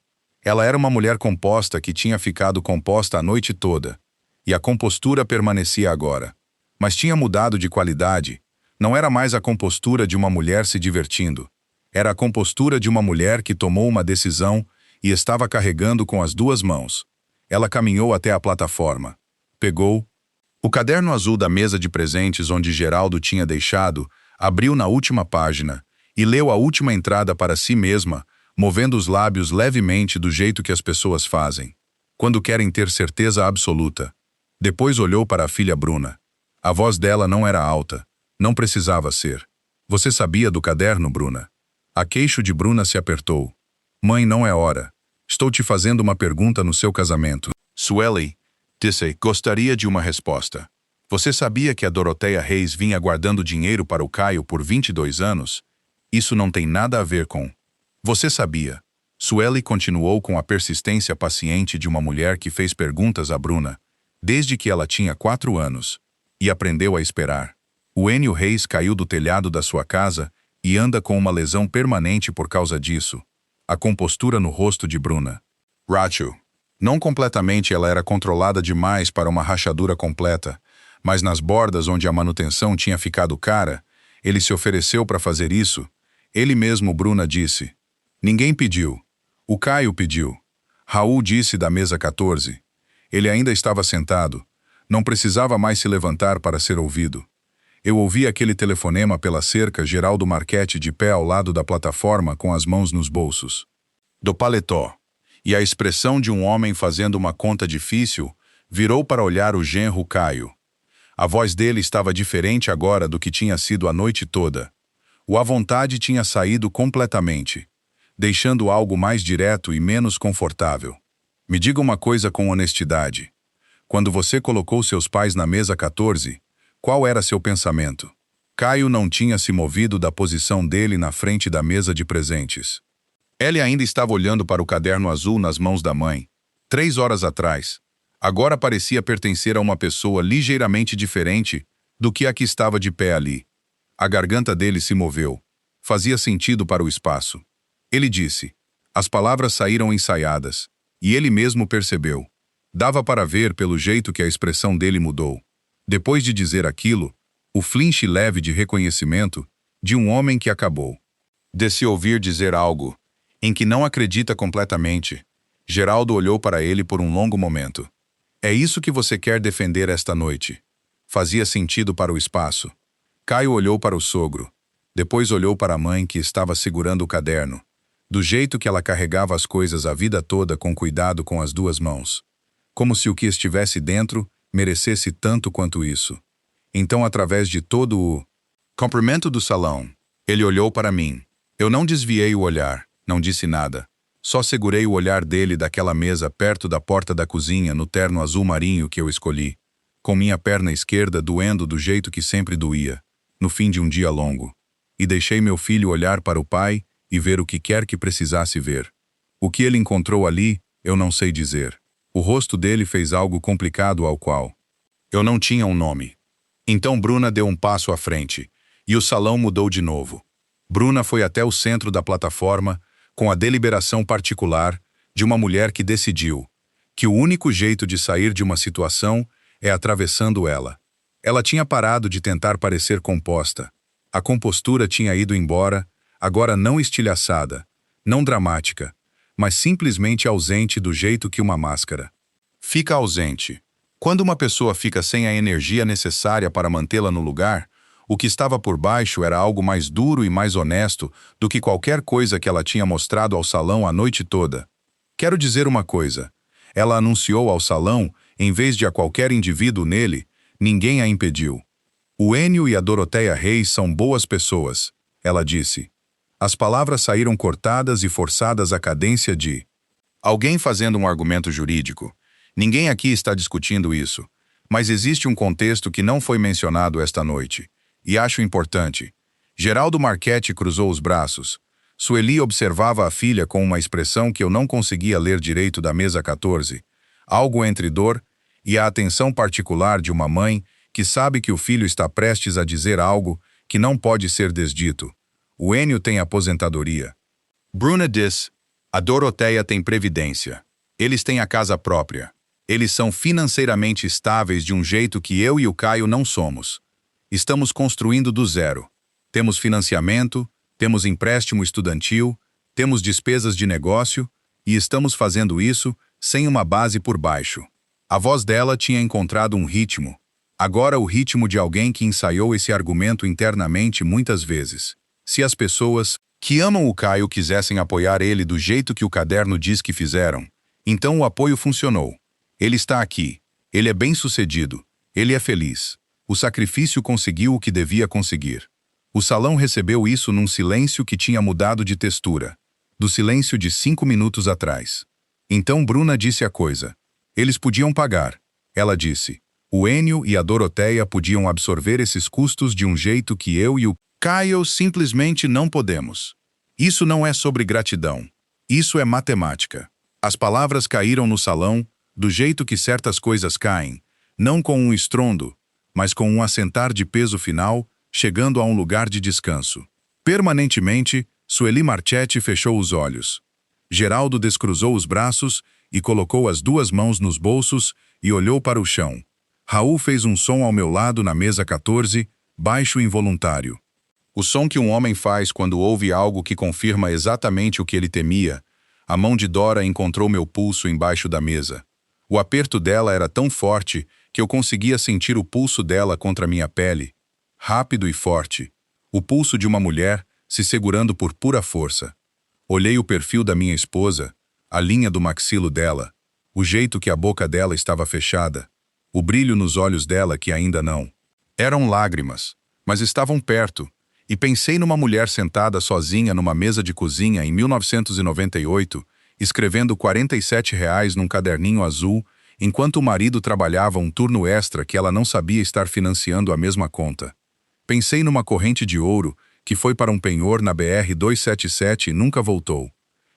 Ela era uma mulher composta que tinha ficado composta a noite toda, e a compostura permanecia agora. Mas tinha mudado de qualidade. Não era mais a compostura de uma mulher se divertindo. Era a compostura de uma mulher que tomou uma decisão e estava carregando com as 2 mãos. Ela caminhou até a plataforma. Pegou o caderno azul da mesa de presentes onde Geraldo tinha deixado, abriu na última página e leu a última entrada para si mesma, movendo os lábios levemente do jeito que as pessoas fazem, quando querem ter certeza absoluta. Depois olhou para a filha Bruna. A voz dela não era alta, não precisava ser. Você sabia do caderno, Bruna? A queixo de Bruna se apertou. Mãe, não é hora. Estou te fazendo uma pergunta no seu casamento. Sueli, disse, gostaria de uma resposta. Você sabia que a Doroteia Reis vinha guardando dinheiro para o Caio por 22 anos? Isso não tem nada a ver com... Você sabia. Sueli continuou com a persistência paciente de uma mulher que fez perguntas a Bruna, desde que ela tinha 4 anos, e aprendeu a esperar. O Enio Reis caiu do telhado da sua casa e anda com uma lesão permanente por causa disso. A compostura no rosto de Bruna. Rachel. Não completamente, ela era controlada demais para uma rachadura completa, mas nas bordas onde a manutenção tinha ficado cara, ele se ofereceu para fazer isso. Ele mesmo, Bruna disse. Ninguém pediu. O Caio pediu. Raul disse da mesa 14. Ele ainda estava sentado. Não precisava mais se levantar para ser ouvido. Eu ouvi aquele telefonema pela cerca, Geraldo Marchetti de pé ao lado da plataforma com as mãos nos bolsos do paletó. E a expressão de um homem fazendo uma conta difícil virou para olhar o genro Caio. A voz dele estava diferente agora do que tinha sido a noite toda. O à vontade tinha saído completamente, deixando algo mais direto e menos confortável. Me diga uma coisa com honestidade. Quando você colocou seus pais na mesa 14, qual era seu pensamento? Caio não tinha se movido da posição dele na frente da mesa de presentes. Ele ainda estava olhando para o caderno azul nas mãos da mãe. 3 horas atrás. Agora parecia pertencer a uma pessoa ligeiramente diferente do que a que estava de pé ali. A garganta dele se moveu. Fazia sentido para o espaço. Ele disse. As palavras saíram ensaiadas, e ele mesmo percebeu. Dava para ver pelo jeito que a expressão dele mudou. Depois de dizer aquilo, o flinch leve de reconhecimento de um homem que acabou de se ouvir dizer algo em que não acredita completamente. Geraldo olhou para ele por um longo momento. É isso que você quer defender esta noite? Fazia sentido para o espaço. Caio olhou para o sogro. Depois olhou para a mãe que estava segurando o caderno. Do jeito que ela carregava as coisas a vida toda com cuidado com as duas mãos. Como se o que estivesse dentro merecesse tanto quanto isso. Então, através de todo o comprimento do salão, ele olhou para mim. Eu não desviei o olhar, não disse nada. Só segurei o olhar dele daquela mesa perto da porta da cozinha no terno azul marinho que eu escolhi, com minha perna esquerda doendo do jeito que sempre doía, no fim de um dia longo. E deixei meu filho olhar para o pai e ver o que quer que precisasse ver. O que ele encontrou ali, eu não sei dizer. O rosto dele fez algo complicado ao qual eu não tinha um nome. Então Bruna deu um passo à frente, e o salão mudou de novo. Bruna foi até o centro da plataforma, com a deliberação particular de uma mulher que decidiu que o único jeito de sair de uma situação é atravessando ela. Ela tinha parado de tentar parecer composta. A compostura tinha ido embora, agora não estilhaçada, não dramática, mas simplesmente ausente do jeito que uma máscara fica ausente. Quando uma pessoa fica sem a energia necessária para mantê-la no lugar, o que estava por baixo era algo mais duro e mais honesto do que qualquer coisa que ela tinha mostrado ao salão a noite toda. Quero dizer uma coisa. Ela anunciou ao salão, em vez de a qualquer indivíduo nele, ninguém a impediu. O Enio e a Doroteia Reis são boas pessoas, ela disse. As palavras saíram cortadas e forçadas à cadência de alguém fazendo um argumento jurídico. Ninguém aqui está discutindo isso, mas existe um contexto que não foi mencionado esta noite, e acho importante. Geraldo Marchetti cruzou os braços. Sueli observava a filha com uma expressão que eu não conseguia ler direito da mesa 14, algo entre dor e a atenção particular de uma mãe que sabe que o filho está prestes a dizer algo que não pode ser desdito. O Enio tem aposentadoria. Bruna diz, a Doroteia tem previdência. Eles têm a casa própria. Eles são financeiramente estáveis de um jeito que eu e o Caio não somos. Estamos construindo do zero. Temos financiamento, temos empréstimo estudantil, temos despesas de negócio e estamos fazendo isso sem uma base por baixo. A voz dela tinha encontrado um ritmo. Agora o ritmo de alguém que ensaiou esse argumento internamente muitas vezes. Se as pessoas que amam o Caio quisessem apoiar ele do jeito que o caderno diz que fizeram, então o apoio funcionou. Ele está aqui. Ele é bem-sucedido. Ele é feliz. O sacrifício conseguiu o que devia conseguir. O salão recebeu isso num silêncio que tinha mudado de textura. Do silêncio de 5 minutos atrás. Então Bruna disse a coisa. Eles podiam pagar. Ela disse. O Enio e a Doroteia podiam absorver esses custos de um jeito que eu e o Caio simplesmente não podemos. Isso não é sobre gratidão. Isso é matemática. As palavras caíram no salão, do jeito que certas coisas caem, não com um estrondo, mas com um assentar de peso final, chegando a um lugar de descanso. Permanentemente, Sueli Marchetti fechou os olhos. Geraldo descruzou os braços e colocou as duas mãos nos bolsos e olhou para o chão. Raul fez um som ao meu lado na mesa 14, baixo e involuntário. O som que um homem faz quando ouve algo que confirma exatamente o que ele temia. A mão de Dora encontrou meu pulso embaixo da mesa. O aperto dela era tão forte que eu conseguia sentir o pulso dela contra minha pele. Rápido e forte. O pulso de uma mulher se segurando por pura força. Olhei o perfil da minha esposa, a linha do maxilo dela, o jeito que a boca dela estava fechada, o brilho nos olhos dela que ainda não. Eram lágrimas, mas estavam perto, e pensei numa mulher sentada sozinha numa mesa de cozinha em 1998, escrevendo R$ 47 num caderninho azul, enquanto o marido trabalhava um turno extra que ela não sabia estar financiando a mesma conta. Pensei numa corrente de ouro que foi para um penhor na BR-277 e nunca voltou.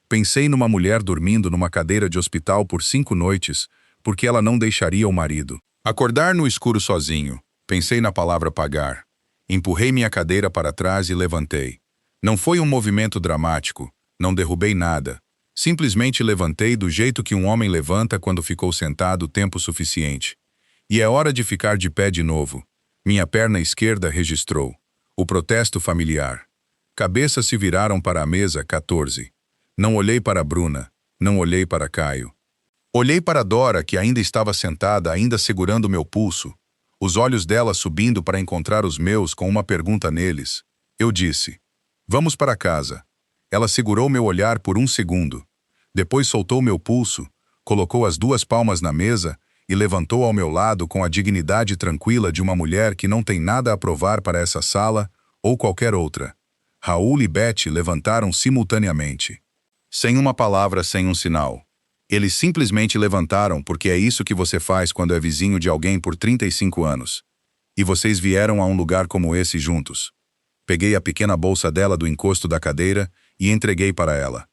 Pensei numa mulher dormindo numa cadeira de hospital por 5 noites, porque ela não deixaria o marido acordar no escuro sozinho. Pensei na palavra pagar. Empurrei minha cadeira para trás e levantei. Não foi um movimento dramático, não derrubei nada. Simplesmente levantei do jeito que um homem levanta quando ficou sentado tempo suficiente. E é hora de ficar de pé de novo. Minha perna esquerda registrou. O protesto familiar. Cabeças se viraram para a mesa 14. Não olhei para Bruna, não olhei para Caio. Olhei para Dora, que ainda estava sentada, ainda segurando meu pulso, os olhos dela subindo para encontrar os meus com uma pergunta neles. Eu disse, vamos para casa. Ela segurou meu olhar por um segundo. Depois soltou meu pulso, colocou as duas palmas na mesa e levantou ao meu lado com a dignidade tranquila de uma mulher que não tem nada a provar para essa sala ou qualquer outra. Raul e Betty levantaram simultaneamente. Sem uma palavra, sem um sinal. Eles simplesmente levantaram porque é isso que você faz quando é vizinho de alguém por 35 anos. E vocês vieram a um lugar como esse juntos. Peguei a pequena bolsa dela do encosto da cadeira e entreguei para ela.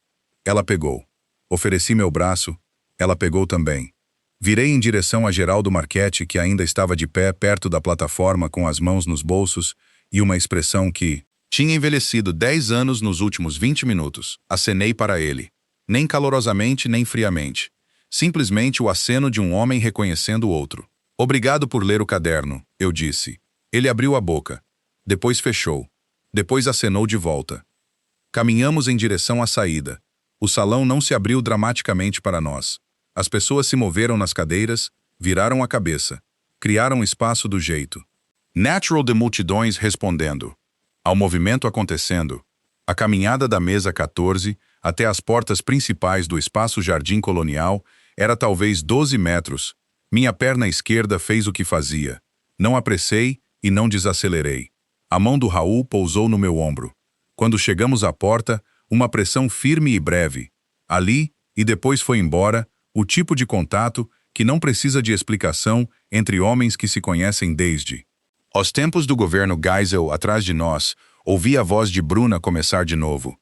Ela pegou. Ofereci meu braço. Ela pegou também. Virei em direção a Geraldo Marchetti, que ainda estava de pé perto da plataforma com as mãos nos bolsos e uma expressão que tinha envelhecido 10 anos nos últimos 20 minutos. Acenei para ele. Nem calorosamente, nem friamente. Simplesmente o aceno de um homem reconhecendo o outro. Obrigado por ler o caderno, eu disse. Ele abriu a boca. Depois fechou. Depois acenou de volta. Caminhamos em direção à saída. O salão não se abriu dramaticamente para nós. As pessoas se moveram nas cadeiras, viraram a cabeça. Criaram espaço do jeito. Natural de multidões respondendo. Ao movimento acontecendo. A caminhada da mesa 14 até as portas principais do espaço Jardim Colonial era talvez 12 metros. Minha perna esquerda fez o que fazia. Não apressei e não desacelerei. A mão do Raul pousou no meu ombro. Quando chegamos à porta, uma pressão firme e breve. Ali, e depois foi embora, o tipo de contato que não precisa de explicação entre homens que se conhecem desde. Aos tempos do governo Geisel atrás de nós, ouvi a voz de Bruna começar de novo.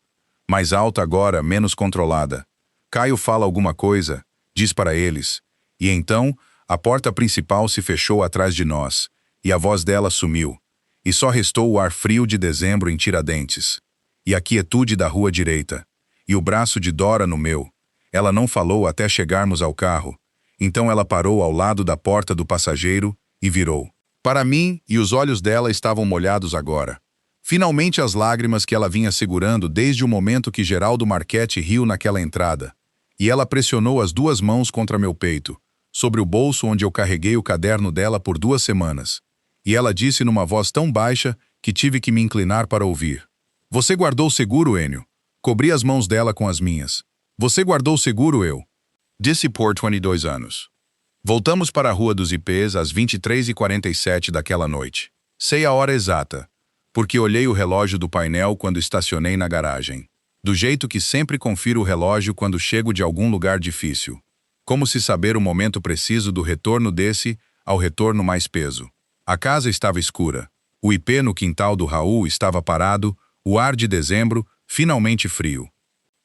Mais alta agora, menos controlada. Caio fala alguma coisa, diz para eles. E então, a porta principal se fechou atrás de nós, e a voz dela sumiu. E só restou o ar frio de dezembro em Tiradentes. E a quietude da rua direita. E o braço de Dora no meu. Ela não falou até chegarmos ao carro. Então ela parou ao lado da porta do passageiro e virou. Para mim, e os olhos dela estavam molhados agora. Finalmente as lágrimas que ela vinha segurando desde o momento que Geraldo Marchetti riu naquela entrada. E ela pressionou as duas mãos contra meu peito, sobre o bolso onde eu carreguei o caderno dela por 2 semanas. E ela disse numa voz tão baixa que tive que me inclinar para ouvir. Você guardou seguro, Enio? Cobri as mãos dela com as minhas. Você guardou seguro, eu? Disse por 22 anos. Voltamos para a Rua dos Ipês às 23h47 daquela noite. Sei a hora exata, porque olhei o relógio do painel quando estacionei na garagem. Do jeito que sempre confiro o relógio quando chego de algum lugar difícil. Como se saber o momento preciso do retorno desse ao retorno mais peso. A casa estava escura. O ipê no quintal do Raul estava parado, o ar de dezembro, finalmente frio.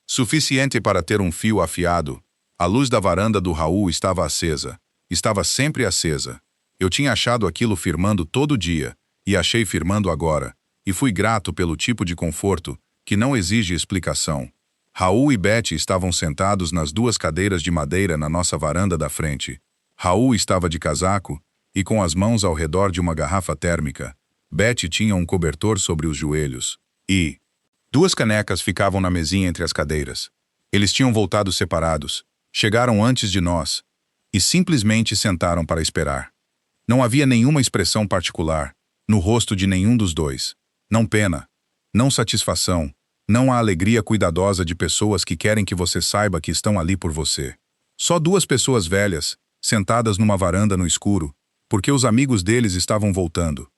Suficiente para ter um fio afiado. A luz da varanda do Raul estava acesa. Estava sempre acesa. Eu tinha achado aquilo firmando todo dia, e achei firmando agora, e fui grato pelo tipo de conforto que não exige explicação. Raul e Betty estavam sentados nas 2 cadeiras de madeira na nossa varanda da frente. Raul estava de casaco e com as mãos ao redor de uma garrafa térmica. Betty tinha um cobertor sobre os joelhos. E 2 canecas ficavam na mesinha entre as cadeiras. Eles tinham voltado separados, chegaram antes de nós, e simplesmente sentaram para esperar. Não havia nenhuma expressão particular no rosto de nenhum dos dois. Não pena, não satisfação, não a alegria cuidadosa de pessoas que querem que você saiba que estão ali por você. Só 2 pessoas velhas, sentadas numa varanda no escuro, porque os amigos deles estavam voltando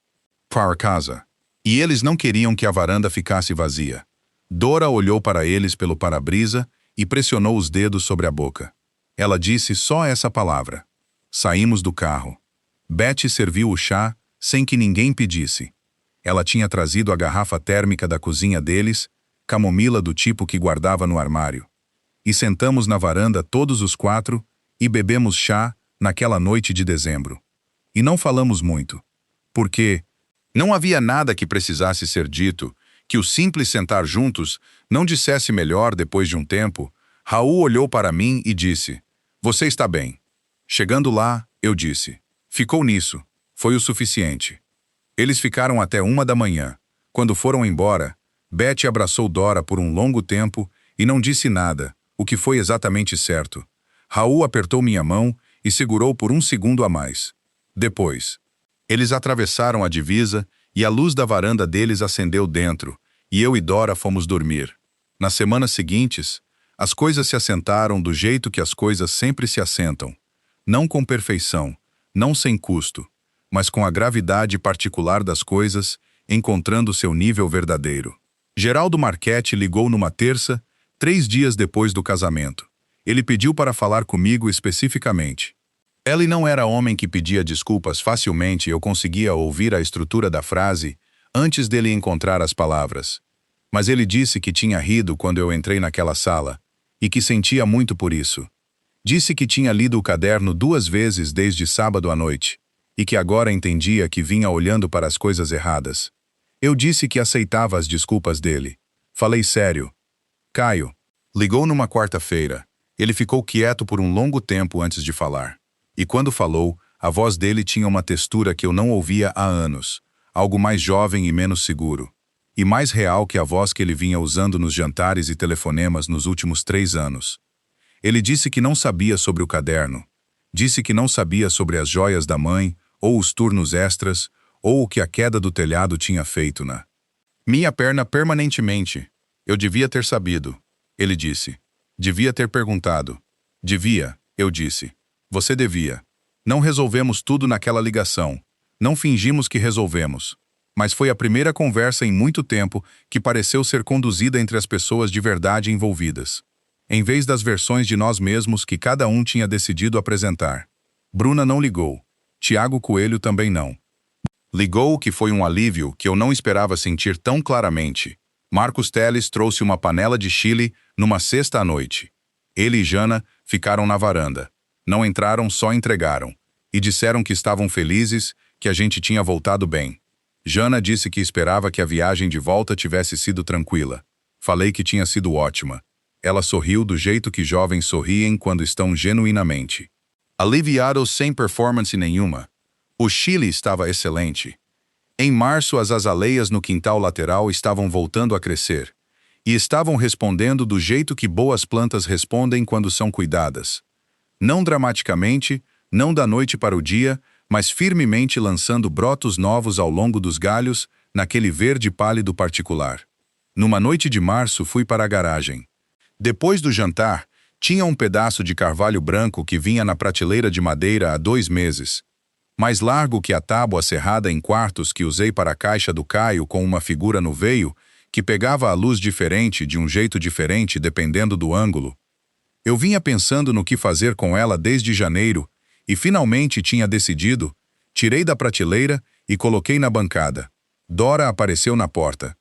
para casa. E eles não queriam que a varanda ficasse vazia. Dora olhou para eles pelo para-brisa e pressionou os dedos sobre a boca. Ela disse só essa palavra. Saímos do carro. Betty serviu o chá sem que ninguém pedisse. Ela tinha trazido a garrafa térmica da cozinha deles, camomila do tipo que guardava no armário. E sentamos na varanda todos os 4 e bebemos chá naquela noite de dezembro. E não falamos muito. Porque não havia nada que precisasse ser dito, que o simples sentar juntos não dissesse melhor depois de um tempo. Raul olhou para mim e disse, você está bem. Chegando lá, eu disse, ficou nisso, foi o suficiente. Eles ficaram até 1 da manhã. Quando foram embora, Betty abraçou Dora por um longo tempo e não disse nada, o que foi exatamente certo. Raul apertou minha mão e segurou por 1 segundo a mais. Depois, eles atravessaram a divisa e a luz da varanda deles acendeu dentro, e eu e Dora fomos dormir. Nas semanas seguintes, as coisas se assentaram do jeito que as coisas sempre se assentam. Não com perfeição, não sem custo, mas com a gravidade particular das coisas, encontrando seu nível verdadeiro. Geraldo Marchetti ligou numa terça, 3 dias depois do casamento. Ele pediu para falar comigo especificamente. Ele não era homem que pedia desculpas facilmente e eu conseguia ouvir a estrutura da frase antes dele encontrar as palavras. Mas ele disse que tinha rido quando eu entrei naquela sala e que sentia muito por isso. Disse que tinha lido o caderno 2 vezes desde sábado à noite e que agora entendia que vinha olhando para as coisas erradas. Eu disse que aceitava as desculpas dele. Falei sério. Caio. Ligou numa quarta-feira. Ele ficou quieto por um longo tempo antes de falar. E quando falou, a voz dele tinha uma textura que eu não ouvia há anos. Algo mais jovem e menos seguro. E mais real que a voz que ele vinha usando nos jantares e telefonemas nos últimos 3 anos. Ele disse que não sabia sobre o caderno. Disse que não sabia sobre as joias da mãe, ou os turnos extras, ou o que a queda do telhado tinha feito na minha perna permanentemente. Eu devia ter sabido, ele disse. Devia ter perguntado. Devia, eu disse. Você devia. Não resolvemos tudo naquela ligação. Não fingimos que resolvemos. Mas foi a primeira conversa em muito tempo que pareceu ser conduzida entre as pessoas de verdade envolvidas, em vez das versões de nós mesmos que cada um tinha decidido apresentar. Bruna não ligou. Tiago Coelho também não. Ligou, que foi um alívio que eu não esperava sentir tão claramente. Marcos Teles trouxe uma panela de chile numa sexta à noite. Ele e Jana ficaram na varanda. Não entraram, só entregaram. E disseram que estavam felizes, que a gente tinha voltado bem. Jana disse que esperava que a viagem de volta tivesse sido tranquila. Falei que tinha sido ótima. Ela sorriu do jeito que jovens sorriem quando estão genuinamente aliviados, sem performance nenhuma. O chile estava excelente. Em março, as azaleias no quintal lateral estavam voltando a crescer. E estavam respondendo do jeito que boas plantas respondem quando são cuidadas. Não dramaticamente, não da noite para o dia, mas firmemente lançando brotos novos ao longo dos galhos, naquele verde pálido particular. Numa noite de março, fui para a garagem. Depois do jantar, tinha um pedaço de carvalho branco que vinha na prateleira de madeira há 2 meses. Mais largo que a tábua cerrada em quartos que usei para a caixa do Caio com uma figura no veio, que pegava a luz diferente de um jeito diferente dependendo do ângulo. Eu vinha pensando no que fazer com ela desde janeiro, e finalmente tinha decidido, tirei da prateleira e coloquei na bancada. Dora apareceu na porta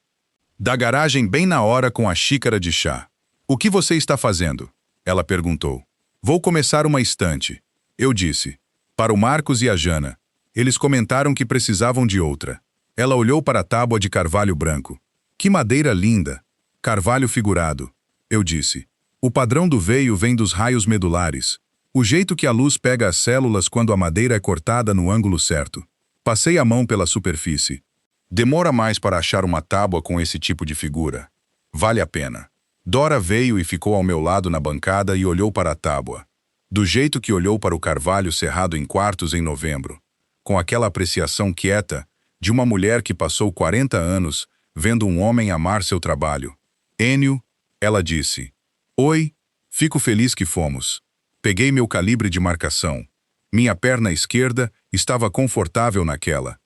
da garagem bem na hora com a xícara de chá. "O que você está fazendo?" ela perguntou. "Vou começar uma estante." Eu disse. Para o Marcos e a Jana. Eles comentaram que precisavam de outra. Ela olhou para a tábua de carvalho branco. "Que madeira linda! Carvalho figurado." Eu disse. "O padrão do veio vem dos raios medulares. O jeito que a luz pega as células quando a madeira é cortada no ângulo certo." Passei a mão pela superfície. "Demora mais para achar uma tábua com esse tipo de figura. Vale a pena." Dora veio e ficou ao meu lado na bancada e olhou para a tábua. Do jeito que olhou para o carvalho cerrado em quartos em novembro. Com aquela apreciação quieta de uma mulher que passou 40 anos vendo um homem amar seu trabalho. "Enio," ela disse. "Oi, fico feliz que fomos." Peguei meu calibre de marcação. Minha perna esquerda estava confortável naquela.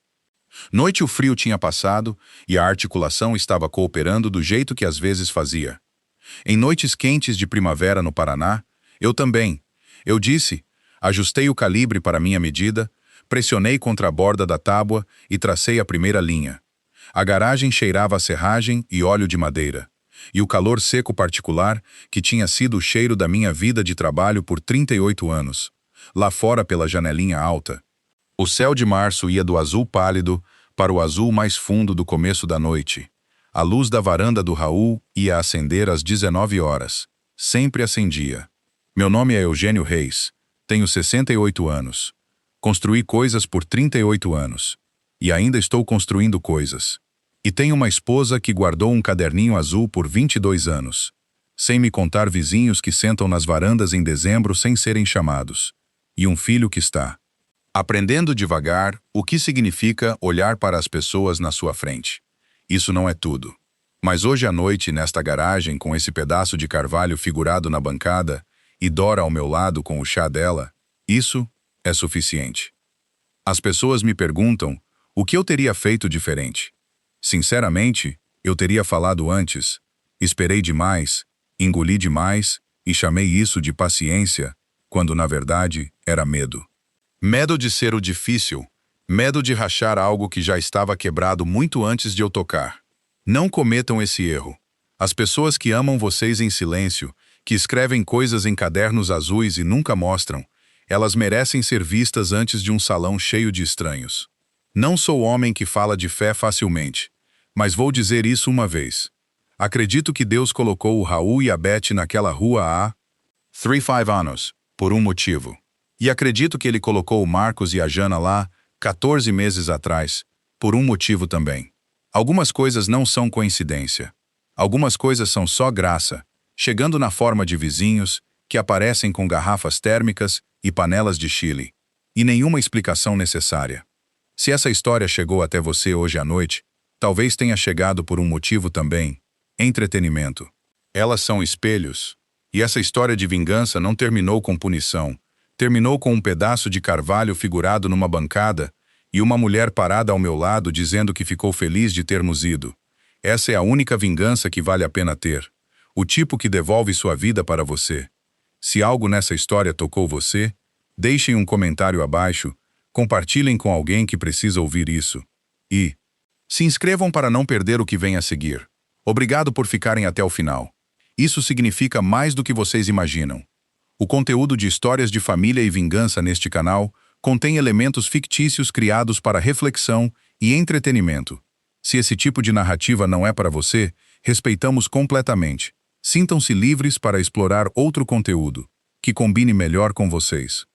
Noite o frio tinha passado e a articulação estava cooperando do jeito que às vezes fazia. Em noites quentes de primavera no Paraná, eu também. Eu disse, ajustei o calibre para minha medida, pressionei contra a borda da tábua e tracei a primeira linha. A garagem cheirava a serragem e óleo de madeira. E o calor seco particular que tinha sido o cheiro da minha vida de trabalho por 38 anos. Lá fora pela janelinha alta. O céu de março ia do azul pálido para o azul mais fundo do começo da noite. A luz da varanda do Raul ia acender às 19 horas. Sempre acendia. Meu nome é Eugênio Reis. Tenho 68 anos. Construí coisas por 38 anos. E ainda estou construindo coisas. E tenho uma esposa que guardou um caderninho azul por 22 anos. Sem me contar vizinhos que sentam nas varandas em dezembro sem serem chamados. E um filho que está aprendendo devagar o que significa olhar para as pessoas na sua frente. Isso não é tudo. Mas hoje à noite, nesta garagem, com esse pedaço de carvalho figurado na bancada e Dora ao meu lado com o chá dela, isso é suficiente. As pessoas me perguntam o que eu teria feito diferente. Sinceramente, eu teria falado antes, esperei demais, engoli demais e chamei isso de paciência, quando na verdade era medo. Medo de ser o difícil, medo de rachar algo que já estava quebrado muito antes de eu tocar. Não cometam esse erro. As pessoas que amam vocês em silêncio, que escrevem coisas em cadernos azuis e nunca mostram, elas merecem ser vistas antes de um salão cheio de estranhos. Não sou homem que fala de fé facilmente, mas vou dizer isso uma vez. Acredito que Deus colocou o Raul e a Beth naquela rua há 35 anos, por um motivo. E acredito que Ele colocou o Marcos e a Jana lá 14 meses atrás, por um motivo também. Algumas coisas não são coincidência. Algumas coisas são só graça, chegando na forma de vizinhos, que aparecem com garrafas térmicas e panelas de chile. E nenhuma explicação necessária. Se essa história chegou até você hoje à noite, talvez tenha chegado por um motivo também: entretenimento. Elas são espelhos. E essa história de vingança não terminou com punição. Terminou com um pedaço de carvalho figurado numa bancada e uma mulher parada ao meu lado dizendo que ficou feliz de termos ido. Essa é a única vingança que vale a pena ter. O tipo que devolve sua vida para você. Se algo nessa história tocou você, deixem um comentário abaixo, compartilhem com alguém que precisa ouvir isso. E se inscrevam para não perder o que vem a seguir. Obrigado por ficarem até o final. Isso significa mais do que vocês imaginam. O conteúdo de histórias de família e vingança neste canal contém elementos fictícios criados para reflexão e entretenimento. Se esse tipo de narrativa não é para você, respeitamos completamente. Sintam-se livres para explorar outro conteúdo, que combine melhor com vocês.